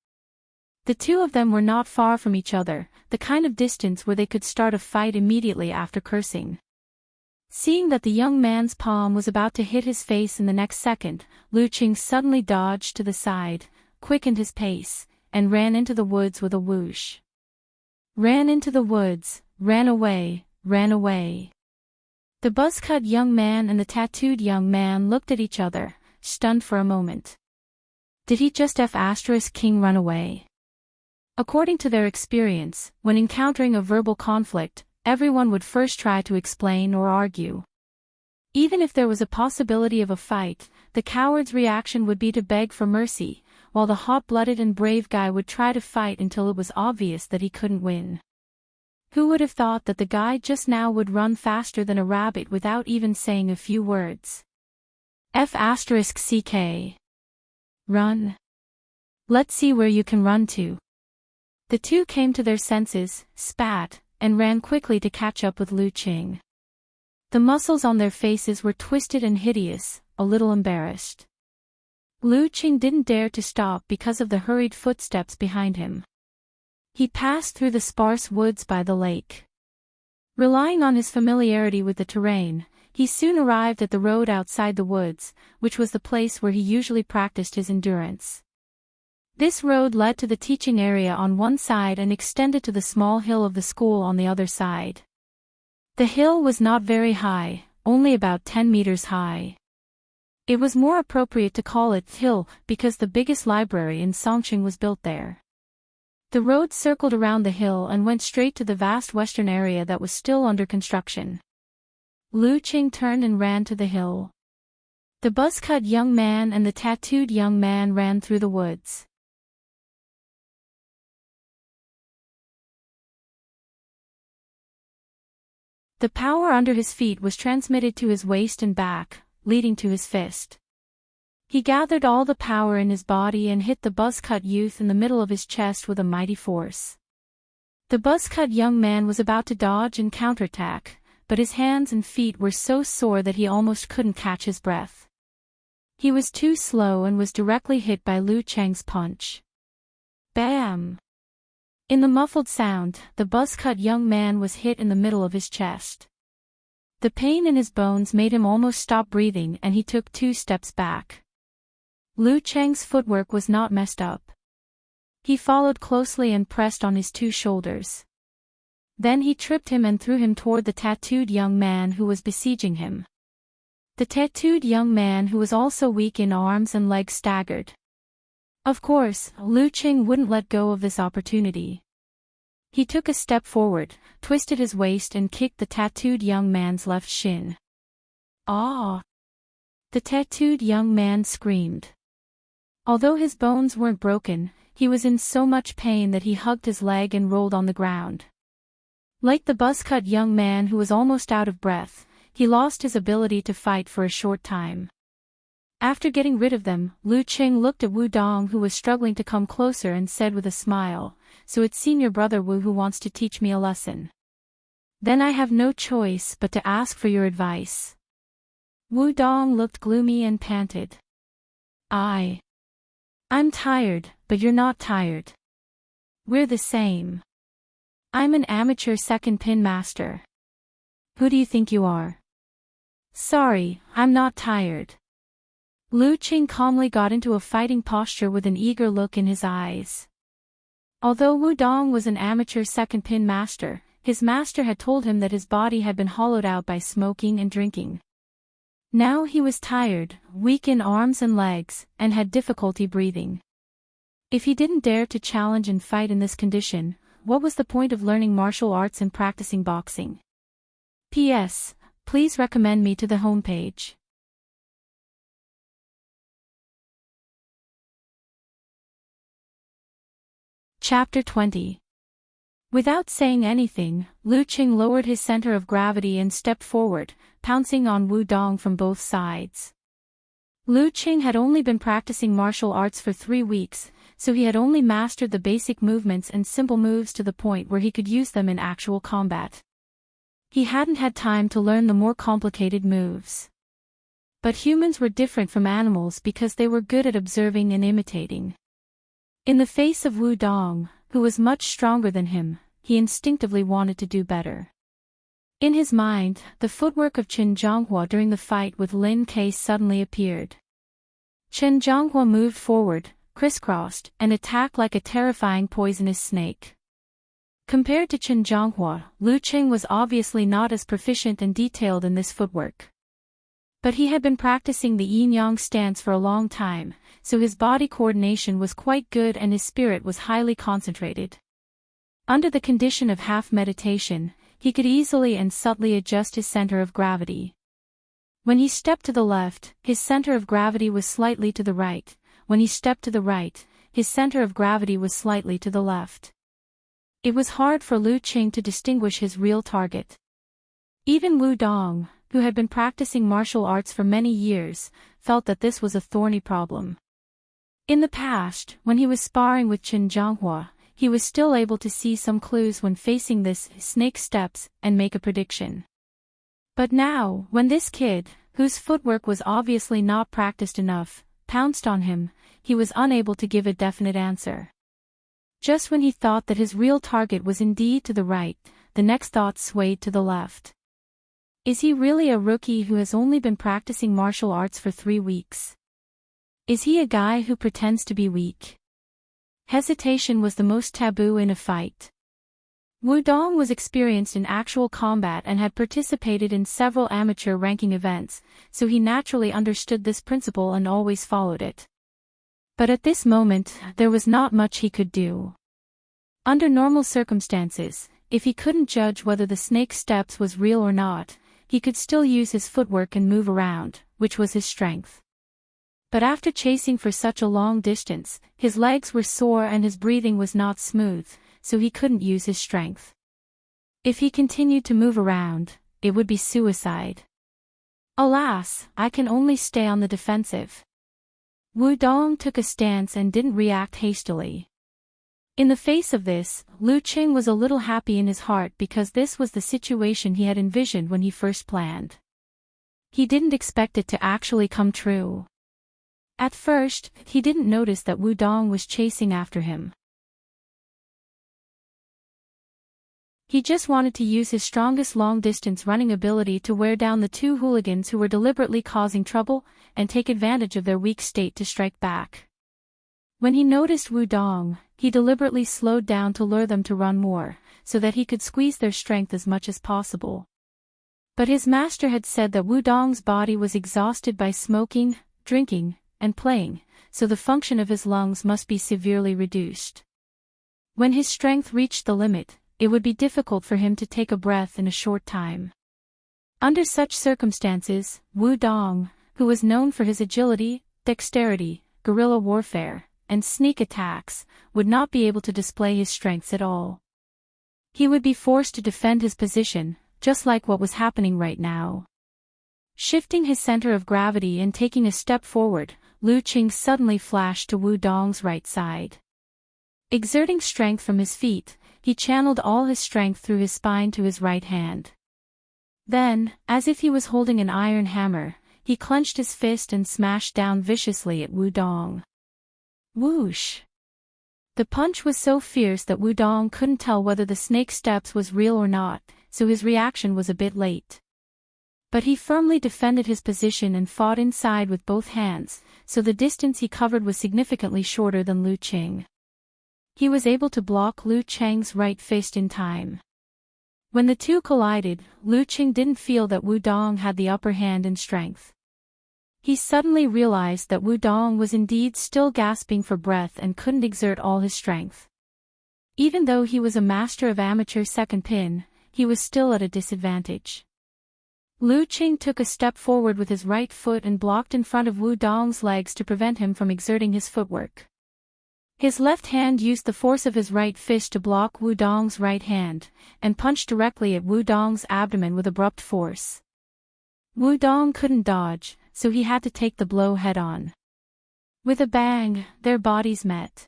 The two of them were not far from each other, the kind of distance where they could start a fight immediately after cursing. Seeing that the young man's palm was about to hit his face in the next second, Lu Qing suddenly dodged to the side, quickened his pace, and ran into the woods with a whoosh. Ran into the woods, ran away, ran away. The buzz-cut young man and the tattooed young man looked at each other, stunned for a moment. Did he just F*King run away? According to their experience, when encountering a verbal conflict, everyone would first try to explain or argue. Even if there was a possibility of a fight, the coward's reaction would be to beg for mercy, while the hot-blooded and brave guy would try to fight until it was obvious that he couldn't win. Who would have thought that the guy just now would run faster than a rabbit without even saying a few words? F***. Run. Let's see where you can run to. The two came to their senses, spat, and ran quickly to catch up with Lu Qing. The muscles on their faces were twisted and hideous, a little embarrassed. Lu Qing didn't dare to stop because of the hurried footsteps behind him. He passed through the sparse woods by the lake. Relying on his familiarity with the terrain, he soon arrived at the road outside the woods, which was the place where he usually practiced his endurance. This road led to the teaching area on one side and extended to the small hill of the school on the other side. The hill was not very high, only about 10 meters high. It was more appropriate to call it hill because the biggest library in Songqing was built there. The road circled around the hill and went straight to the vast western area that was still under construction. Lu Qing turned and ran to the hill. The buzz-cut young man and the tattooed young man ran through the woods. The power under his feet was transmitted to his waist and back, leading to his fist. He gathered all the power in his body and hit the buzz-cut youth in the middle of his chest with a mighty force. The buzz-cut young man was about to dodge and counterattack, but his hands and feet were so sore that he almost couldn't catch his breath. He was too slow and was directly hit by Lu Cheng's punch. Bam! In the muffled sound, the buzz-cut young man was hit in the middle of his chest. The pain in his bones made him almost stop breathing and he took 2 steps back. Lu Cheng's footwork was not messed up. He followed closely and pressed on his 2 shoulders. Then he tripped him and threw him toward the tattooed young man who was besieging him. The tattooed young man who was also weak in arms and legs staggered. Of course, Lu Qing wouldn't let go of this opportunity. He took a step forward, twisted his waist and kicked the tattooed young man's left shin. Ah! The tattooed young man screamed. Although his bones weren't broken, he was in so much pain that he hugged his leg and rolled on the ground. Like the buzz-cut young man who was almost out of breath, he lost his ability to fight for a short time. After getting rid of them, Lu Qing looked at Wu Dong who was struggling to come closer and said with a smile, "So it's senior brother Wu who wants to teach me a lesson. Then I have no choice but to ask for your advice." Wu Dong looked gloomy and panted. I'm tired, but you're not tired. We're the same. I'm an amateur second pin master. Who do you think you are? Sorry, I'm not tired. Lu Qing calmly got into a fighting posture with an eager look in his eyes. Although Wu Dong was an amateur second pin master, his master had told him that his body had been hollowed out by smoking and drinking. Now he was tired, weak in arms and legs, and had difficulty breathing. If he didn't dare to challenge and fight in this condition, what was the point of learning martial arts and practicing boxing? P.S. Please recommend me to the homepage. Chapter 20. Without saying anything, Lu Qing lowered his center of gravity and stepped forward, pouncing on Wu Dong from both sides. Lu Qing had only been practicing martial arts for 3 weeks, so he had only mastered the basic movements and simple moves to the point where he could use them in actual combat. He hadn't had time to learn the more complicated moves. But humans were different from animals because they were good at observing and imitating. In the face of Wu Dong, who was much stronger than him, he instinctively wanted to do better. In his mind, the footwork of Chen Zhonghua during the fight with Lin Ke suddenly appeared. Chen Zhonghua moved forward, crisscrossed, and attacked like a terrifying poisonous snake. Compared to Chen Zhonghua, Lu Qing was obviously not as proficient and detailed in this footwork. But he had been practicing the yin-yang stance for a long time, so his body coordination was quite good and his spirit was highly concentrated. Under the condition of half meditation, he could easily and subtly adjust his center of gravity. When he stepped to the left, his center of gravity was slightly to the right. When he stepped to the right, his center of gravity was slightly to the left. It was hard for Lu Qing to distinguish his real target. Even Wu Dong, who had been practicing martial arts for many years, felt that this was a thorny problem. In the past, when he was sparring with Chen Zhonghua, he was still able to see some clues when facing this snake steps and make a prediction. But now, when this kid, whose footwork was obviously not practiced enough, pounced on him, he was unable to give a definite answer. Just when he thought that his real target was indeed to the right, the next thought swayed to the left. Is he really a rookie who has only been practicing martial arts for 3 weeks? Is he a guy who pretends to be weak? Hesitation was the most taboo in a fight. Wudong was experienced in actual combat and had participated in several amateur ranking events, so he naturally understood this principle and always followed it. But at this moment, there was not much he could do. Under normal circumstances, if he couldn't judge whether the snake steps was real or not, he could still use his footwork and move around, which was his strength. But after chasing for such a long distance, his legs were sore and his breathing was not smooth, so he couldn't use his strength. If he continued to move around, it would be suicide. Alas, I can only stay on the defensive. Wudong took a stance and didn't react hastily. In the face of this, Luqing was a little happy in his heart because this was the situation he had envisioned when he first planned. He didn't expect it to actually come true. At first, he didn't notice that Wudong was chasing after him. He just wanted to use his strongest long-distance running ability to wear down the two hooligans who were deliberately causing trouble, and take advantage of their weak state to strike back. When he noticed Wudong, he deliberately slowed down to lure them to run more, so that he could squeeze their strength as much as possible. But his master had said that Wudong's body was exhausted by smoking, drinking, and playing, so the function of his lungs must be severely reduced. When his strength reached the limit, it would be difficult for him to take a breath in a short time. Under such circumstances, Wudong, who was known for his agility, dexterity, guerrilla warfare, and sneak attacks, would not be able to display his strengths at all. He would be forced to defend his position, just like what was happening right now. Shifting his center of gravity and taking a step forward, Luqing suddenly flashed to Wudong's right side. Exerting strength from his feet, he channeled all his strength through his spine to his right hand. Then, as if he was holding an iron hammer, he clenched his fist and smashed down viciously at Wudong. Whoosh! The punch was so fierce that Wudong couldn't tell whether the snake steps was real or not, so his reaction was a bit late. But he firmly defended his position and fought inside with both hands, so the distance he covered was significantly shorter than Luqing. He was able to block Luqing's right fist in time. When the two collided, Luqing didn't feel that Wudong had the upper hand in strength. He suddenly realized that Wudong was indeed still gasping for breath and couldn't exert all his strength. Even though he was a master of amateur second pin, he was still at a disadvantage. Luqing took a step forward with his right foot and blocked in front of Wudong's legs to prevent him from exerting his footwork. His left hand used the force of his right fist to block Wudong's right hand, and punched directly at Wudong's abdomen with abrupt force. Wudong couldn't dodge, so he had to take the blow head-on. With a bang, their bodies met.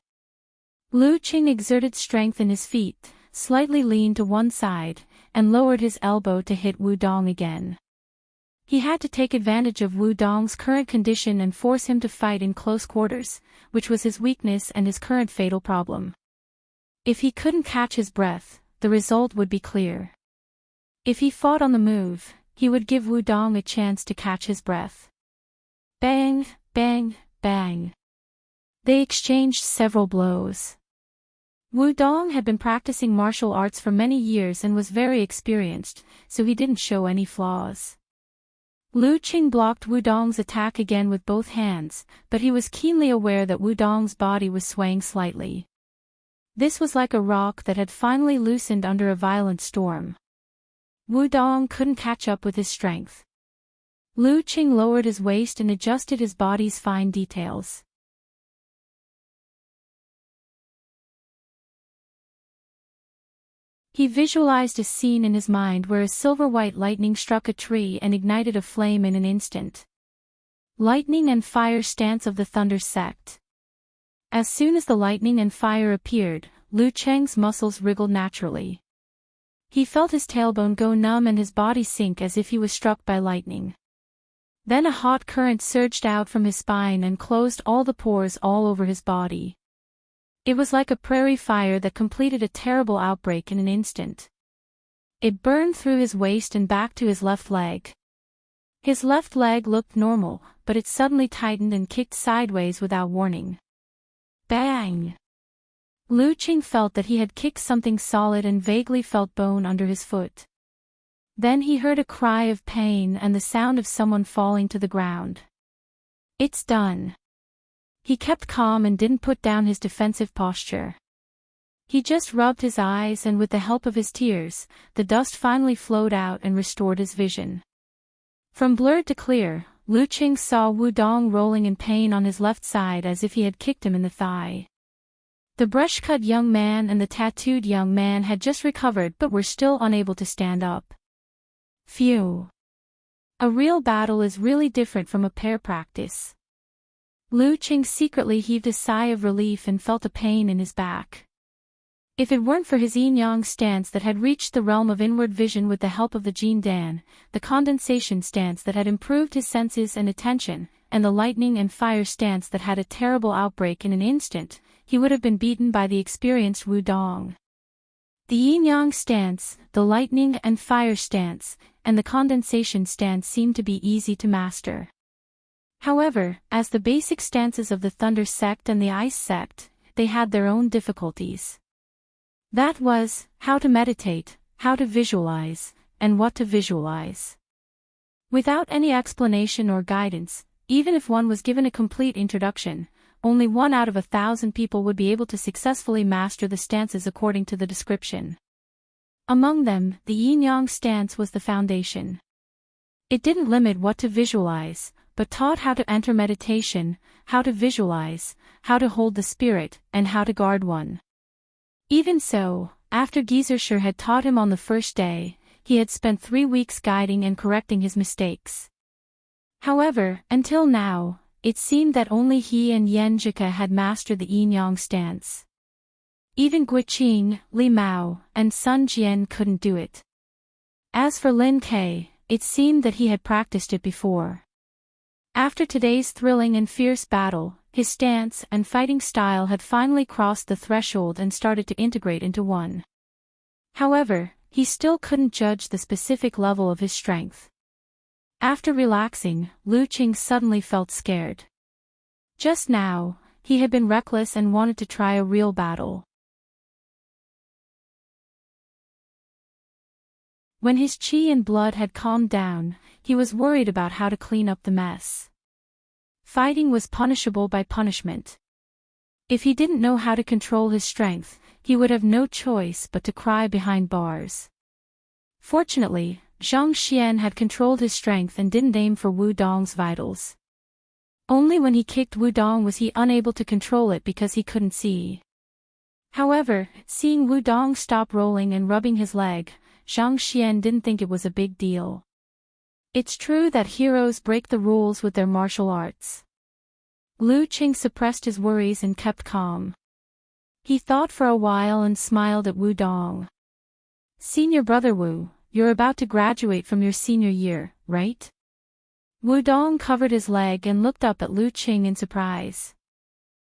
Luqing exerted strength in his feet, slightly leaned to one side, and lowered his elbow to hit Wudong again. He had to take advantage of Wudong's current condition and force him to fight in close quarters, which was his weakness and his current fatal problem. If he couldn't catch his breath, the result would be clear. If he fought on the move, he would give Wudong a chance to catch his breath. Bang, bang, bang. They exchanged several blows. Wudong had been practicing martial arts for many years and was very experienced, so he didn't show any flaws. Luqing blocked Wudong's attack again with both hands, but he was keenly aware that Wudong's body was swaying slightly. This was like a rock that had finally loosened under a violent storm. Wudong couldn't catch up with his strength. Luqing lowered his waist and adjusted his body's fine details. He visualized a scene in his mind where a silver-white lightning struck a tree and ignited a flame in an instant. Lightning and fire stance of the thunder sect. As soon as the lightning and fire appeared, Luqing's muscles wriggled naturally. He felt his tailbone go numb and his body sink as if he was struck by lightning. Then a hot current surged out from his spine and closed all the pores all over his body. It was like a prairie fire that completed a terrible outbreak in an instant. It burned through his waist and back to his left leg. His left leg looked normal, but it suddenly tightened and kicked sideways without warning. Bang! Lu Qing felt that he had kicked something solid and vaguely felt bone under his foot. Then he heard a cry of pain and the sound of someone falling to the ground. It's done. He kept calm and didn't put down his defensive posture. He just rubbed his eyes and with the help of his tears, the dust finally flowed out and restored his vision. From blurred to clear, Lu Qing saw Wudong rolling in pain on his left side as if he had kicked him in the thigh. The brush-cut young man and the tattooed young man had just recovered but were still unable to stand up. Phew. A real battle is really different from a pair practice. Lu Qing secretly heaved a sigh of relief and felt a pain in his back. If it weren't for his yin-yang stance that had reached the realm of inward vision with the help of the Jin Dan, the condensation stance that had improved his senses and attention, and the lightning and fire stance that had a terrible outbreak in an instant, he would have been beaten by the experienced Wudong. The yin-yang stance, the lightning and fire stance, and the condensation stance seemed to be easy to master. However, as the basic stances of the Thunder sect and the Ice sect, they had their own difficulties. That was, how to meditate, how to visualize, and what to visualize. Without any explanation or guidance, even if one was given a complete introduction, only 1 out of 1,000 people would be able to successfully master the stances according to the description. Among them, the yin-yang stance was the foundation. It didn't limit what to visualize, but taught how to enter meditation, how to visualize, how to hold the spirit, and how to guard one. Even so, after Geyser had taught him on the first day, he had spent 3 weeks guiding and correcting his mistakes. However, until now, it seemed that only he and Yan Zhika had mastered the yin-yang stance. Even Guiqing, Li Mao, and Sun Jian couldn't do it. As for Lin Ke, it seemed that he had practiced it before. After today's thrilling and fierce battle, his stance and fighting style had finally crossed the threshold and started to integrate into one. However, he still couldn't judge the specific level of his strength. After relaxing, Lu Qing suddenly felt scared. Just now, he had been reckless and wanted to try a real battle. When his qi and blood had calmed down, he was worried about how to clean up the mess. Fighting was punishable by punishment. If he didn't know how to control his strength, he would have no choice but to cry behind bars. Fortunately, Zhang Xian had controlled his strength and didn't aim for Wudong's vitals. Only when he kicked Wudong was he unable to control it because he couldn't see. However, seeing Wudong stop rolling and rubbing his leg, Zhang Xian didn't think it was a big deal. It's true that heroes break the rules with their martial arts. Lu Qing suppressed his worries and kept calm. He thought for a while and smiled at Wudong. Senior brother Wu, you're about to graduate from your senior year, right? Wudong covered his leg and looked up at Lu Qing in surprise.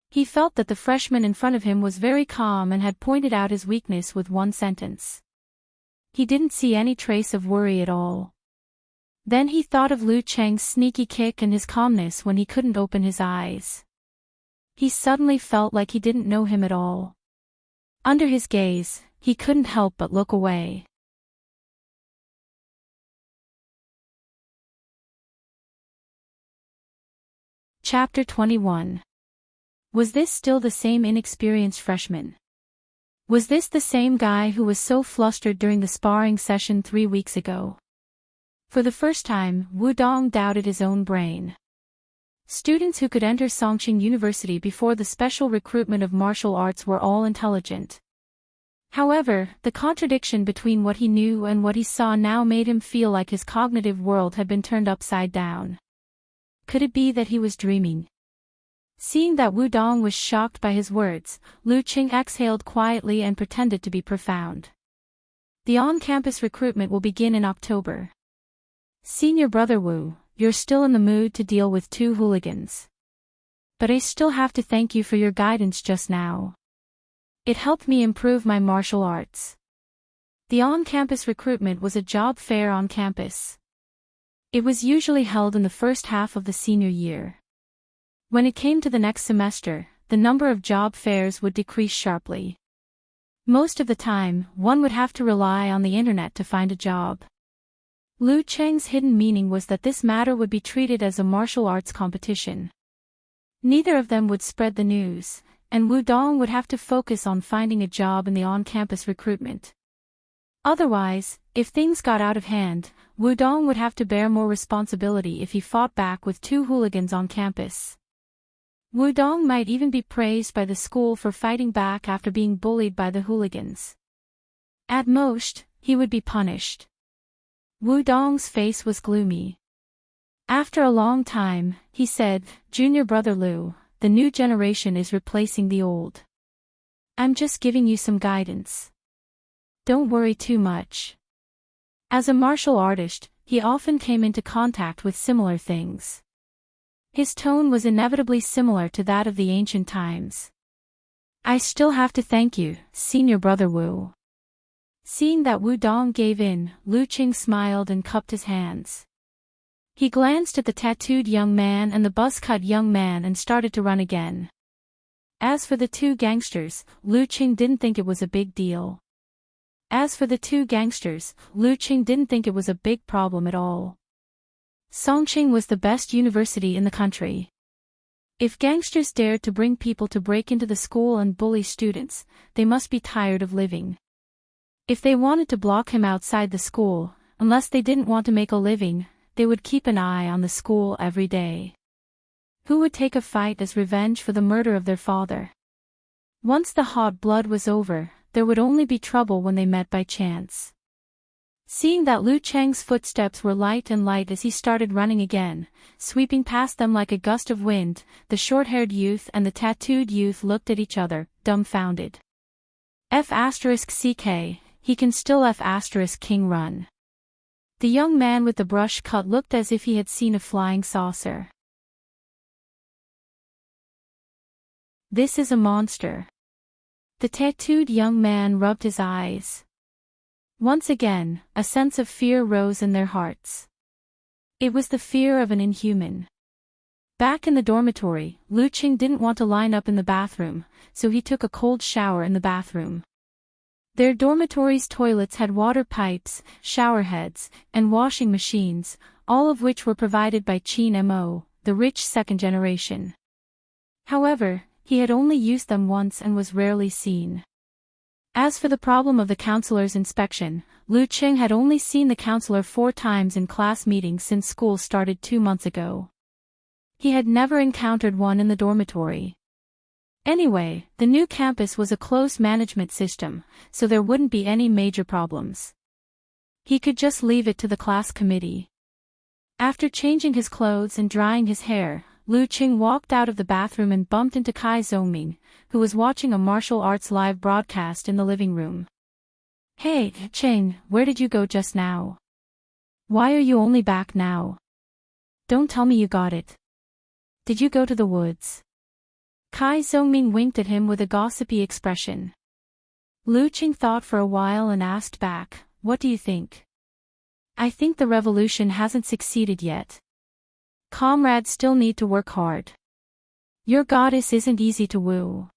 He felt that the freshman in front of him was very calm and had pointed out his weakness with one sentence. He didn't see any trace of worry at all. Then he thought of Lu Cheng's sneaky kick and his calmness when he couldn't open his eyes. He suddenly felt like he didn't know him at all. Under his gaze, he couldn't help but look away. Chapter 21. Was this still the same inexperienced freshman? Was this the same guy who was so flustered during the sparring session 3 weeks ago? For the first time, Wudong doubted his own brain. Students who could enter Songqing University before the special recruitment of martial arts were all intelligent. However, the contradiction between what he knew and what he saw now made him feel like his cognitive world had been turned upside down. Could it be that he was dreaming? Seeing that Wudong was shocked by his words, Lu Qing exhaled quietly and pretended to be profound. The on-campus recruitment will begin in October. Senior brother Wu, you're still in the mood to deal with 2 hooligans. But I still have to thank you for your guidance just now. It helped me improve my martial arts. The on-campus recruitment was a job fair on campus. It was usually held in the first half of the senior year. When it came to the next semester, the number of job fairs would decrease sharply. Most of the time, one would have to rely on the internet to find a job. Lu Cheng's hidden meaning was that this matter would be treated as a martial arts competition. Neither of them would spread the news, and Wu Dong would have to focus on finding a job in the on-campus recruitment. Otherwise, if things got out of hand, Wu Dong would have to bear more responsibility if he fought back with 2 hooligans on campus. Wu Dong might even be praised by the school for fighting back after being bullied by the hooligans. At most, he would be punished. Wu Dong's face was gloomy. After a long time, he said, "Junior brother Lu, the new generation is replacing the old. I'm just giving you some guidance. Don't worry too much." As a martial artist, he often came into contact with similar things. His tone was inevitably similar to that of the ancient times. "I still have to thank you, senior brother Wu." Seeing that Wu Dong gave in, Lu Qing smiled and cupped his hands. He glanced at the tattooed young man and the buzz-cut young man and started to run again. As for the 2 gangsters, Lu Qing didn't think it was a big deal. Lu Qing didn't think it was a big problem at all. Songqing was the best university in the country. If gangsters dared to bring people to break into the school and bully students, they must be tired of living. If they wanted to block him outside the school, unless they didn't want to make a living, they would keep an eye on the school every day. Who would take a fight as revenge for the murder of their father? Once the hot blood was over, there would only be trouble when they met by chance. Seeing that Lu Cheng's footsteps were light as he started running again, sweeping past them like a gust of wind, the short-haired youth and the tattooed youth looked at each other, dumbfounded. F***ck, he can still F***king run. The young man with the brush cut looked as if he had seen a flying saucer. This is a monster. The tattooed young man rubbed his eyes. Once again, a sense of fear rose in their hearts. It was the fear of an inhuman. Back in the dormitory, Lu Qing didn't want to line up in the bathroom, so he took a cold shower in the bathroom. Their dormitory's toilets had water pipes, shower heads, and washing machines, all of which were provided by Qin Mo, the rich second generation. However, he had only used them once and was rarely seen. As for the problem of the counselor's inspection, Lu Qing had only seen the counselor 4 times in class meetings since school started 2 months ago. He had never encountered one in the dormitory. Anyway, the new campus was a closed management system, so there wouldn't be any major problems. He could just leave it to the class committee. After changing his clothes and drying his hair, Lu Qing walked out of the bathroom and bumped into Kai Zongming, who was watching a martial arts live broadcast in the living room. "Hey, Qing, where did you go just now? Why are you only back now? Don't tell me you got it. Did you go to the woods?" Kai Zongming winked at him with a gossipy expression. Lu Qing thought for a while and asked back, "What do you think?" "I think the revolution hasn't succeeded yet. Comrades still need to work hard. Your goddess isn't easy to woo.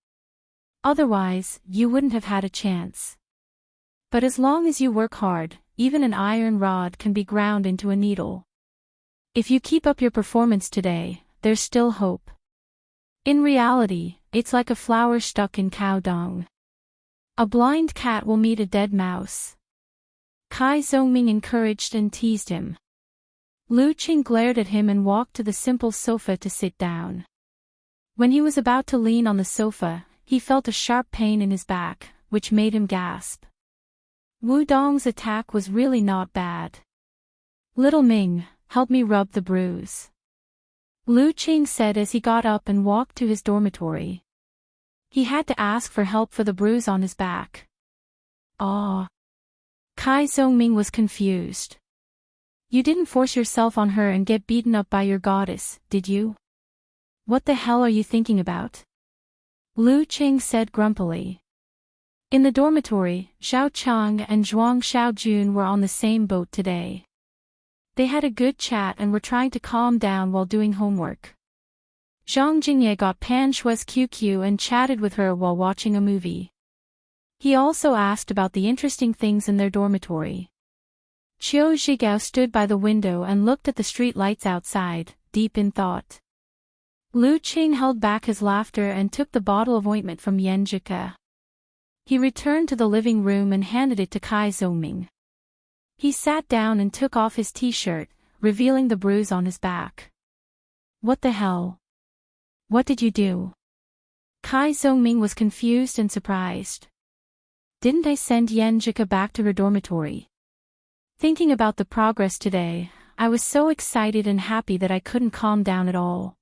Otherwise, you wouldn't have had a chance. But as long as you work hard, even an iron rod can be ground into a needle. If you keep up your performance today, there's still hope. In reality, it's like a flower stuck in cow dung. A blind cat will meet a dead mouse." Kai Zongming encouraged and teased him. Lu Qing glared at him and walked to the simple sofa to sit down. When he was about to lean on the sofa, he felt a sharp pain in his back, which made him gasp. Wu Dong's attack was really not bad. "Little Ming, help me rub the bruise," Lu Qing said as he got up and walked to his dormitory. He had to ask for help for the bruise on his back. "Ah." Kai Zongming was confused. "You didn't force yourself on her and get beaten up by your goddess, did you? What the hell are you thinking about?" Lu Qing said grumpily. In the dormitory, Zhao Chang and Zhuang Xiaojun were on the same boat today. They had a good chat and were trying to calm down while doing homework. Zhang Jingye got Pan Shui's QQ and chatted with her while watching a movie. He also asked about the interesting things in their dormitory. Qiu Zhigao stood by the window and looked at the street lights outside, deep in thought. Lu Qing held back his laughter and took the bottle of ointment from Yan Zhike. He returned to the living room and handed it to Kai Zongming. He sat down and took off his t-shirt, revealing the bruise on his back. What the hell? What did you do? Kai Zongming was confused and surprised. Didn't I send Yan Zhike back to her dormitory? Thinking about the progress today, I was so excited and happy that I couldn't calm down at all.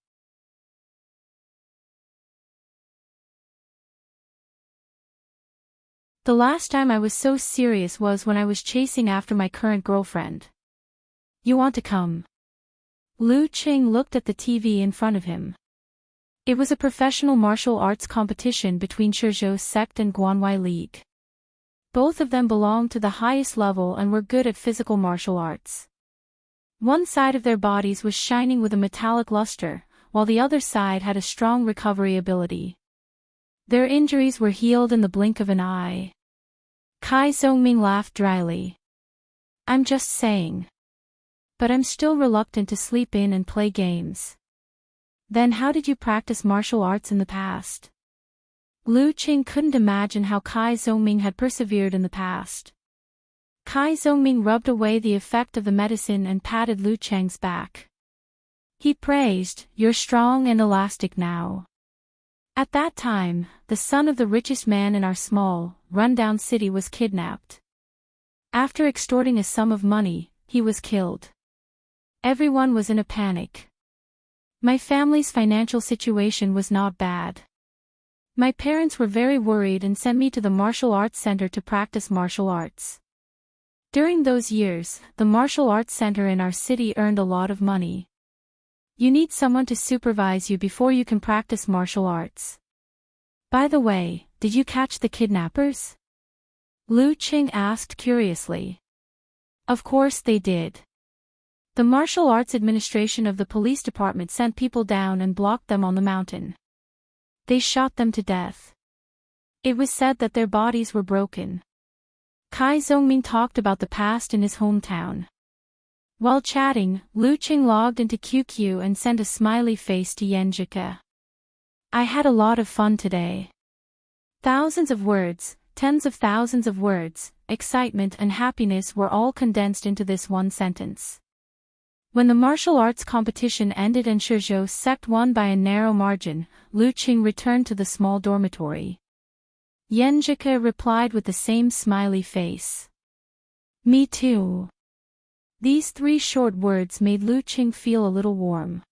The last time I was so serious was when I was chasing after my current girlfriend. You want to come? Lu Qing looked at the TV in front of him. It was a professional martial arts competition between Shizhou sect and Guanwei League. Both of them belonged to the highest level and were good at physical martial arts. One side of their bodies was shining with a metallic luster, while the other side had a strong recovery ability. Their injuries were healed in the blink of an eye. Kai Zongming laughed dryly. I'm just saying. But I'm still reluctant to sleep in and play games. Then how did you practice martial arts in the past? Lu Qing couldn't imagine how Kai Zongming had persevered in the past. Kai Zongming rubbed away the effect of the medicine and patted Lu Cheng's back. He praised, "You're strong and elastic now." At that time, the son of the richest man in our small, run-down city was kidnapped. After extorting a sum of money, he was killed. Everyone was in a panic. My family's financial situation was not bad. My parents were very worried and sent me to the martial arts center to practice martial arts. During those years, the martial arts center in our city earned a lot of money. You need someone to supervise you before you can practice martial arts. By the way, did you catch the kidnappers? Lu Qing asked curiously. Of course they did. The martial arts administration of the police department sent people down and blocked them on the mountain. They shot them to death. It was said that their bodies were broken. Kai Zongming talked about the past in his hometown. While chatting, Lu Qing logged into QQ and sent a smiley face to Yan Zhike. I had a lot of fun today. Thousands of words, tens of thousands of words, excitement and happiness were all condensed into this one sentence. When the martial arts competition ended and Shizhou sect won by a narrow margin, Lu Qing returned to the small dormitory. Yan Zhike replied with the same smiley face. Me too. These three short words made Lu Qing feel a little warm.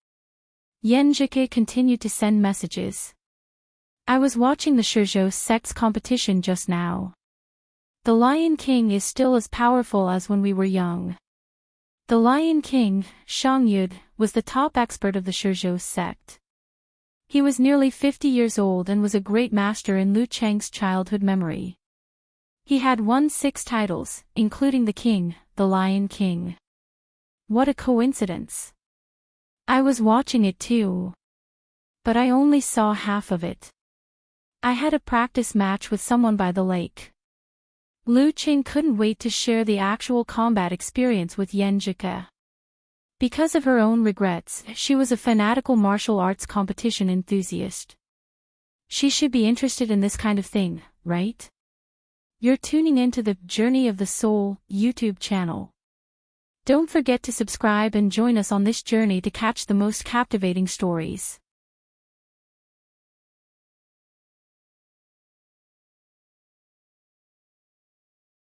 Yan Zhike continued to send messages. I was watching the Shizhou sect's competition just now. The Lion King is still as powerful as when we were young. The Lion King, Shang Yud, was the top expert of the Shizhou sect. He was nearly 50 years old and was a great master in Lu Cheng's childhood memory. He had won 6 titles, including the King, the Lion King. What a coincidence. I was watching it too. But I only saw half of it. I had a practice match with someone by the lake. Lu Qing couldn't wait to share the actual combat experience with Yan Zhike. Because of her own regrets, she was a fanatical martial arts competition enthusiast. She should be interested in this kind of thing, right? You're tuning into the Journey of the Soul YouTube channel. Don't forget to subscribe and join us on this journey to catch the most captivating stories.